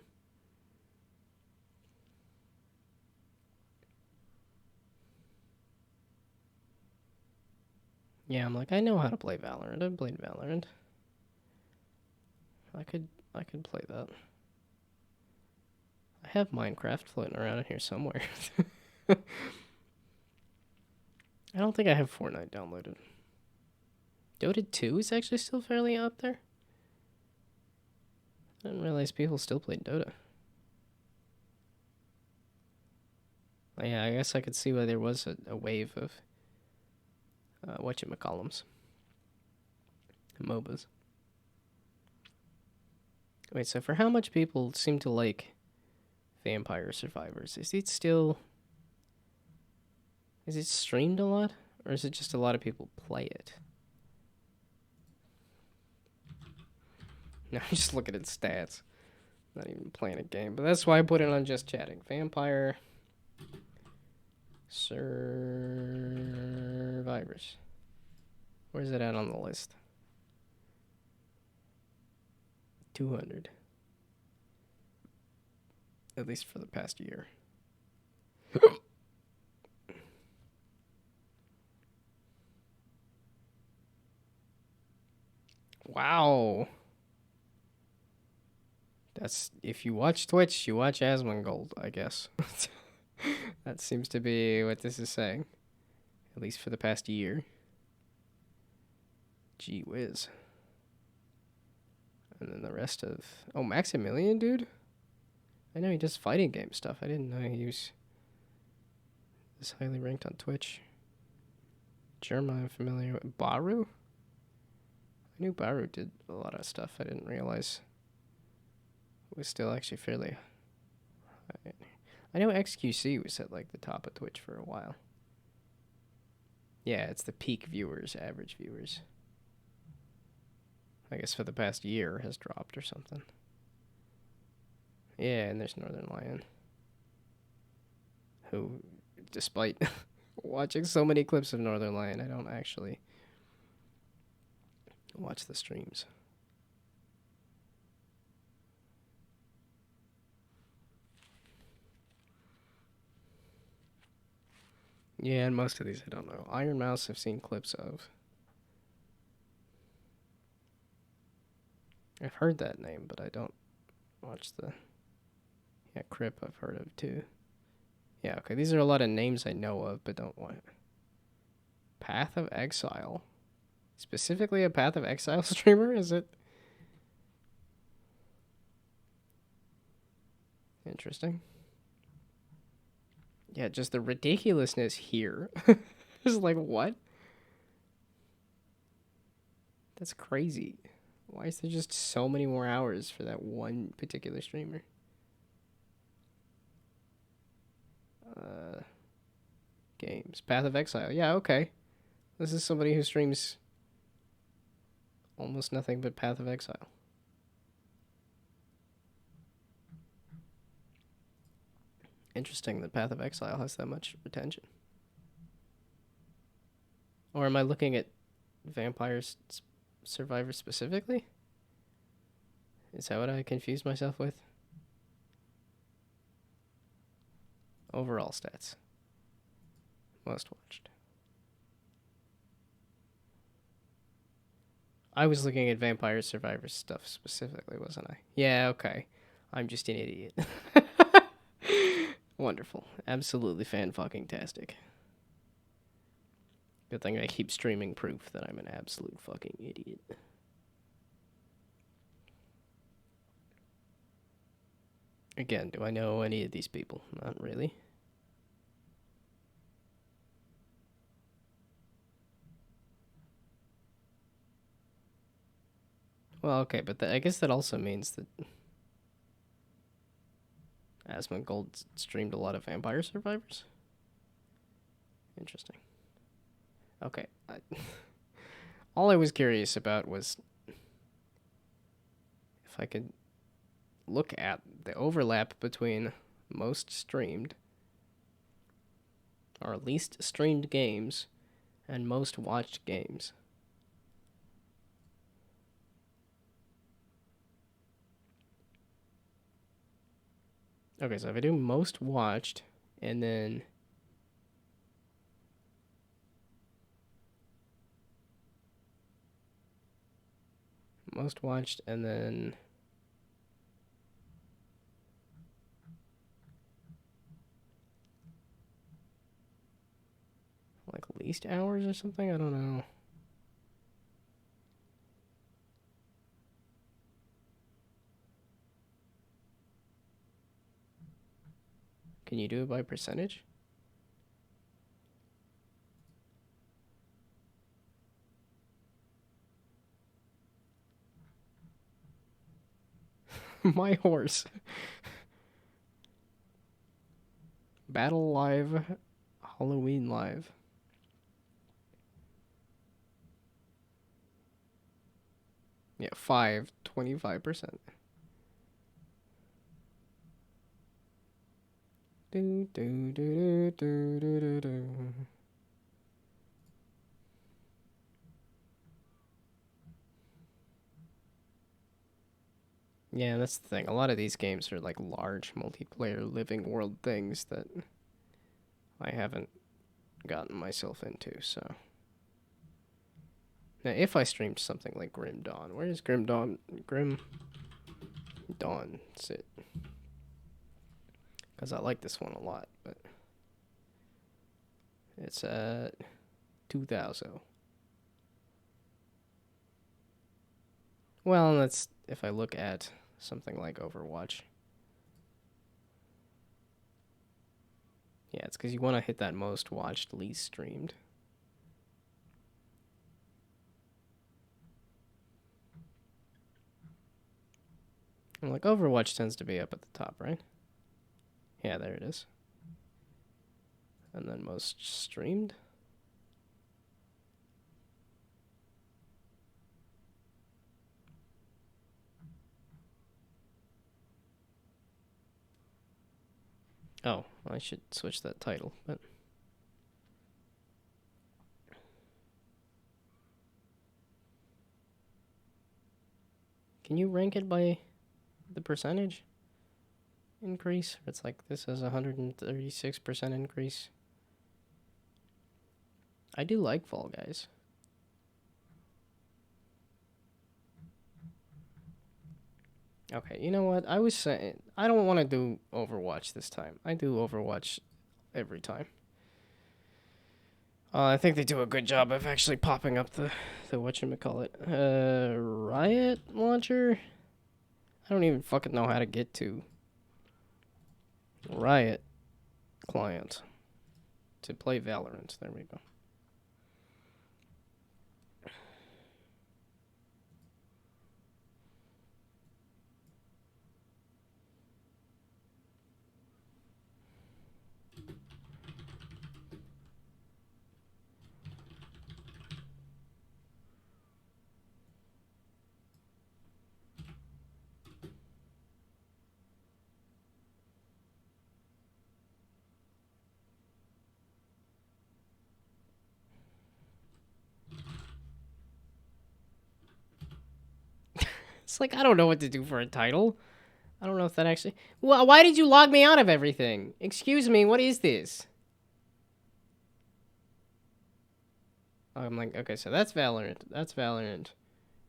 Yeah, I'm like, I know how to play Valorant. I've played Valorant. I could play that. I have Minecraft floating around in here somewhere. I don't think I have Fortnite downloaded. Dota 2 is actually still fairly up there. I didn't realize people still played Dota. Oh, yeah, I guess I could see why there was a wave of whatchamacallums. MOBAs. Wait, so for how much people seem to like Vampire Survivors, is it streamed a lot? Or is it just a lot of people play it? No, I'm just looking at stats. Not even playing a game. But that's why I put it on just chatting. Vampire Survivors. Where's it at on the list? 200. At least for the past year. Wow. That's, if you watch Twitch, you watch Asmongold, I guess. That seems to be what this is saying. At least for the past year. Gee whiz. And then the rest of... Oh, Maximilian, dude? I know he does fighting game stuff. I didn't know he was this highly ranked on Twitch. German, I'm familiar with. Baru? I knew Baru did a lot of stuff. I didn't realize it was still actually fairly high. I know XQC was at like the top of Twitch for a while. Yeah, it's the peak viewers, average viewers. I guess for the past year has dropped or something. Yeah, and there's Northern Lion, who, despite watching so many clips of Northern Lion, I don't actually watch the streams. Yeah, and most of these I don't know. Iron Mouse I've seen clips of. I've heard that name, but I don't watch the... Yeah, Crip I've heard of too. Yeah, okay, these are a lot of names I know of, but don't want. Path of Exile. Specifically a Path of Exile streamer, is it? Interesting. Yeah, just the ridiculousness here. It's like, what? That's crazy. Why is there just so many more hours for that one particular streamer? Games. Path of Exile. Yeah, okay. This is somebody who streams almost nothing but Path of Exile. Interesting that Path of Exile has that much retention. Or am I looking at Vampire Survivors specifically? Is that what I confused myself with? Overall stats. Most watched. I was looking at Vampire Survivors stuff specifically, wasn't I? Yeah, okay. I'm just an idiot. Wonderful. Absolutely fan-fucking-tastic. Good thing I keep streaming proof that I'm an absolute fucking idiot. Again, do I know any of these people? Not really. Well, okay, but I guess that also means that Asmongold streamed a lot of Vampire Survivors? Interesting. Okay. All I was curious about was if I could look at the overlap between most streamed, or least streamed games, and most watched games. Okay, so if I do most watched, and then most watched, and then like least hours or something? I don't know. Can you do it by percentage? My horse. Battle Live, Halloween Live. Yeah, 25%. Do, do, do, do, do, do, do. Yeah, that's the thing. A lot of these games are like large multiplayer living world things that I haven't gotten myself into, so. Now, if I streamed something like Grim Dawn, where does Grim Dawn sit? Because I like this one a lot, but it's at 2,000. Well, that's if I look at something like Overwatch. Yeah, it's because you want to hit that most watched, least streamed. And like Overwatch tends to be up at the top, right? Yeah, there it is. And then most streamed. Oh, I should switch that title, but can you rank it by the percentage increase? It's like this is 136% increase. I do like Fall Guys. Okay, you know what? I was saying I don't want to do Overwatch this time. I do Overwatch every time. I think they do a good job of actually popping up the whatchamacallit, Riot launcher? I don't even fucking know how to get to Riot client to play Valorant. There we go. It's like I don't know what to do for a title. I don't know if that actually... Well, why did you log me out of everything? Excuse me, what is this? Oh, I'm like, okay, so that's Valorant. That's Valorant.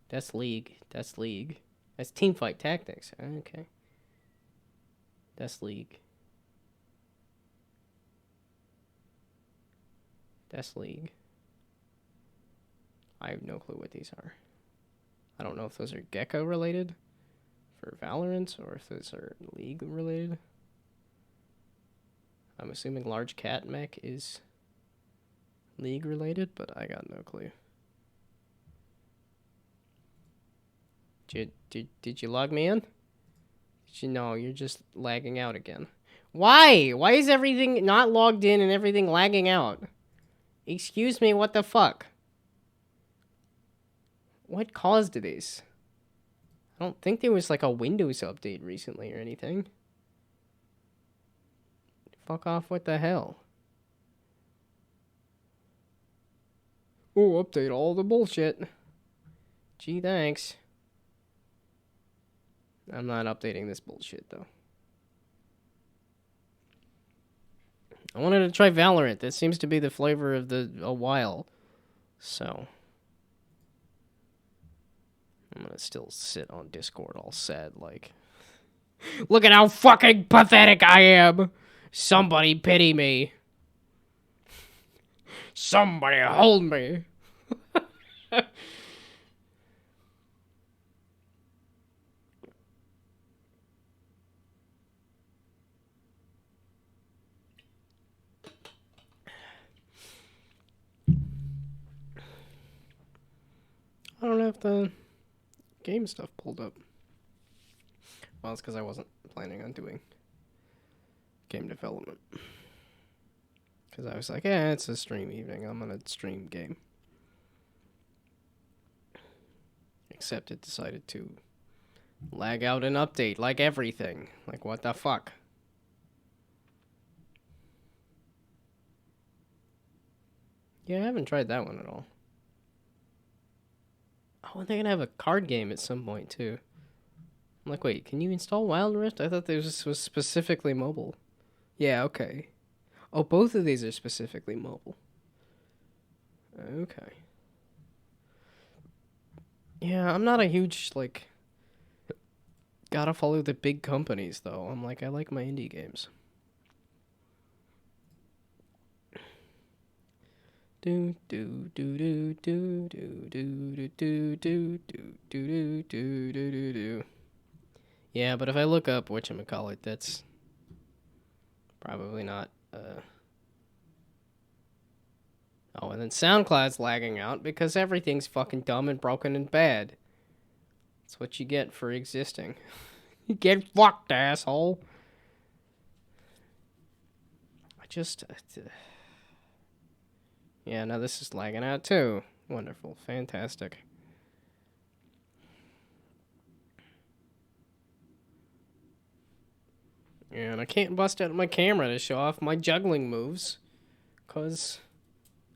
That's League. That's League. That's Teamfight Tactics. Okay. That's League. That's League. I have no clue what these are. I don't know if those are Gecko related for Valorant or if those are League related. I'm assuming Large Cat Mech is League related, but I got no clue. Did you log me in? No, you're just lagging out again. Why? Why is everything not logged in and everything lagging out? Excuse me, what the fuck? What caused this? I don't think there was like a Windows update recently or anything. Fuck off, what the hell? Oh, update all the bullshit. Gee, thanks. I'm not updating this bullshit, though. I wanted to try Valorant. That seems to be the flavor of a while. So. I'm gonna still sit on Discord all sad, like... Look at how fucking pathetic I am! Somebody pity me. Somebody hold me. I don't have the game stuff pulled up. Well, it's because I wasn't planning on doing game development. Because I was like, it's a stream evening. I'm gonna stream game. Except it decided to lag out an update like everything. Like, what the fuck? Yeah, I haven't tried that one at all. Oh, and they're gonna have a card game at some point, too. I'm like, wait, can you install Wild Rift? I thought this was specifically mobile. Yeah, okay. Oh, both of these are specifically mobile. Okay. Yeah, I'm not a huge, like... Gotta follow the big companies, though. I'm like, I like my indie games. Do do do do do do do do do do do do do do do. Yeah, but if I look up whatchamacallit, that's probably not Oh, and then SoundCloud's lagging out because everything's fucking dumb and broken and bad. That's what you get for existing. You get fucked, asshole. Yeah, now this is lagging out too. Wonderful. Fantastic. Yeah, and I can't bust out my camera to show off my juggling moves. Because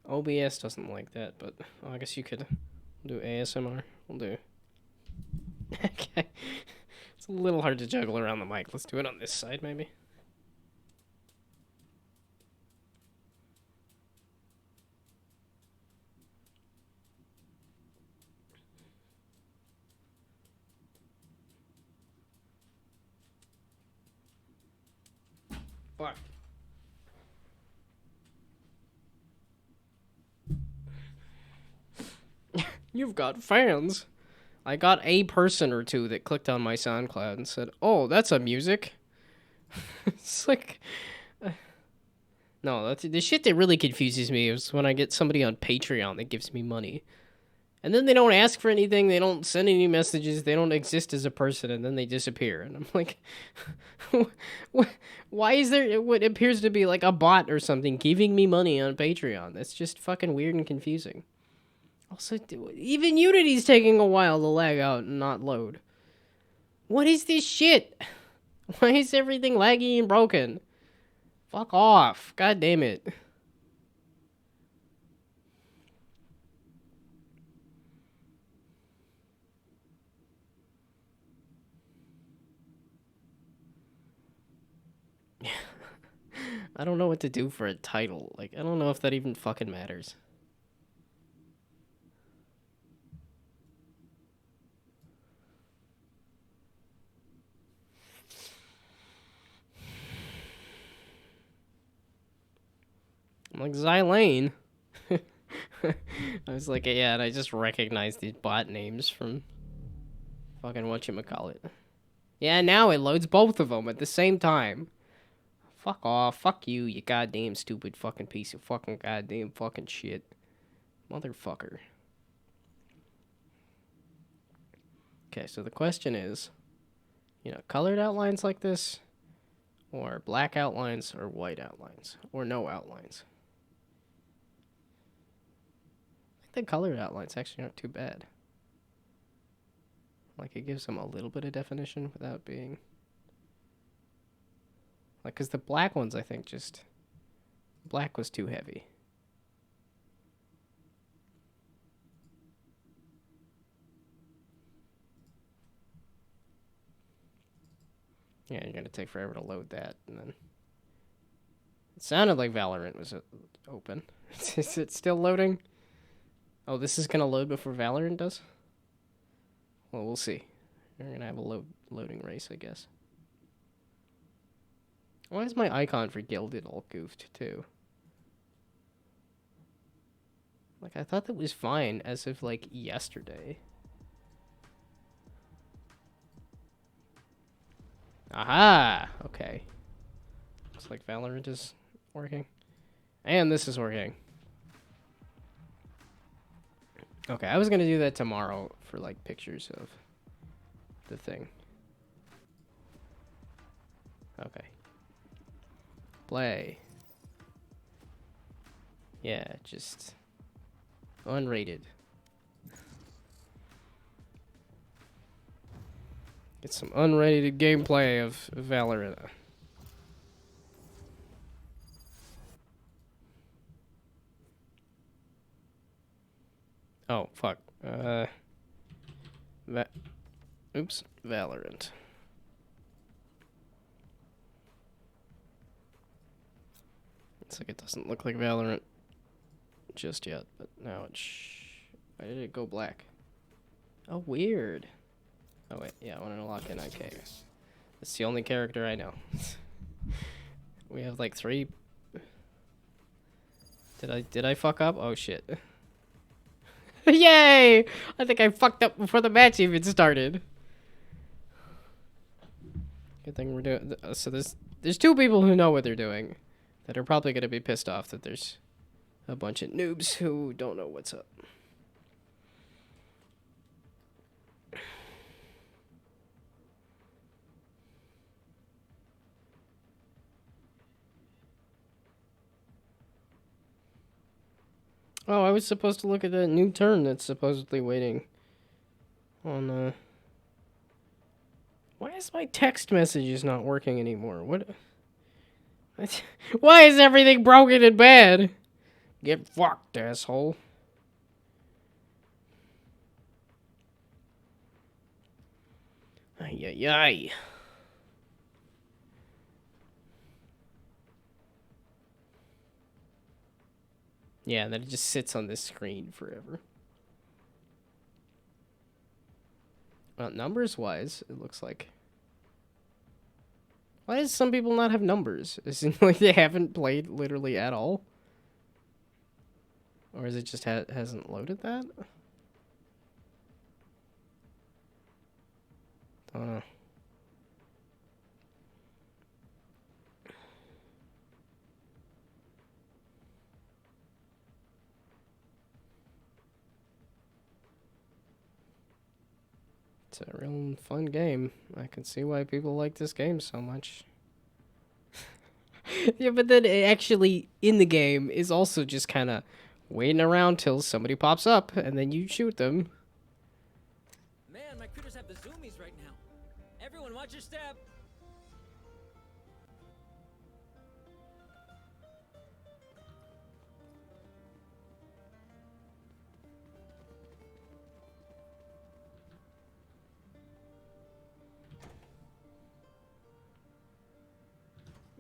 OBS doesn't like that, but I guess you could do ASMR. We'll do. Okay. It's a little hard to juggle around the mic. Let's do it on this side, maybe. Fuck. You've got fans. I got a person or two that clicked on my SoundCloud and said, "Oh, that's a music." It's like, no, that's the shit that really confuses me is when I get somebody on Patreon that gives me money, and then they don't ask for anything, they don't send any messages, they don't exist as a person, and then they disappear, and I'm like, why is there what appears to be like a bot or something giving me money on Patreon? That's just fucking weird and confusing. Also, even Unity's taking a while to lag out and not load. What is this shit? Why is everything laggy and broken? Fuck off. God damn it. I don't know what to do for a title. Like, I don't know if that even fucking matters. I'm like, Xylane. I was like, yeah, and I just recognized these bot names from fucking whatchamacallit. Yeah, now it loads both of them at the same time. Fuck off. Fuck you, you goddamn stupid fucking piece of fucking goddamn fucking shit. Motherfucker. Okay, so the question is, colored outlines like this, or black outlines, or white outlines, or no outlines. I think the colored outlines actually aren't too bad. Like, it gives them a little bit of definition without being... Like, because the black ones, I think, just... Black was too heavy. Yeah, you're gonna take forever to load that, and then... It sounded like Valorant was open. Is it still loading? Oh, this is gonna load before Valorant does? Well, we'll see. We're gonna have a loading race, I guess. Why is my icon for Gilded all goofed, too? Like, I thought that was fine as of, like, yesterday. Aha! Okay. Looks like Valorant is working. And this is working. Okay, I was gonna do that tomorrow for, like, pictures of the thing. Okay. Play. Yeah, just... unrated. Get some unrated gameplay of Valorant. Oh, fuck. Oops. Valorant. It's like it doesn't look like Valorant just yet, but now it's... Why did it go black? Oh, weird. Oh, wait. Yeah, I want to lock in IK. That's the only character I know. We have, like, 3... Did I fuck up? Oh, shit. Yay! I think I fucked up before the match even started. Good thing we're doing... So there's 2 people who know what they're doing that are probably going to be pissed off that there's a bunch of noobs who don't know what's up. Oh, I was supposed to look at that new turn that's supposedly waiting on, Why is my text messages not working anymore? What? Why is everything broken and bad? Get fucked, asshole. Ay, ay, ay. Yeah, then it just sits on this screen forever. Well, numbers-wise, it looks like... Why does some people not have numbers? Is it like they haven't played literally at all? Or is it just hasn't loaded that? Don't know. It's a real fun game. I can see why people like this game so much. Yeah, but then it actually, in the game, is also just kind of waiting around till somebody pops up, and then you shoot them. Man, my critters have the zoomies right now. Everyone watch your step.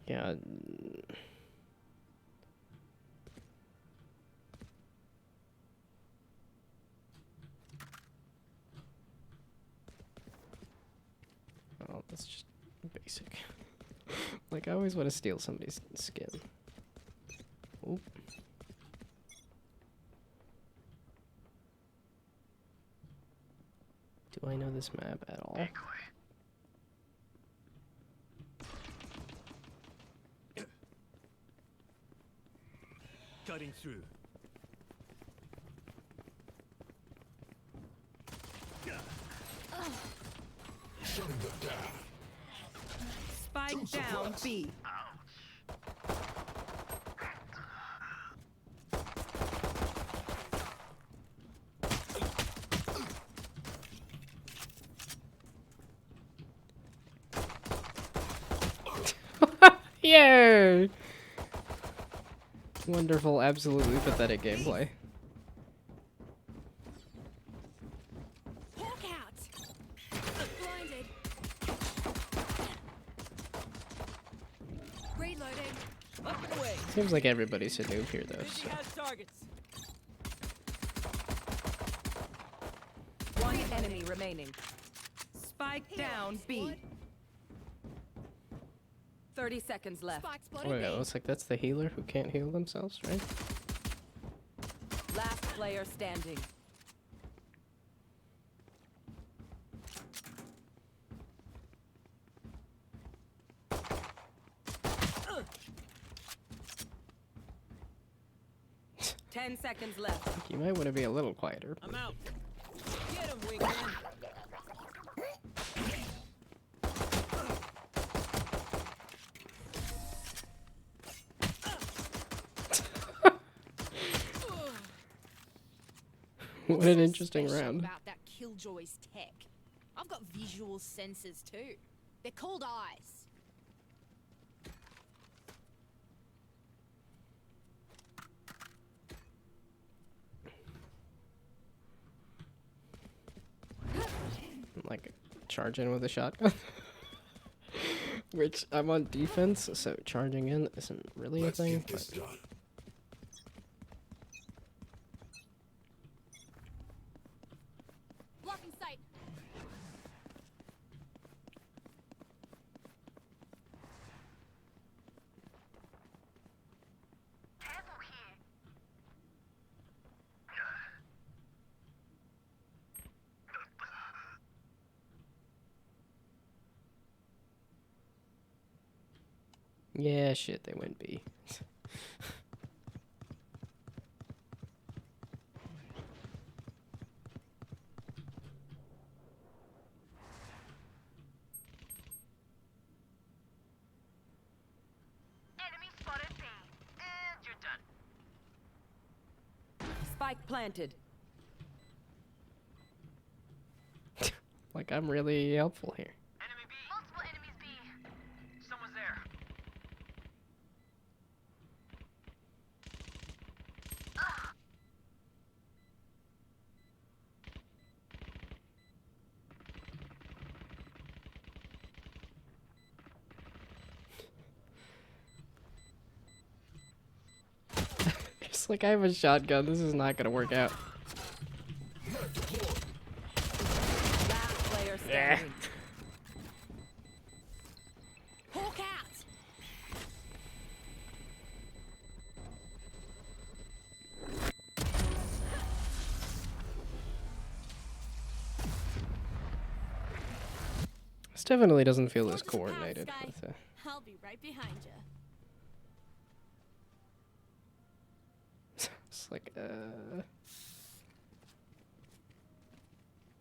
Yeah. Like, I always want to steal somebody's skin. Oop. Do I know this map at all? Cutting through. Shutting them down. Spike down B. Yay! Wonderful, absolutely pathetic gameplay. Hawk out. Blinded. Reloading. Up and away. Seems like everybody's a noob here, though. Busy So. has targets. One enemy remaining. Spike down B. 30 seconds left. Spike spotted. Oh yeah, B. looks like that's the healer who can't heal themselves, right? Last player standing. Uh. 10 seconds left. You might want to be a little quieter. I'm out. Get him, wingman. What an interesting Special round. About that Killjoy's tech. I've got visual sensors too. They're called eyes. Like, charge in with a shotgun. Which, I'm on defense, so charging in isn't really a Let's thing. get this But done. Blocking sight. yeah, shit, they went B. Enemy spotted B. And you're done. Spike planted. Like, I'm really helpful here. Enemy B. Multiple enemies B. Someone's there. It's like, I have a shotgun, this is not gonna work out. Last player standing. Hawk out. This definitely doesn't feel as Orders of power, coordinated. Sky. With, I'll be right behind you. it's like,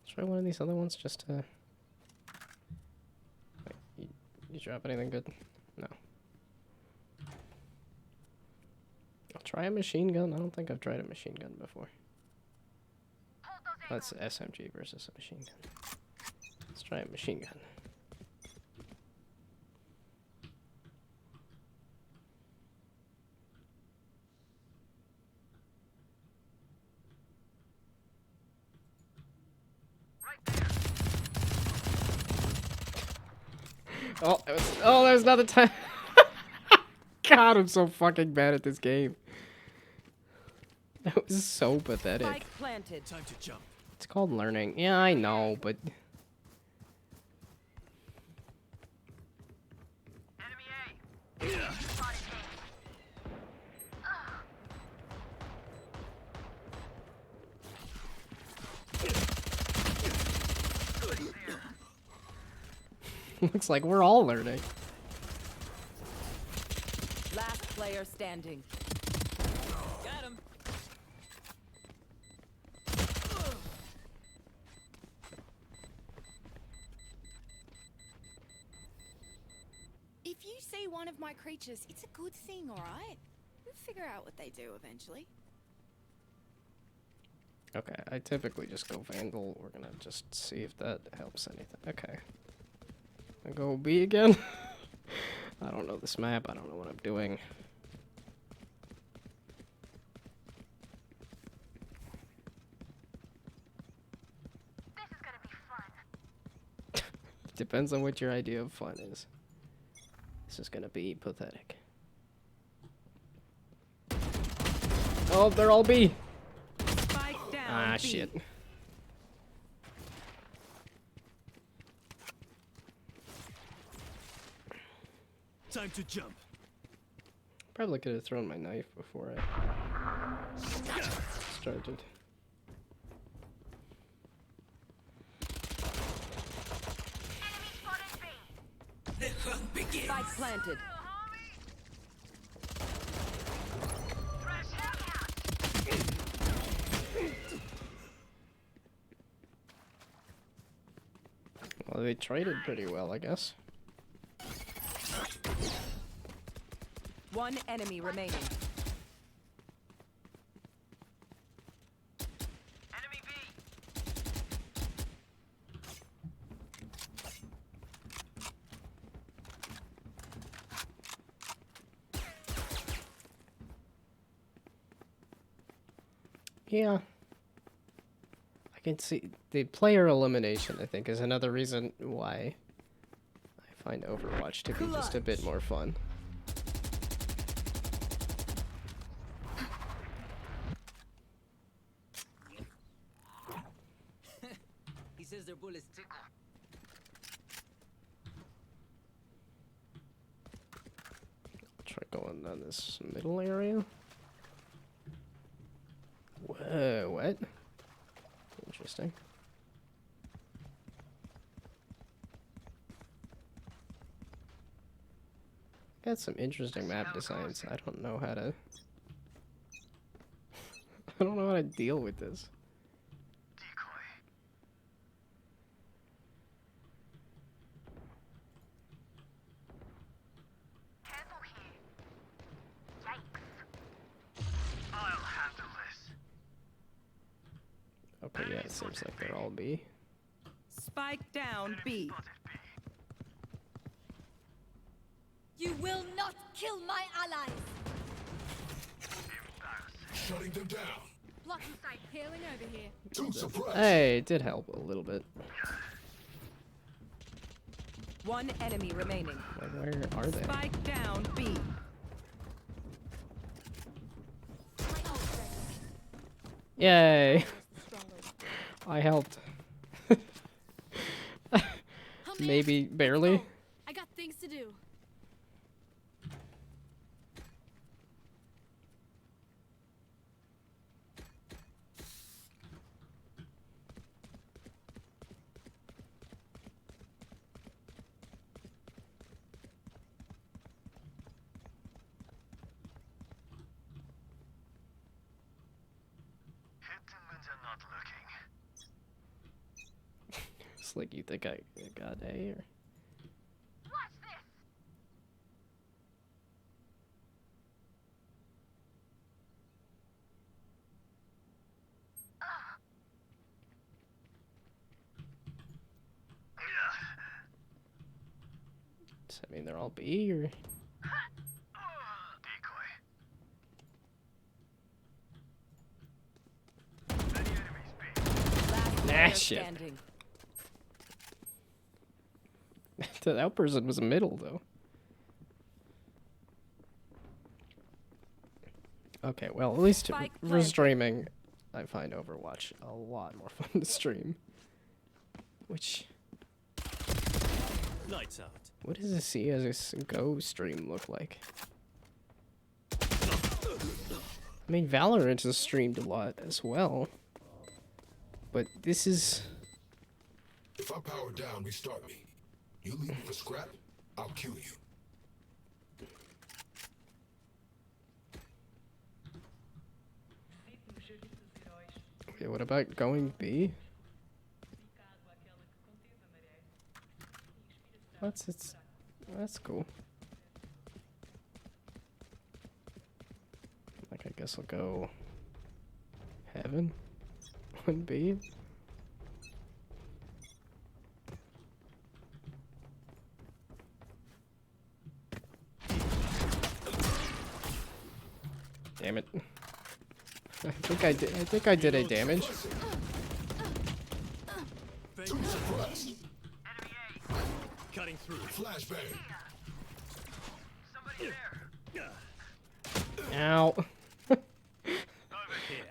try one of these other ones just to... Wait, you drop anything good? No. I'll try a machine gun. I don't think I've tried a machine gun before. That's SMG versus a machine gun. Let's try a machine gun. Oh, that was another time. God, I'm so fucking bad at this game. That was so pathetic. Spike planted. Time to jump. It's called learning. Yeah, I know, but Enemy A. Looks like we're all learning. Last player standing. Got him. If you see one of my creatures, it's a good thing, alright? We'll figure out what they do eventually. Okay, I typically just go Vandal. We're gonna just see if that helps anything. Okay. I go B again? I don't know this map. I don't know what I'm doing. This is gonna be fun. Depends on what your idea of fun is. This is gonna be pathetic. Oh, they're all B! Spike down. Ah, B. shit. Time to jump. Probably could have thrown my knife before I started. Enemy spotted B. The hunt begins. Spike planted. Thresh out. Well, they traded pretty well, I guess. One enemy remaining. Enemy B. Yeah. I can see the player elimination, I think, is another reason why I find Overwatch to be just a bit more fun. He says their bullets tickle. Try going down this middle area. Whoa, what? Interesting. Got some interesting map designs. I don't know how to... I don't know how to deal with this. Decoy. Careful here. Yikes. I'll handle this. Okay, yeah, it seems like they're all B. Spike down B. Spotted B. You will not kill my allies! Embarrassing. Shutting them down. Blocking sight, healing over here. Two suppressed. Hey, it did help a little bit. One enemy remaining. Like, where are they? Spike down B. Yay! I helped. Maybe barely. I got things to do. Hitman's are not looking. It's like you think I got A or... Watch this. Does that mean they're all B or... Decoy. Many enemies B. Last Nah, player shit. standing. That person was middle, though. Okay, well, at least Spike for planted. streaming, I find Overwatch a lot more fun to stream. Which... Lights out. What does a CSGO stream look like? I mean, Valorant has streamed a lot as well. But this is... If I power down, restart me. You leave me for scrap, I'll kill you. Okay, what about going B? That's cool. Like, I guess I'll go heaven on B. Damn it. I think I did a damage. Two suppressed. Cutting through. Flashbang. Somebody there. Ow. Here.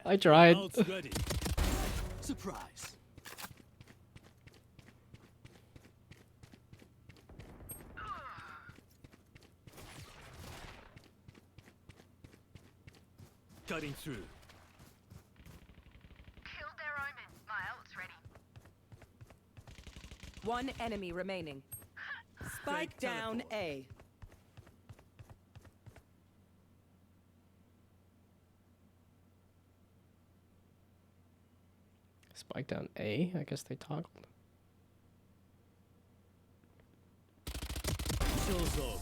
I tried. Ult's ready. Surprise. Cutting through. Killed their omen. My ult's ready. One enemy remaining. Spike down teleport. A. Spike down A. I guess they toggled. Chill zone.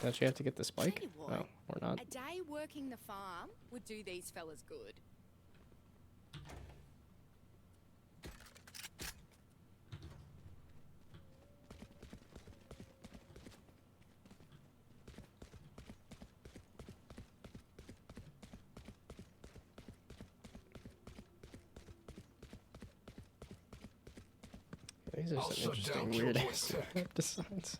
Don't you have to get the spike? Tell you what, Oh, or not. A day working the farm would do these fellas good. These are I'll some shut interesting down weird Killjoy ass Tech. designs.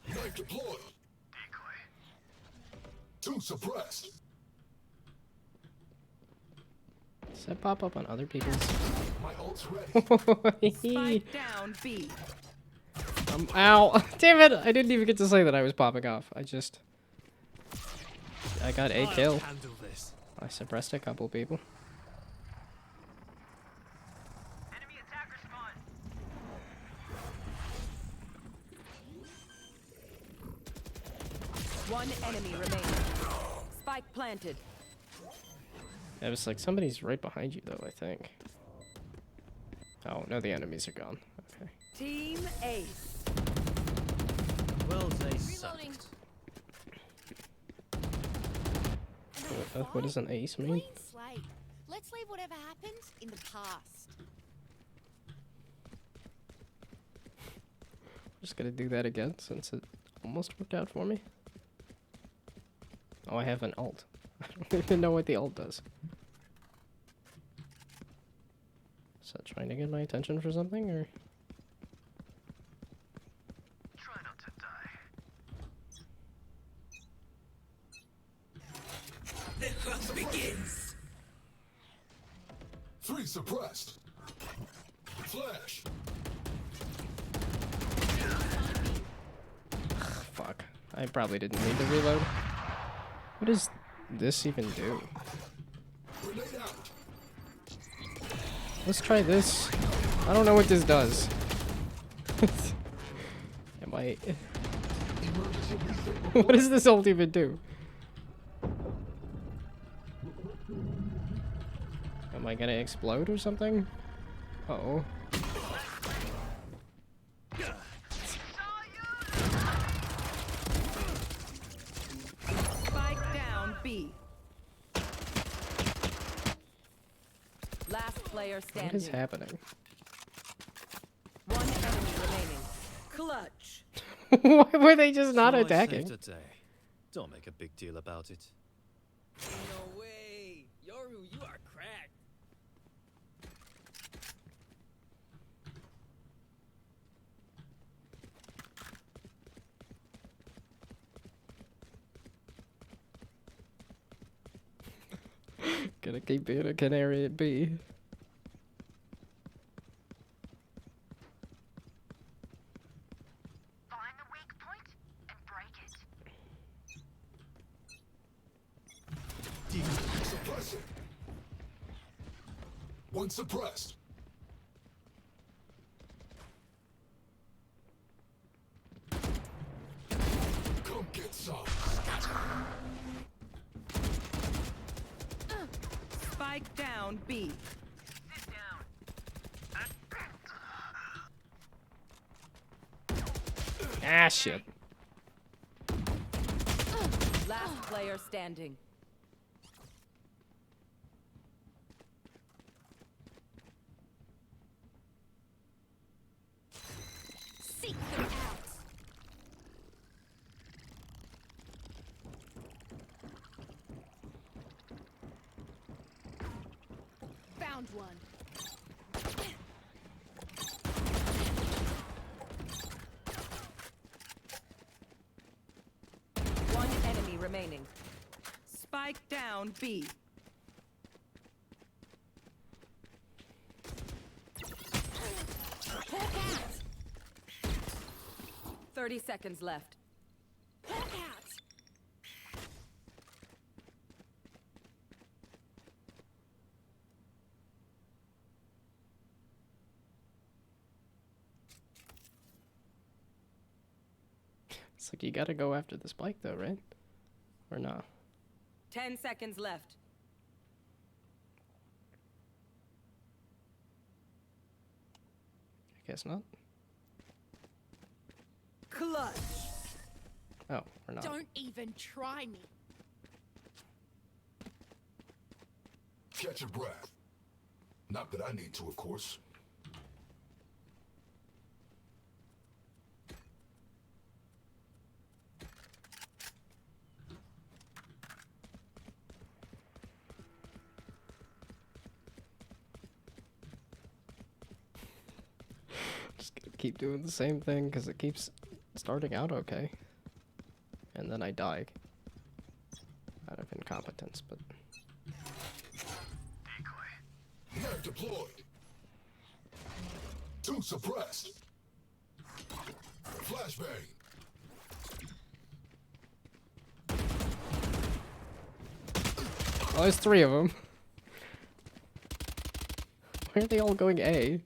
Knife deployed. Decoy. Two suppressed. Does that pop up on other people's? My ult's ready. Spike down B. Ow! Damn it! I didn't even get to say that I was popping off. I got a I'll kill. handle this. I suppressed a couple people. Enemy attacker spawn. One enemy remaining. Spike planted. It was like somebody's right behind you though, I think. Oh, no, the enemies are gone. Okay. Team Ace. Well, they Reloading. sucked. What does an ace mean? Clean slate. Let's leave whatever happened in the past. Just gonna do that again since it almost worked out for me. Oh, I have an ult. I don't even know what the ult does. Is that trying to get my attention for something, or? Try not to die. The hunt begins. Three suppressed. Flash. Fuck. I probably didn't need to reload. What does this even do? Grenade out. Let's try this. I don't know what this does. Am I... what does this ult even do? Am I gonna explode or something? Uh-oh. Spike down B. Last player standing. What is happening? One enemy remaining. Clutch. Why were they just not So I attacking? saved a day. Don't make a big deal about it. No way. Yoru, you are cracked. Gonna keep being a canary at B. Find the weak point and break it. One suppressed. Come get some. Spike down B. Sit down. Ah, shit. Last player standing. Seek them out. Found one. One enemy remaining. Spike down B. Hawk out. 30 seconds left. Hawk out. It's like you gotta go after the spike though, right? Or not? 10 seconds left. I guess not. Clutch. Oh, we're not. Don't even try me. Catch your breath. Not that I need to, of course. Just gonna keep doing the same thing because it keeps starting out okay. And then I die. Out of incompetence, but... Net deployed. Two suppressed. Flashbang. Oh, there's 3 of them. Why are they all going A?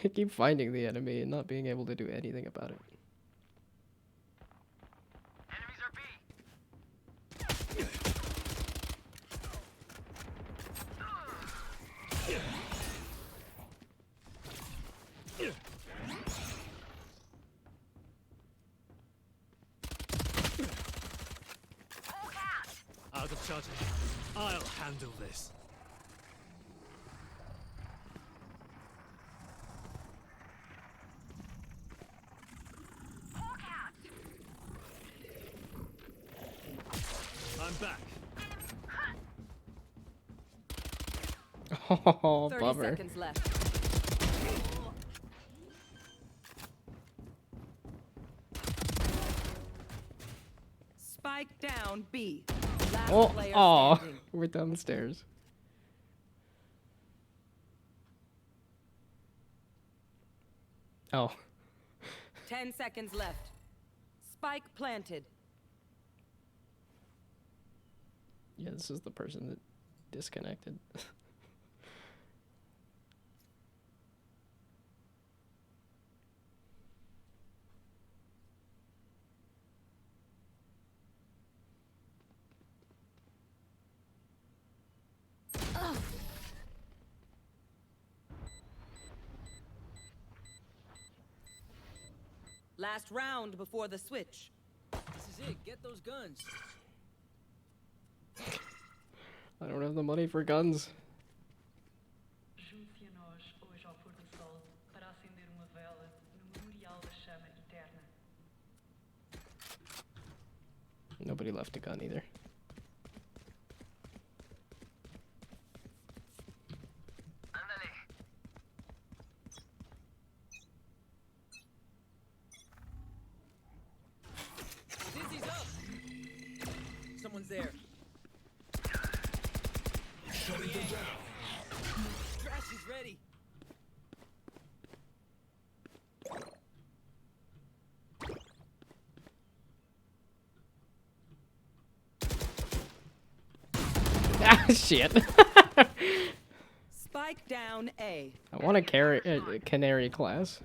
I keep finding the enemy and not being able to do anything about it. Enemies are B. Out of charge. I'll handle this. I'm back. Oh, 30 bummer. seconds left. Spike down B. Last Oh, player aw, standing. we're downstairs. Oh, 10 seconds left. Spike planted. yeah, this is the person that disconnected. Last round before the switch. This is it. Get those guns. I don't have the money for guns. Junte-se a nós hoje ao pôr do sol para acender uma vela no memorial da chama eterna. Nobody left a gun either. Ándale. Dizzy's up. Someone's there. Shutting them down. Trash is ready. Shit. Spike down A. I want a canary class.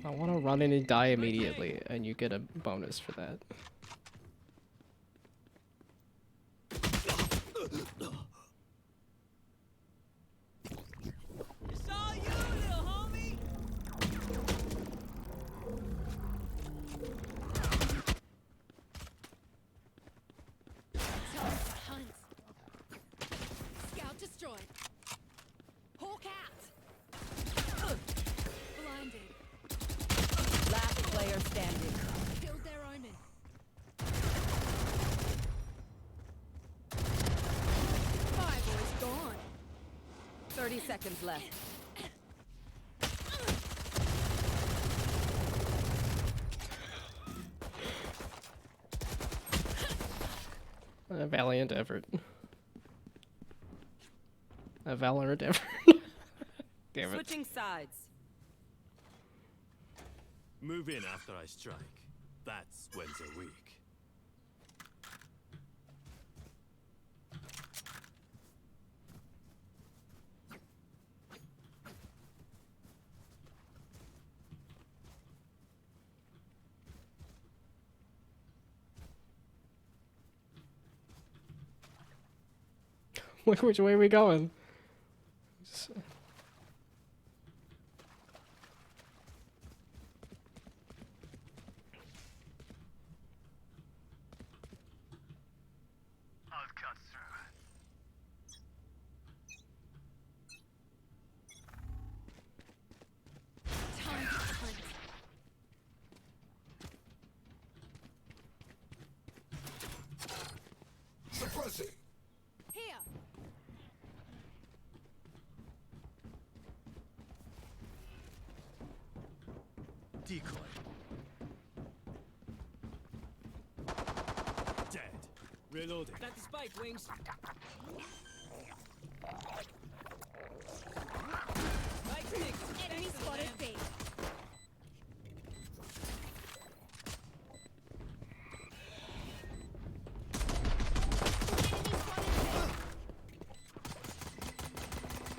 I want to run in and die immediately, and you get a bonus for that. It's all you, little homie. Time to hunt. Scout destroyed. Hawk out. Blinded. Last player standing. Killed their omen. Fireboy's gone. 30 seconds left. A valiant effort. A valorant effort. Damn it. Switching sides. Move in after I strike. That's when they're weak. Which way are we going? I'll cut through. Time to hunt. Suppressing. Here. Decoy. Dead. Reloading. Plant the spike, Wings. Spike sticks. Enemy Thanks, spotted Lamb. B.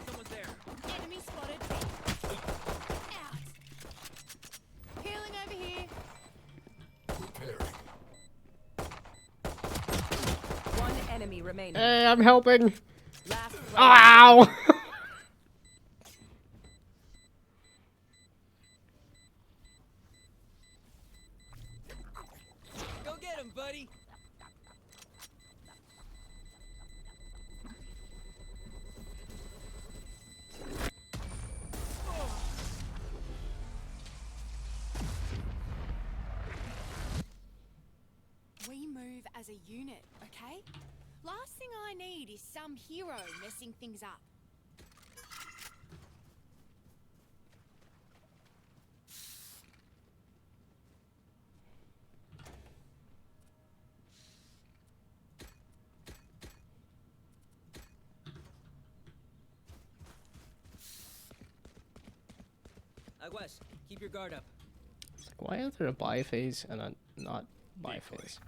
Someone's there. Enemy spotted B. Out. Healing over here. Repairing. One enemy remaining. Hey, I'm helping. Last player. Ow! Go get him, buddy. We move as a unit, okay? Last thing I need is some hero messing things up. West, keep your guard up. Why is there a buy phase and a not buy phase?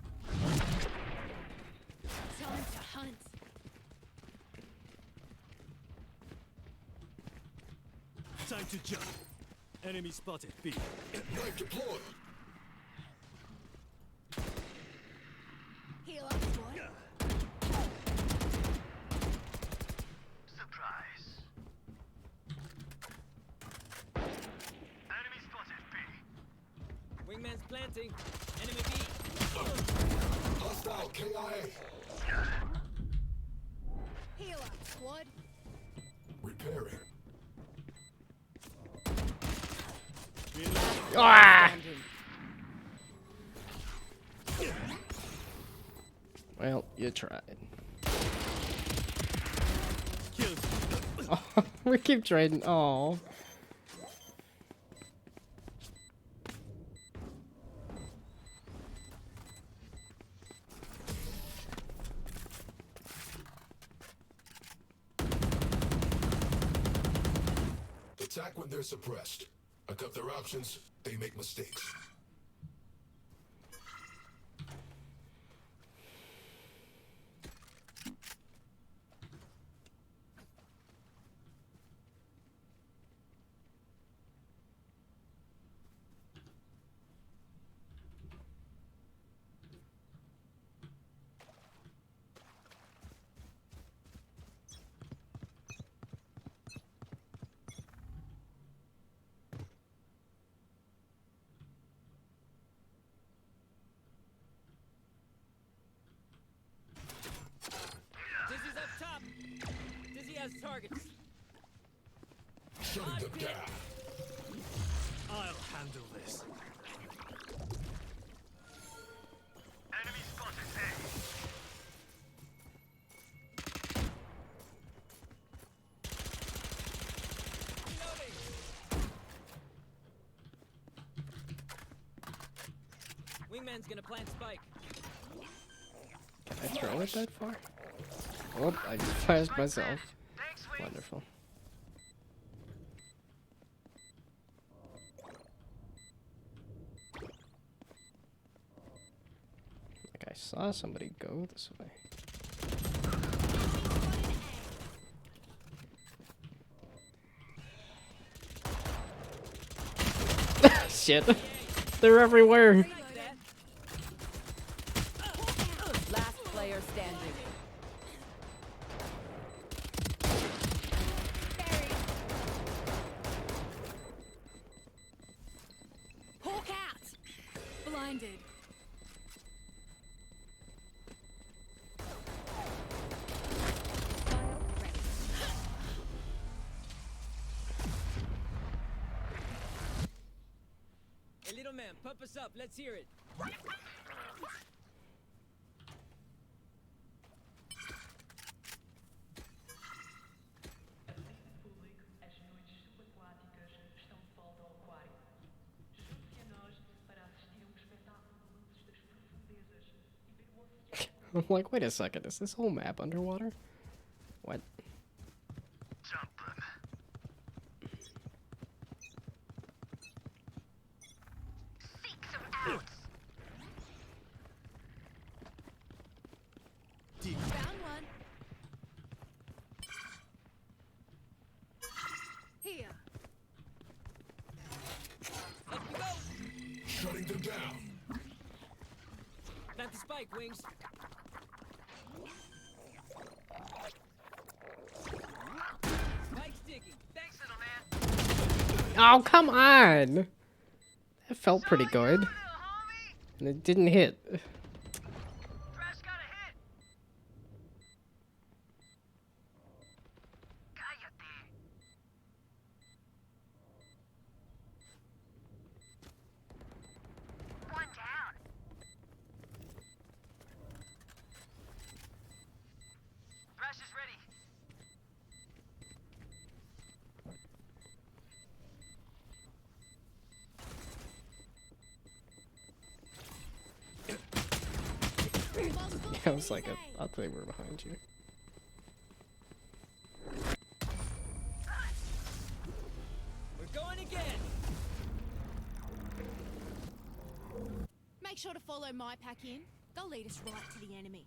Time to hunt. Time to jump. Enemy spotted. B. Knife deployed. Heal up, squad. Surprise. Enemy spotted B. Wingman's planting. Enemy B. Hostile KIA. Heal up, squad. Repairing. Ah! Well, you tried. Kills. Oh, we keep trading. Oh. Attack when they're suppressed. I cut their options, they make mistakes. targets. Shutting them down. I'll handle this. Enemy spotted. Hey. Wingman's gonna plant spike. Can I throw it that far? Oh, I just flashed myself. Thanks, Wings. Wonderful. Like I saw somebody go this way. Shit. They're everywhere. Last player standing. Hawk out. Blinded. Hey, little man, pump us up. Let's hear it. Público, as noites subaquáticas estão de volta ao aquário. Junte-se a nós para assistir a um espetáculo de luzes das profundezas e ver o oceano. I'm like, wait a second, is this whole map underwater? What? Jump them. Seek some outs. Found one. Here. Up we go. Shutting them down. Plant the spike, Wings. Spike's digging. Thanks, little man. Oh, come on! That felt pretty good. Little homie. And it didn't hit. Thrash got a hit. Cállate. One down. Thrash is ready. I was like, I thought they were behind you. We're going again. Make sure to follow my pack in. They'll lead us right to the enemy.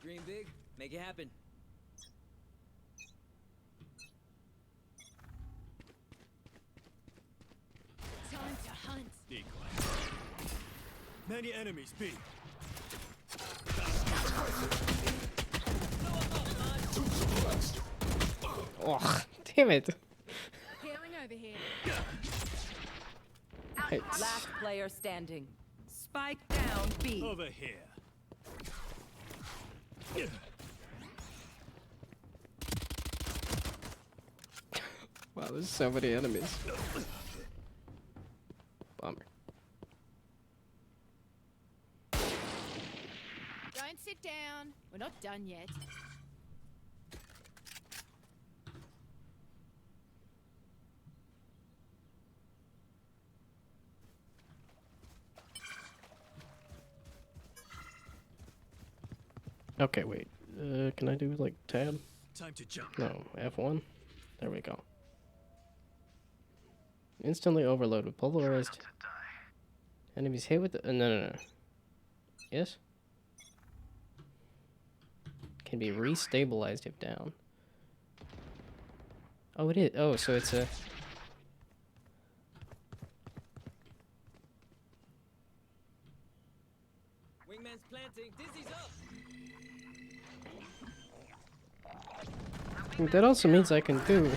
Dream big, make it happen. Time to hunt. Decoy. Many enemies, B. Oh, damn it. Healing over here. Hey, Last player standing. Spike down B. Over here. wow, there's so many enemies. Bummer. Don't sit down. We're not done yet. Okay, wait. Can I do like tab? Time to jump. No, F1. There we go. Instantly overload with pulverized. To die. Enemies hit with the. No. Yes? Can be restabilized if down. Oh, it is. Oh, so it's a. Wingman's That also means I can do.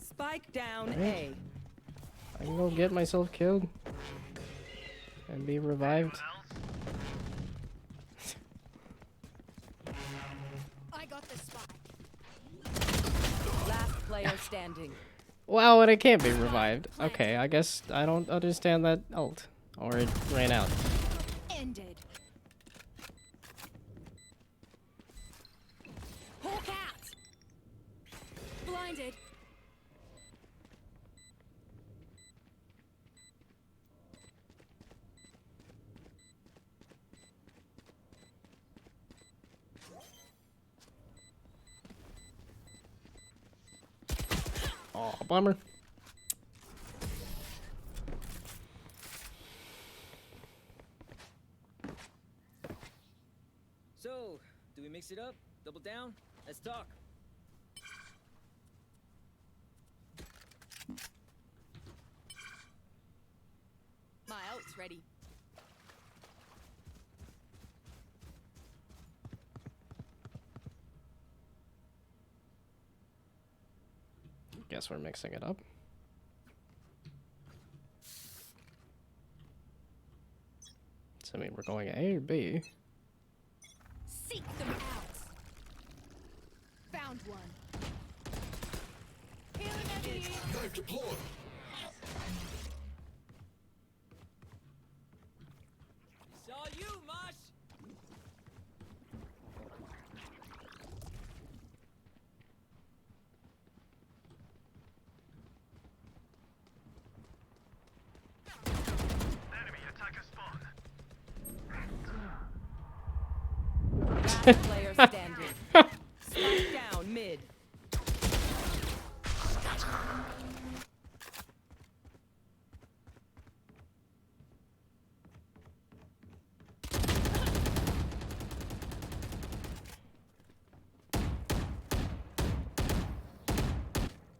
Spike down A. I can go get myself killed and be revived. I got the spike. Last player standing. Wow, and I can't be revived. Okay, I guess I don't understand that ult. Or it ran out. Ended. Hawk out. Blinded. Oh, bummer. So, do we mix it up? Double down? Let's talk. My ult's ready. Guess we're mixing it up. So, I mean, we're going A or B? Seek them out. Found one. Healing enemy. Knife deployed. It's all you, Mosh! Enemy attacker spawn. Last player standing. Spike down mid.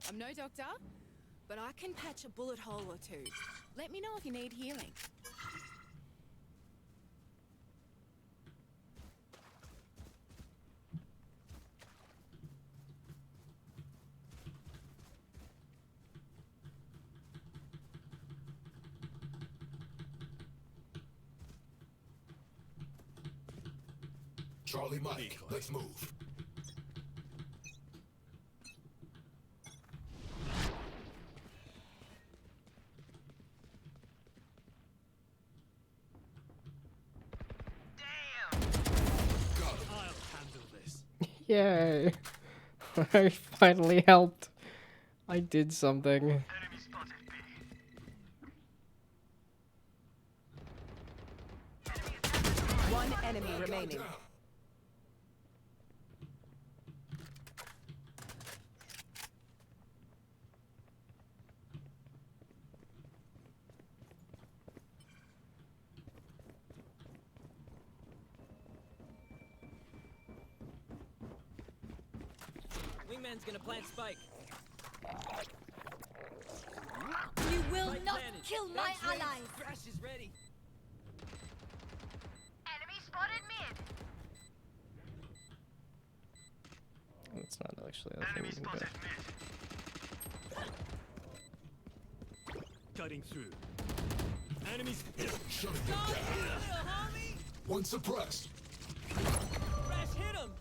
I'm no doctor, but I can patch a bullet hole or two. Let me know if you need healing. Charlie Mike, let's move. Damn! I'll handle this. Yay! I finally helped. I did something. Enemy spotted B. One enemy remaining. Wingman's gonna plant spike. You will Spike not planted. kill my Guns raised. allies. Crash is ready. Enemy spotted mid. That's not actually a thing Enemy you can do. spotted mid. Cutting through. Enemies. Shutting them down. Little homie! One suppressed. Crash hit him!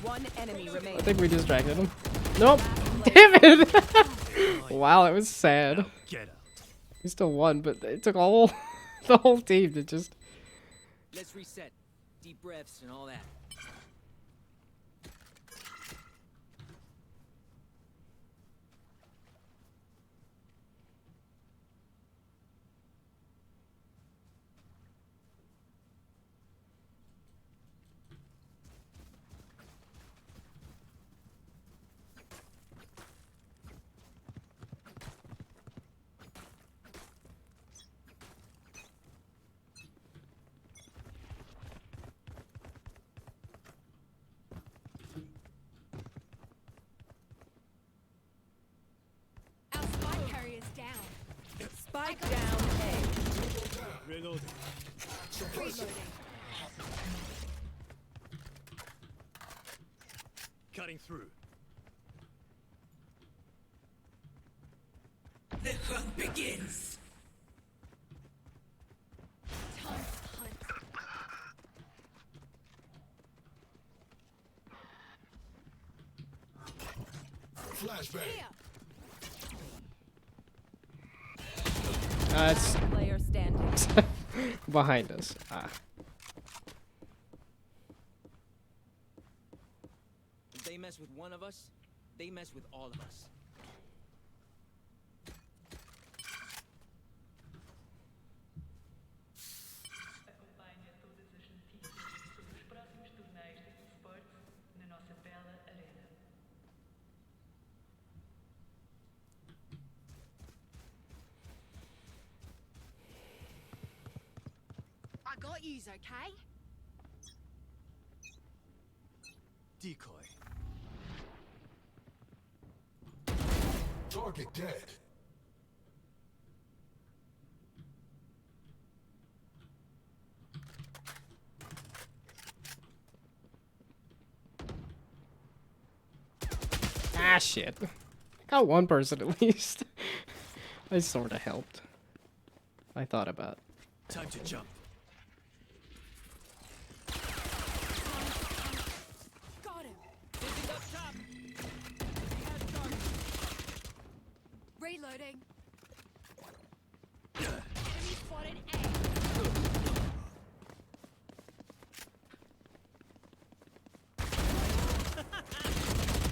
One enemy I remaining. think we distracted him. Nope! Damn it! Wow, it was sad. Get out. We still won, but it took all the whole team to just. Let's reset. Deep breaths and all that. Our spike carrier's down. Spike down A. Reloading. Suppressed. Reloading. Cutting through. The hunt begins. Time to hunt. Flashbang. Here. It's Player standing. behind us. Ah. If they mess with one of us, they mess with all of us. Acompanhe todas as notícias sobre os próximos torneios de esportes na nossa bela arena. I got yous, okay? Decoy. Target dead. Ah, shit. Got one person at least. I sort of helped. I thought about. Time to jump. Got him. Dizzy's up top. He has target. Reloading. Enemy spotted A.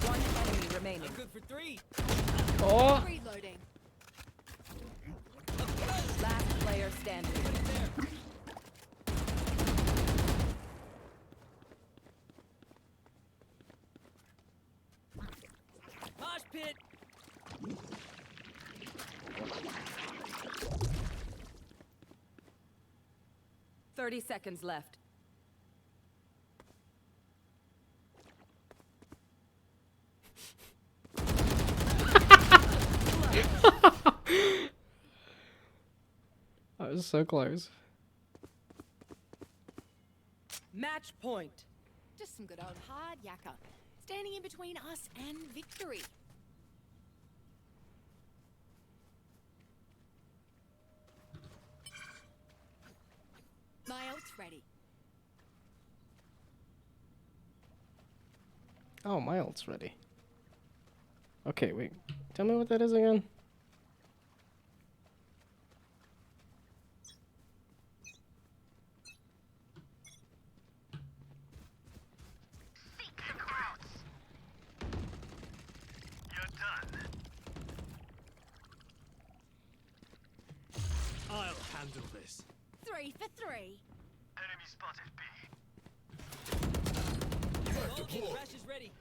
One enemy remaining. I'm good for 3. Oh! Reloading. Last player standing. Put it there. Mosh pit. 30 seconds left. That was so close. Match point. Just some good old hard yakka. Standing in between us and victory. My ult's ready. Oh, my ult's ready. Okay, wait. Tell me what that is again. You're done. I'll handle this. 3 for 3. Enemy spotted B. Okay, crash is ready.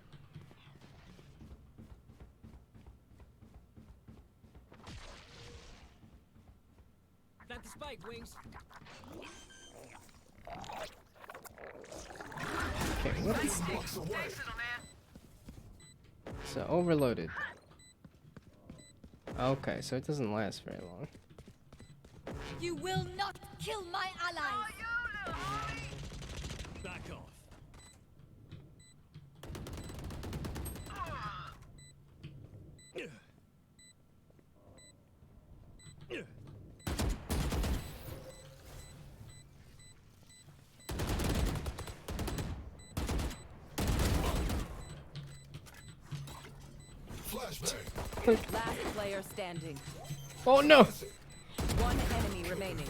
Plant the spike, Wings. Okay, what? Bucks away. Thanks, little man. So overloaded. Okay, so it doesn't last very long. You will not kill my allies. Back off. Flashbang. Last player standing. Oh no! One enemy remaining.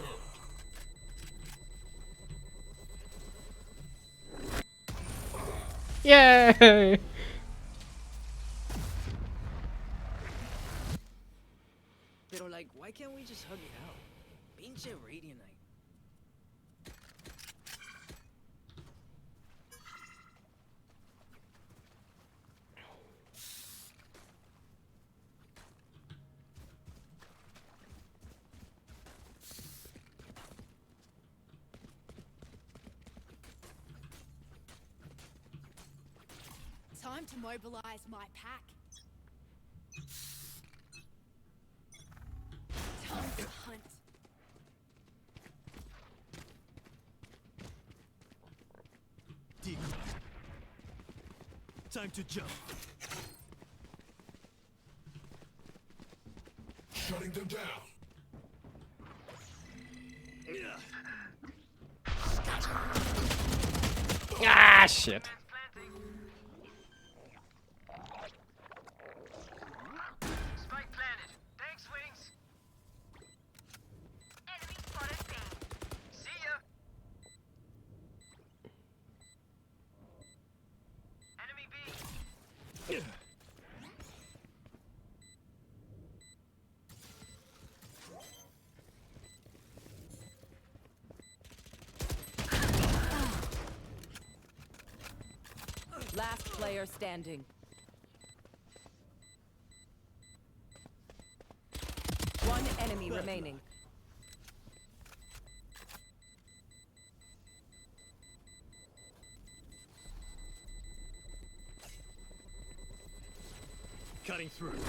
Yay! Pero like, why can't we just hug it out? Pinche Radiant Night. Time to mobilize my pack. Time to hunt. Time to jump. Shutting them down. Ah, shit. Spike planted. Thanks, Wings. Enemy spotted B. See ya. Enemy B. Last player standing. One enemy remaining. Cutting through.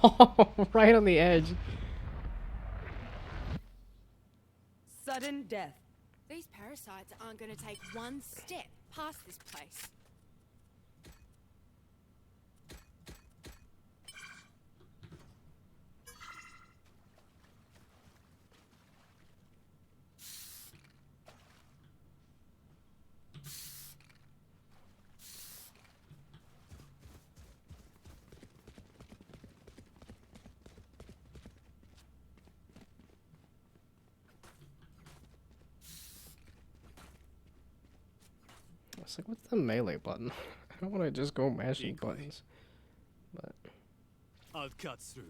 Oh, right on the edge. Sudden death. These parasites aren't going to take one step past this place. It's like, what's the melee button? I don't want to just go mashing Equally. buttons. But I'll cut through.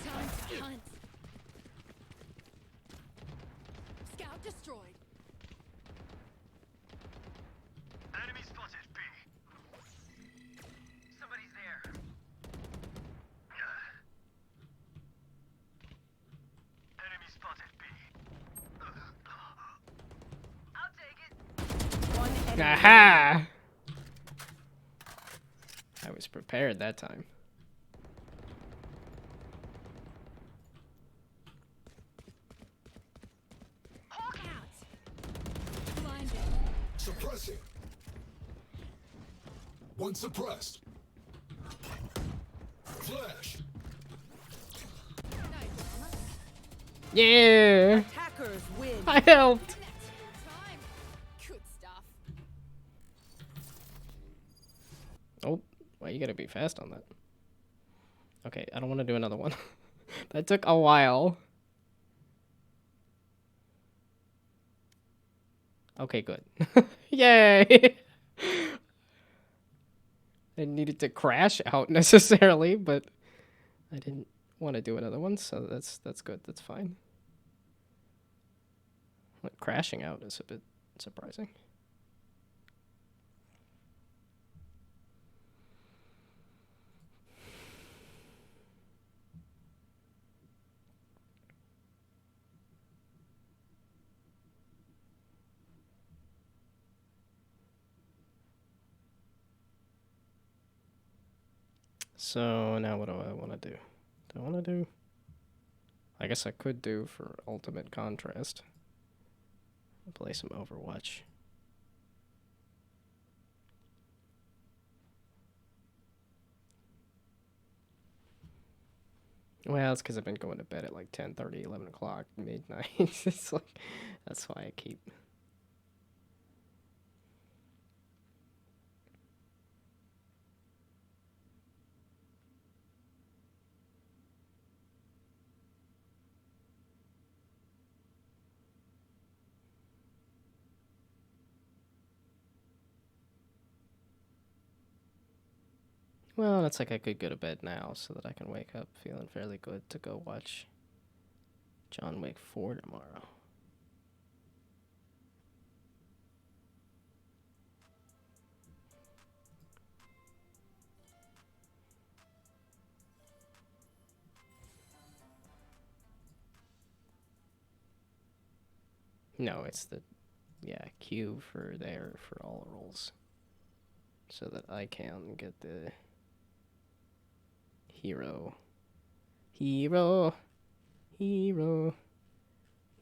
Time to hunt. Scout destroyed. Enemy spotted B. Somebody's there. Enemy spotted B. I'll take it. One enemy. aha! I was prepared that time. Hawk out. Blinded. Suppressing. One suppressed. Flash. No drama. Yeah! Attackers win. I helped! In that time. Good stuff. Oh, well, you gotta be fast on that. Okay, I don't want to do another one. That took a while. Okay, good. Yay! I needed to crash out necessarily, but I didn't want to do another one, so that's good. That's fine. Like, crashing out is a bit surprising. So now what do I want to do? Do I want to do? I guess I could do for ultimate contrast. Play some Overwatch. Well, it's because I've been going to bed at like 10:30, 11 o'clock, midnight. It's like, that's why I keep. Well, it's like I could go to bed now so that I can wake up feeling fairly good to go watch John Wick 4 tomorrow. No, it's the, yeah, queue for there for all roles. So that I can get the hero. Hero. Hero.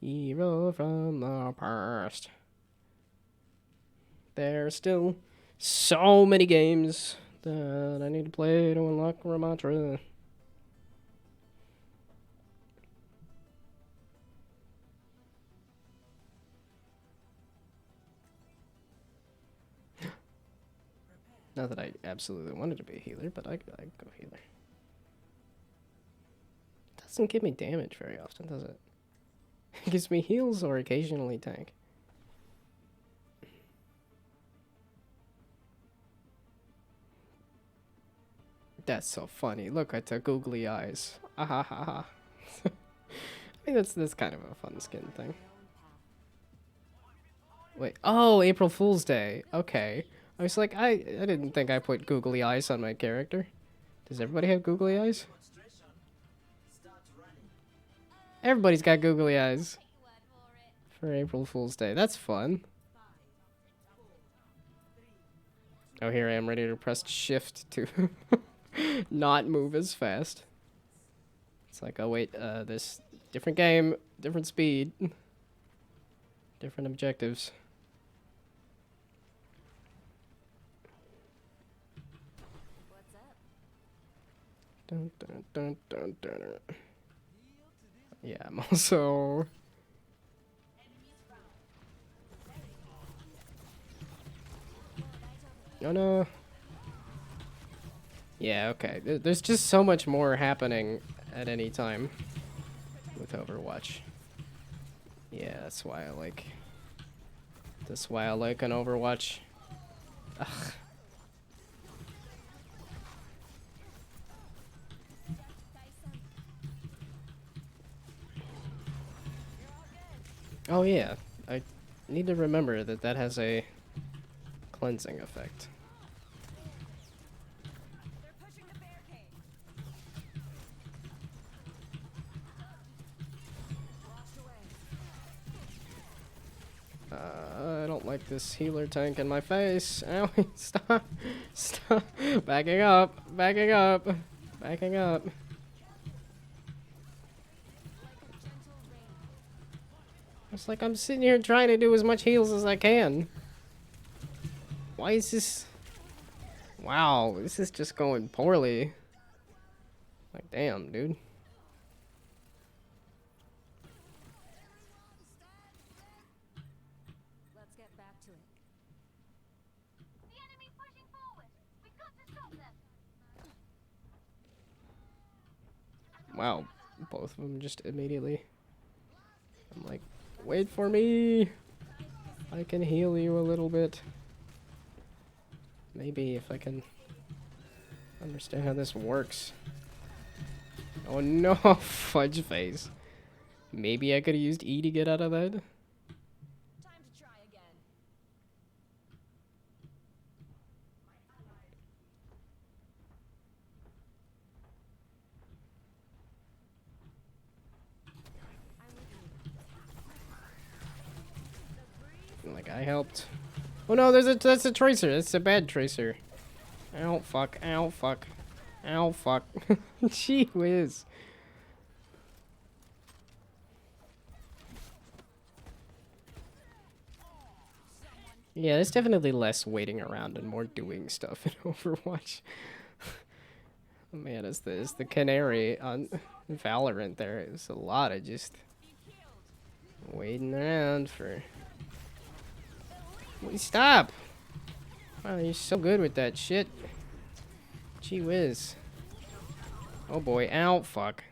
Hero from the past. There's still so many games that I need to play to unlock Ramatra. Not that I absolutely wanted to be a healer, but I go healer. It doesn't give me damage very often, does it? It gives me heals or occasionally tank. That's so funny. Look at the googly eyes. Ah ha ha ha. I think that's kind of a fun skin thing. Wait. Oh, April Fool's Day. Okay. I was like, I didn't think I put googly eyes on my character. Does everybody have googly eyes? Everybody's got googly eyes for April Fool's Day. That's fun. Oh, here I am ready to press shift to not move as fast. It's like, oh wait, this different game, different speed, different objectives. Dun, dun, dun, dun, dun, dun. Yeah, I'm also... Oh no. Yeah, okay. There's just so much more happening at any time with Overwatch. Yeah, that's why I like... That's why I like an Overwatch. Ugh. Oh yeah, I need to remember that that has a cleansing effect. I don't like this healer tank in my face. Ow, stop. Stop. Backing up. Backing up. Backing up. It's like I'm sitting here trying to do as much heals as I can. Why is this... Wow, this is just going poorly. Like, damn, dude. Let's get back to it. The enemy's pushing forward. We've got to stop them. Wow, both of them just immediately. I'm like, wait for me. I can heal you a little bit. Maybe if I can understand how this works. Oh no, fudge face. Maybe I could have used E to get out of that. Time to try again. Like I helped. Oh no, that's a tracer. That's a bad tracer. Ow fuck. Ow fuck. Ow fuck. Gee whiz. Yeah, there's definitely less waiting around and more doing stuff in Overwatch. Oh, man, it's the canary on Valorant there. It was a lot of just waiting around for... Wait, stop! Wow, you're so good with that shit. Gee whiz. Oh boy, ow, fuck.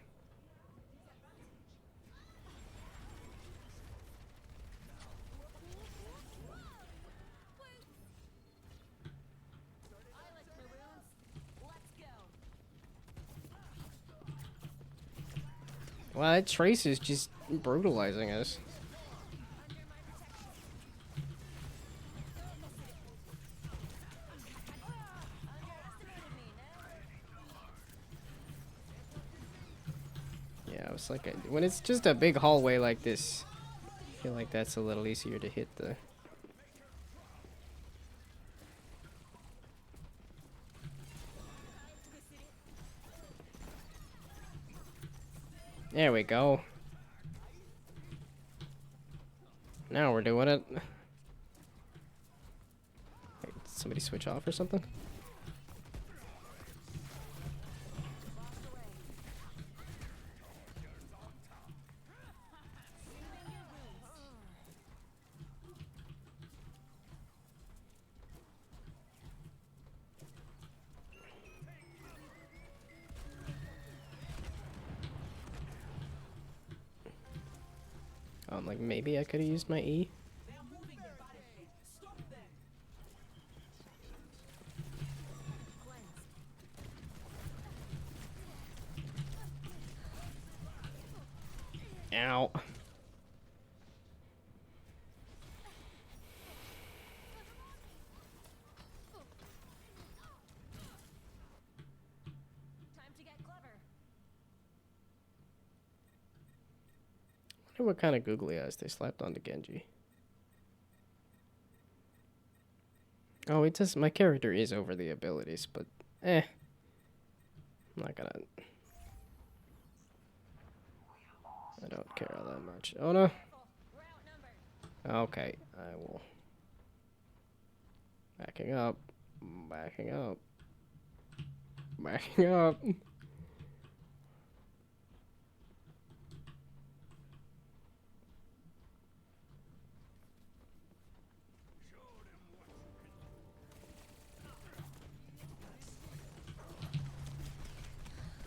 Wow, that Trace is just brutalizing us. Yeah, I was like, when it's just a big hallway like this, I feel like that's a little easier to hit the... There we go. Now we're doing it. Wait, did somebody switch off or something? Like maybe I could have used my E. Ow. Time to get clever. I wonder what kind of googly eyes they slapped onto Genji. Oh, it does. My character is over the abilities, but I'm not gonna. I don't care all that much. Oh no. Okay, I will. Backing up. Backing up. Backing up.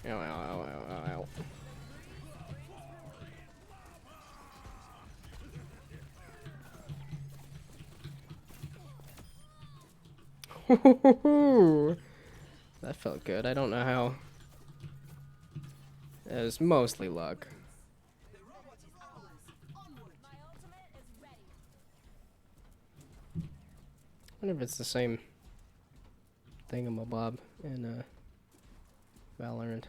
Ow, ow, ow, ow, ow, ow. That felt good. I don't know how. It was mostly luck. I wonder if it's the same thingamabob in Valorant.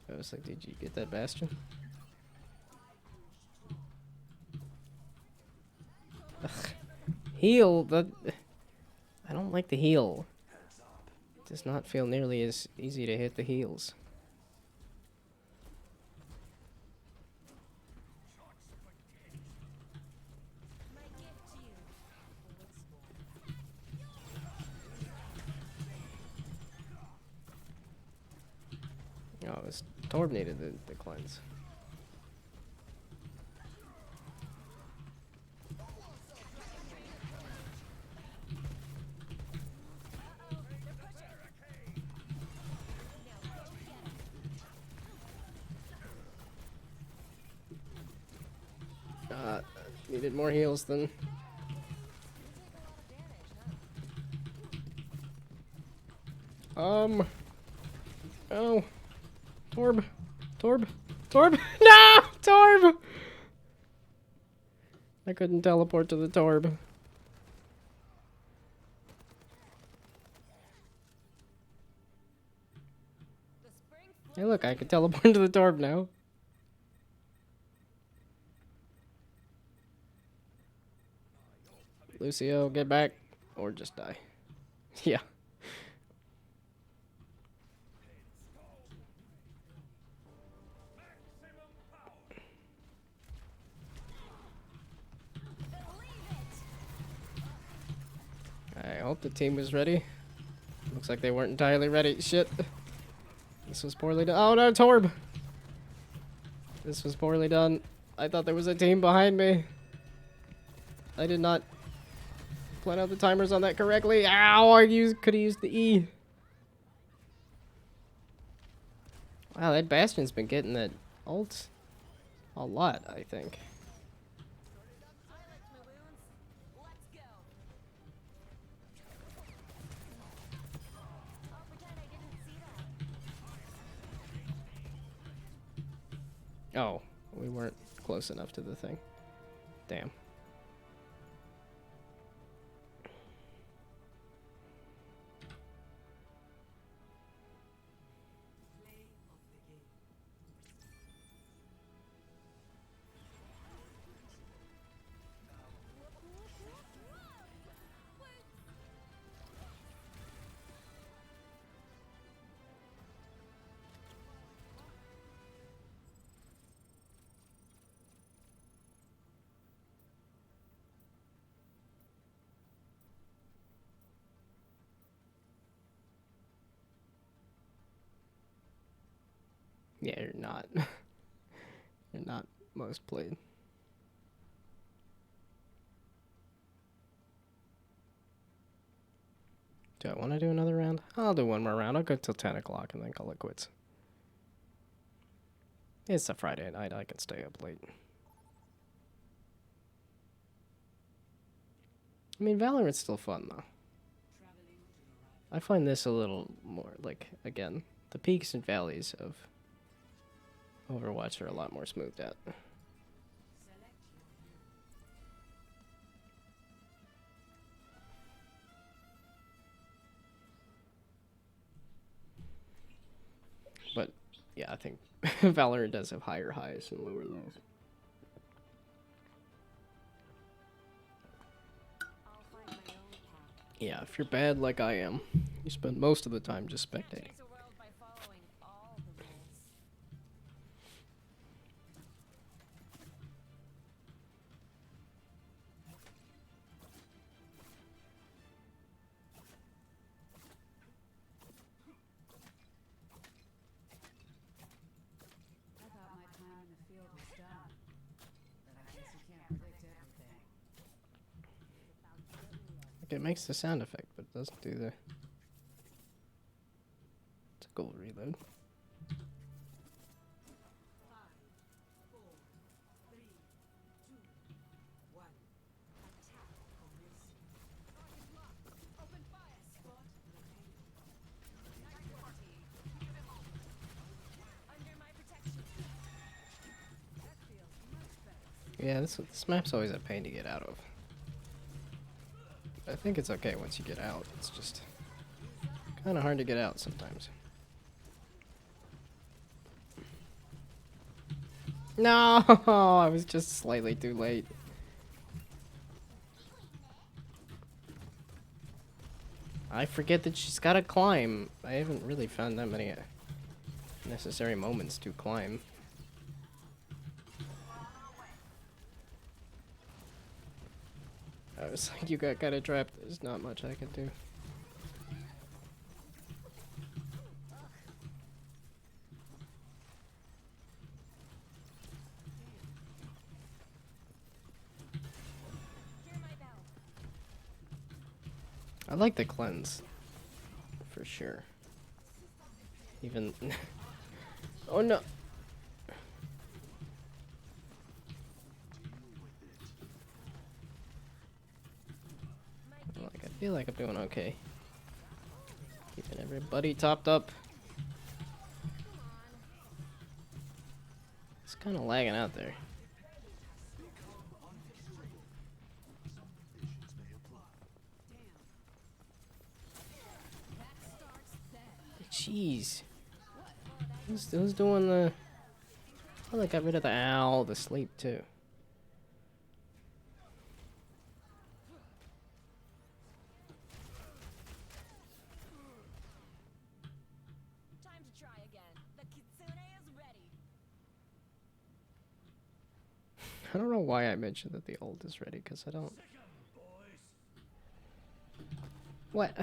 I was like, did you get that Bastion? Ugh. Heal, that I don't like the heal. It does not feel nearly as easy to hit the heals. Oh, this Torb needed the cleanse. Needed more heals than. Oh. Torb. Torb. Torb. No! Torb! I couldn't teleport to the Torb. Hey, look, I can teleport to the Torb now. Lucio, get back. Or just die. Yeah. I hope the team was ready. Looks like they weren't entirely ready. Shit. This was poorly done. Oh no, Torb! This was poorly done. I thought there was a team behind me. I did not plan out the timers on that correctly. Ow! I could have used the E. Wow, that Bastion's been getting that ult a lot, I think. Oh, we weren't close enough to the thing. Damn. Yeah, you're not. You're not most played. Do I want to do another round? I'll do one more round. I'll go till 10 o'clock and then call it quits. It's a Friday night. I can stay up late. I mean, Valorant's still fun, though. I find this a little more, like, again, the peaks and valleys of Overwatch are a lot more smoothed out. But, yeah, I think Valorant does have higher highs and lower lows. I'll find my own path. Yeah, if you're bad like I am, you spend most of the time just spectating. Change the world by following all the rules. I thought my time in the field was done. But I guess you can't predict everything. Like, it makes the sound effect, but it doesn't do the... It's a gold reload. Under my protection. Yeah, this map's always a pain to get out of. I think it's okay once you get out. It's just kind of hard to get out sometimes. No, I was just slightly too late. I forget that she's got to climb. I haven't really found that many necessary moments to climb. I was like, you got kind of trapped. There's not much I can do. Hear my bell. I like the cleanse, for sure. Even... oh no! Like, I feel like I'm doing okay. Keeping everybody topped up. It's kind of lagging out there. Jeez. Who's doing the... Oh, they got rid of the owl, the sleep, too. Time to try again. The kitsune is ready. I don't know why I mentioned that the ult is ready, because I don't... What?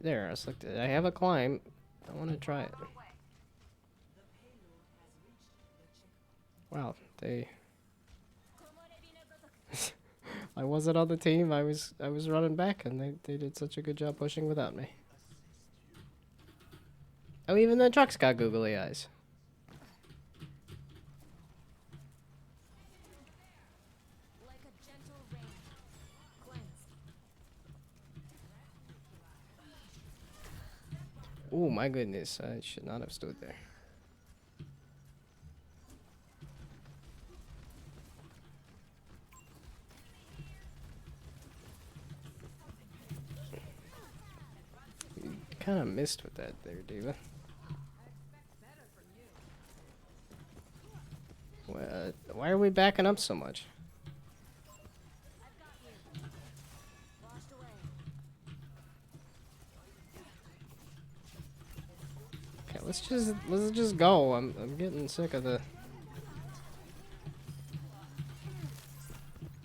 There, I was like, I have a climb. I want to try it. Wow, they... I wasn't on the team. I was running back, and they did such a good job pushing without me. Oh, even the truck's got googly eyes. Like a gentle rain. Cleanse. Oh my goodness, I should not have stood there. You kind of missed with that there, Diva. What? Why are we backing up so much? I've got you. Washed away. Okay, let's just go. I'm getting sick of the...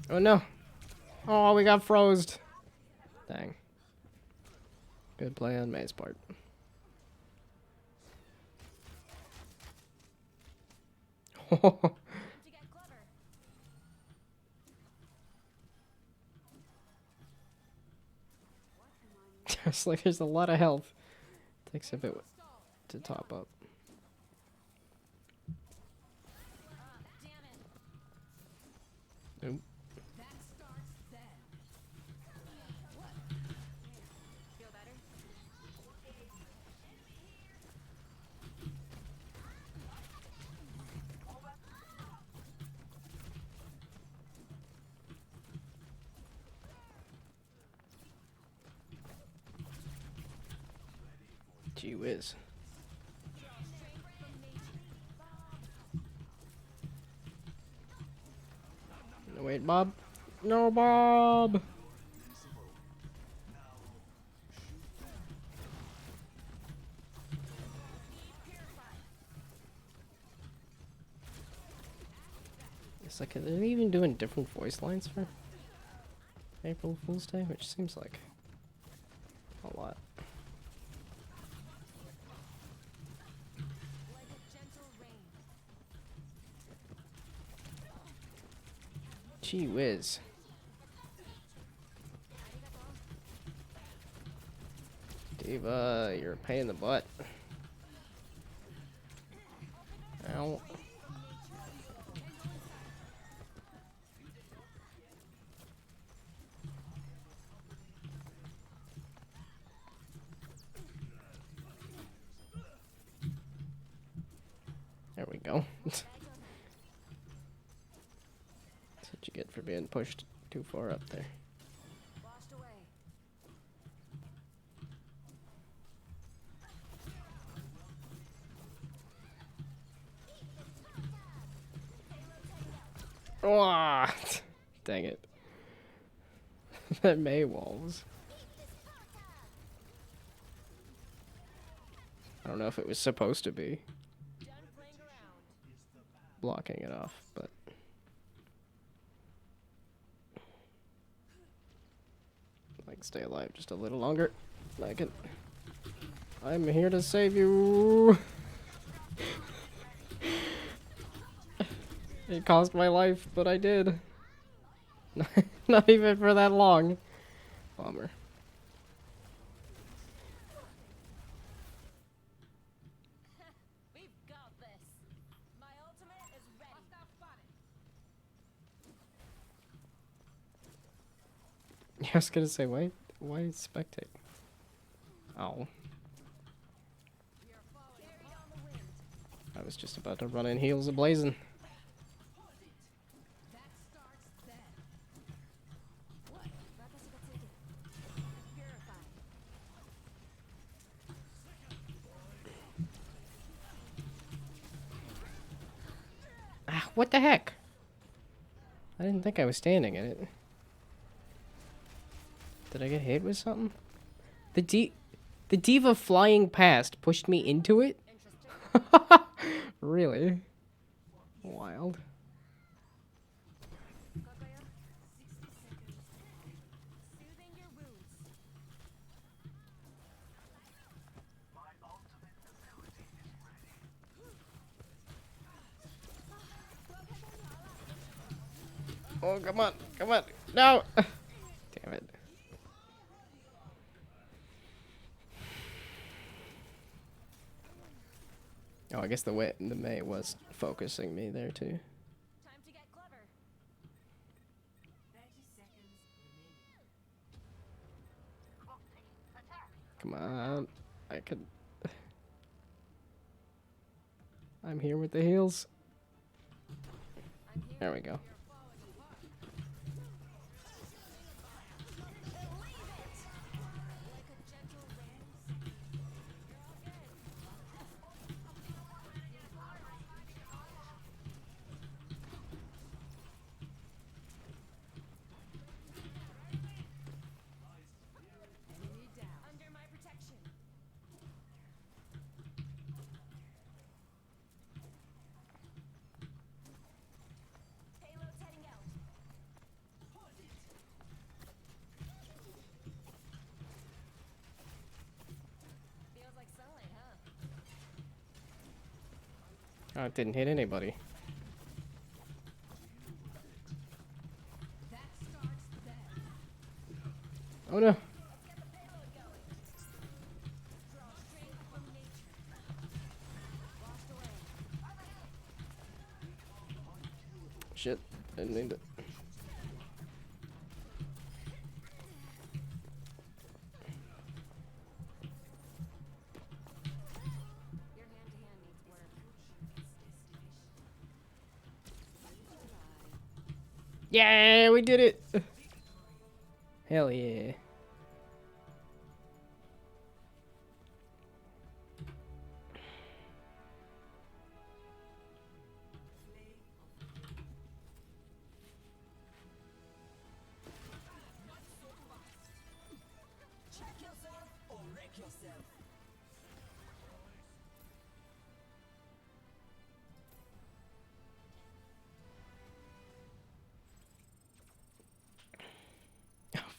Oh no. Oh, we got frozed. Dang. Good play on May's part. To get clever. It's like there's a lot of health. Takes a bit to top up. Damn it. Oop. That starts then. Feel better? Gee whiz. No, wait, Bob. No, Bob. It's like, are they even doing different voice lines for April Fool's Day? Which seems like a lot. Like a gentle rain. Gee whiz. Diva, you're a pain in the butt. Ow. There we go. That's what you get for being pushed too far up there. Washed away. Ah, dang it. That May walls. I don't know if it was supposed to be Done playing around. blocking it off, but like stay alive just a little longer. I'm here to save you. It cost my life, but I did. Not even for that long. Bummer. We've got this. My ultimate is ready. Yeah, I was gonna say, why spectate? Oh, Carry on the wind. I was just about to run in heels ablazing. That starts then. Purify. Ah, what the heck? I didn't think I was standing in it. Did I get hit with something? The diva flying past pushed me into it? Really? Wild. Soothing your wounds. Oh, come on, come on. No! Damn it. Oh, I guess the May was focusing me there too. Time to get clever. 30 seconds remaining. Come on. I could. I'm here with the heels. I'm here. There we go. Like a gentle rain. You're all good. Enemy down. Under my protection. Payload's heading out. Feels like sunlight, huh? Oh, it didn't hit anybody. Oh no. Shit. Didn't mean to. Your hand-to-hand needs work. Yeah, we did it. Hell yeah. Check yourself or wreck yourself.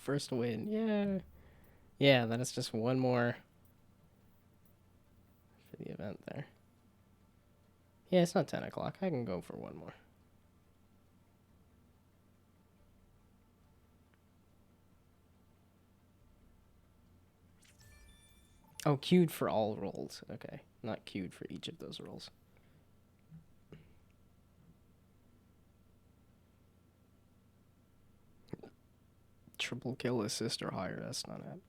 First win. Yeah. Yeah, then it's just one more for the event there. Yeah, it's not 10 o'clock. I can go for one more. Oh, queued for all roles. Okay. Not queued for each of those roles. Triple kill, assist, or higher. That's not it.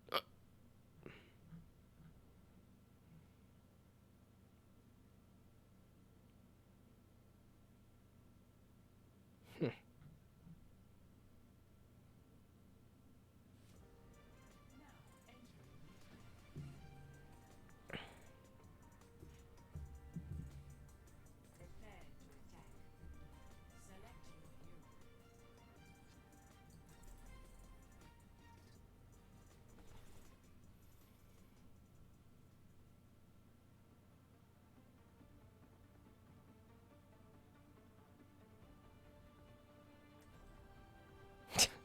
Prepare to attack. Select your hero.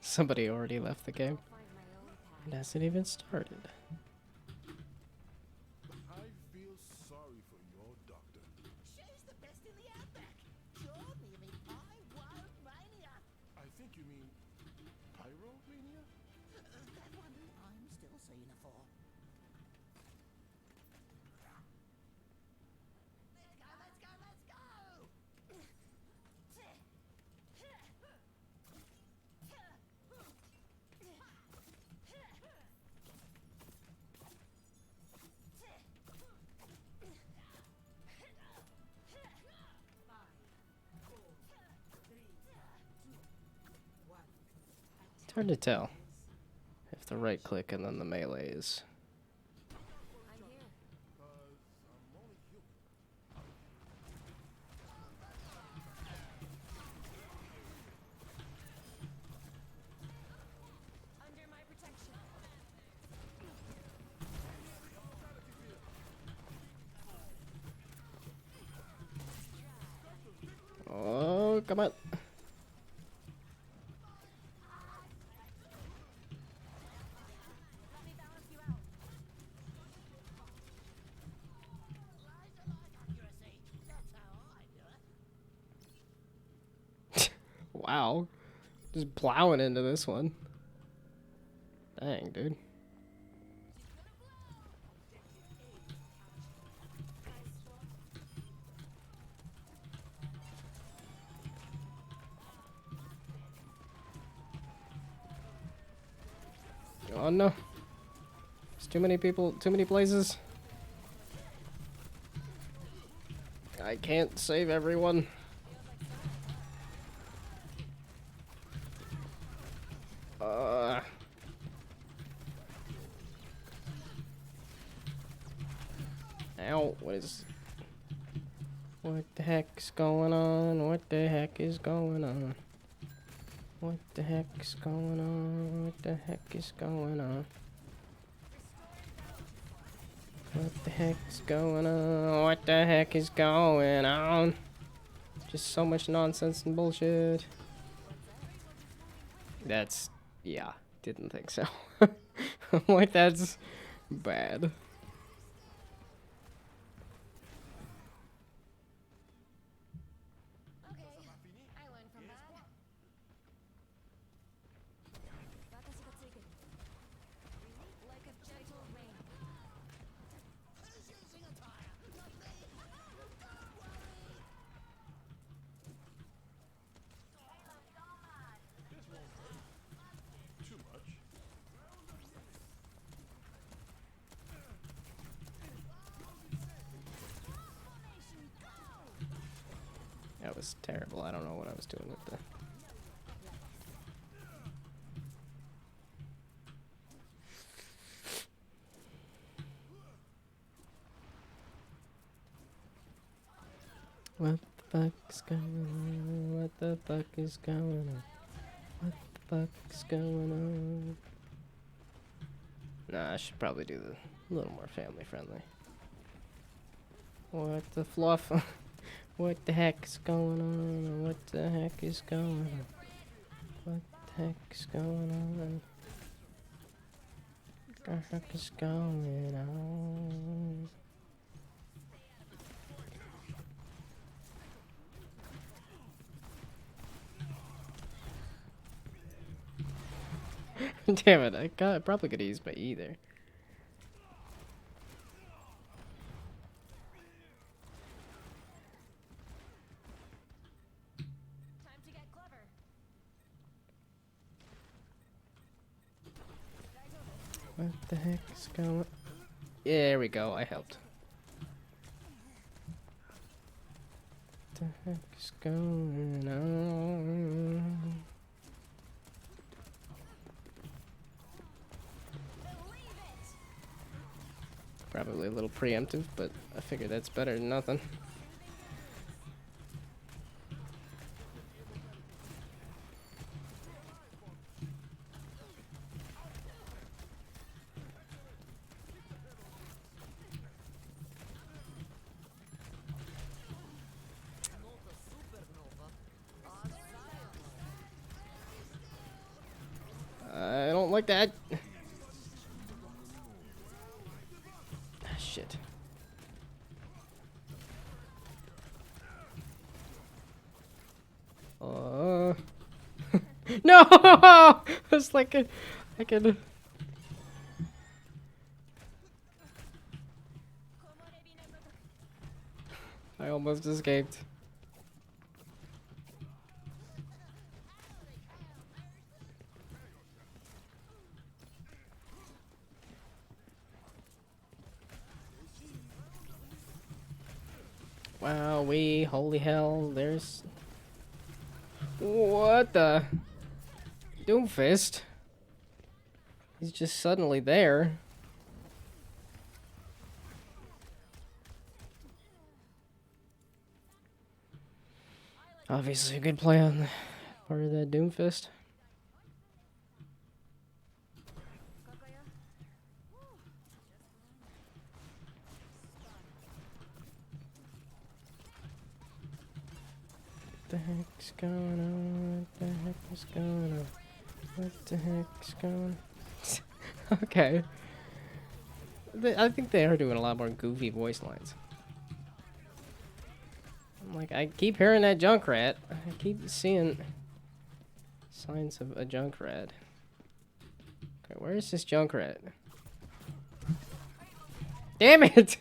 Somebody already left the game. Find my own path. It hasn't even started. I feel sorry for your doctor. She's the best in the outback. You're nearly pyromania. I think you mean pyromania? That one I'm still seeing her for. Let's go, let's go, let's go! It's hard to tell if the right click and then the melee is. I'm here. I'm only human. Under my protection. Oh, come on. Let me balance you out. Accuracy. That's how I do it. Wow. Just plowing into this one. Dang, dude. Oh no. There's too many people, too many places. I can't save everyone. Ow, what the heck's going on? What the heck is going on? What the heck's going on? What the heck is going on? What the heck's going on? What the heck is going on? Just so much nonsense and bullshit. That's, yeah, didn't think so. I'm like, that's bad. Okay, I learned from that. 私がついてる。That was terrible. I don't know what I was doing with the... What the fuck's going on? What the fuck is going on? What the fuck's going on? Nah, I should probably do the a little more family friendly. What the fluff? What the heck's going on? What the heck is going on? What the heck's going on? What the heck is going on? Damn it, I probably could have used my E there. Time to get clever. What the heck's going on? There we go, I helped. What the heck's going on? Probably a little preemptive, but I figure that's better than nothing. I don't like that. Ah, shit. No! It's like I could. I almost escaped. Wow, holy hell, there's... What the... Doomfist? He's just suddenly there. Obviously a good play on the part of that Doomfist. What the heck's going on? What the heck is going on? What the heck's going on? Okay. I think they are doing a lot more goofy voice lines. I'm like, I keep hearing that Junkrat. I keep seeing signs of a Junkrat. Okay, where is this Junkrat? Damn it!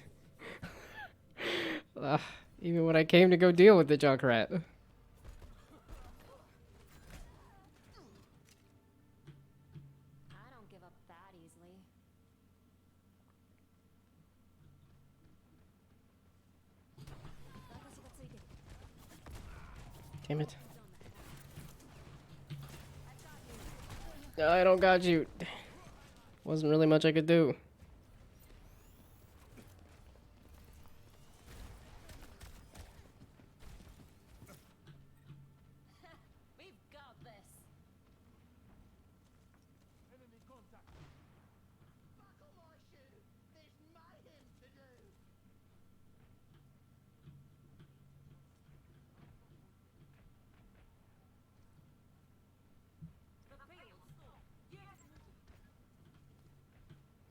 Even when I came to go deal with the Junkrat. I don't give up that easily. Damn it. I don't got you. Wasn't really much I could do. We've got this.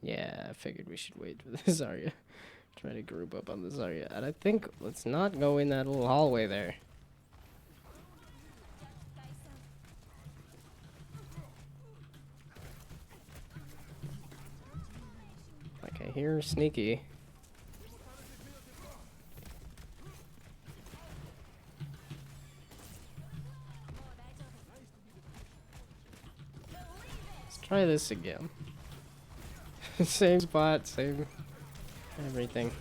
Yeah, I figured we should wait for the Zarya. Try to group up on the Zarya. And I think let's not go in that little hallway there. Like I hear sneaky. Let's try this again. Same spot, same everything.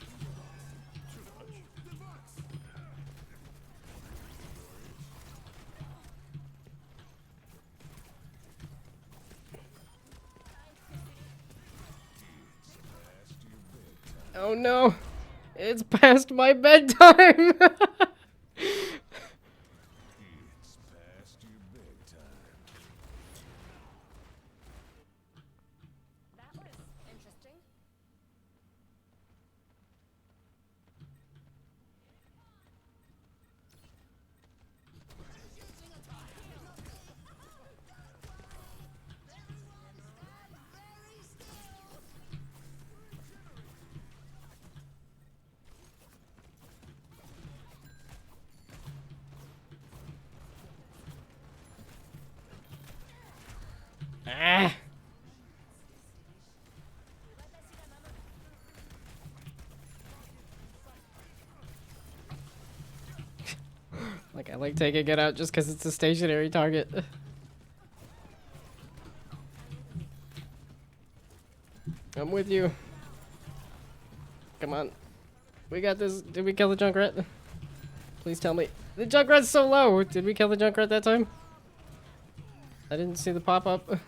Oh no! It's past my bedtime! It's past your bedtime. That was interesting. Ah! Like, I like taking it out just because it's a stationary target. I'm with you. Come on. We got this. Did we kill the Junkrat? Please tell me. The Junkrat's so low! Did we kill the Junkrat that time? I didn't see the pop-up.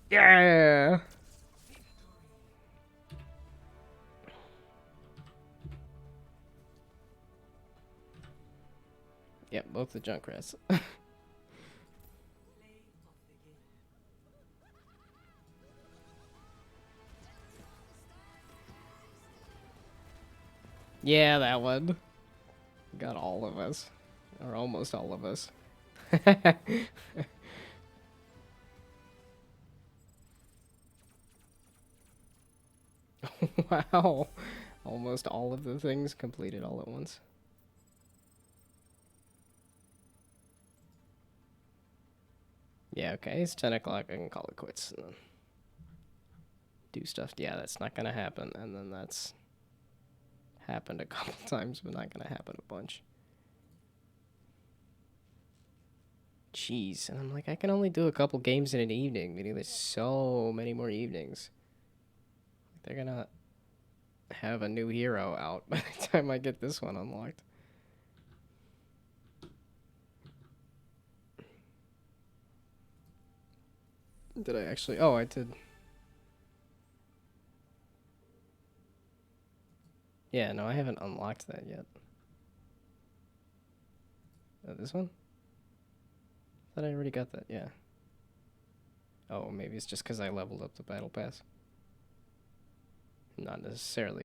Yeah! Yep, both the Junkrats. Yeah, that one. Got all of us. Or almost all of us. Wow. Almost all of the things completed all at once. Yeah, okay, it's 10 o'clock. I can call it quits. And then do stuff. Yeah, that's not gonna happen. And then that's happened a couple times, but not gonna happen a bunch. Jeez, and I'm like, I can only do a couple games in an evening, meaning there's so many more evenings. They're gonna have a new hero out by the time I get this one unlocked. Did I actually? Oh, I did. Yeah, no, I haven't unlocked that yet. This one? Thought I already got that, yeah. Oh, maybe it's just because I leveled up the battle pass. Not necessarily.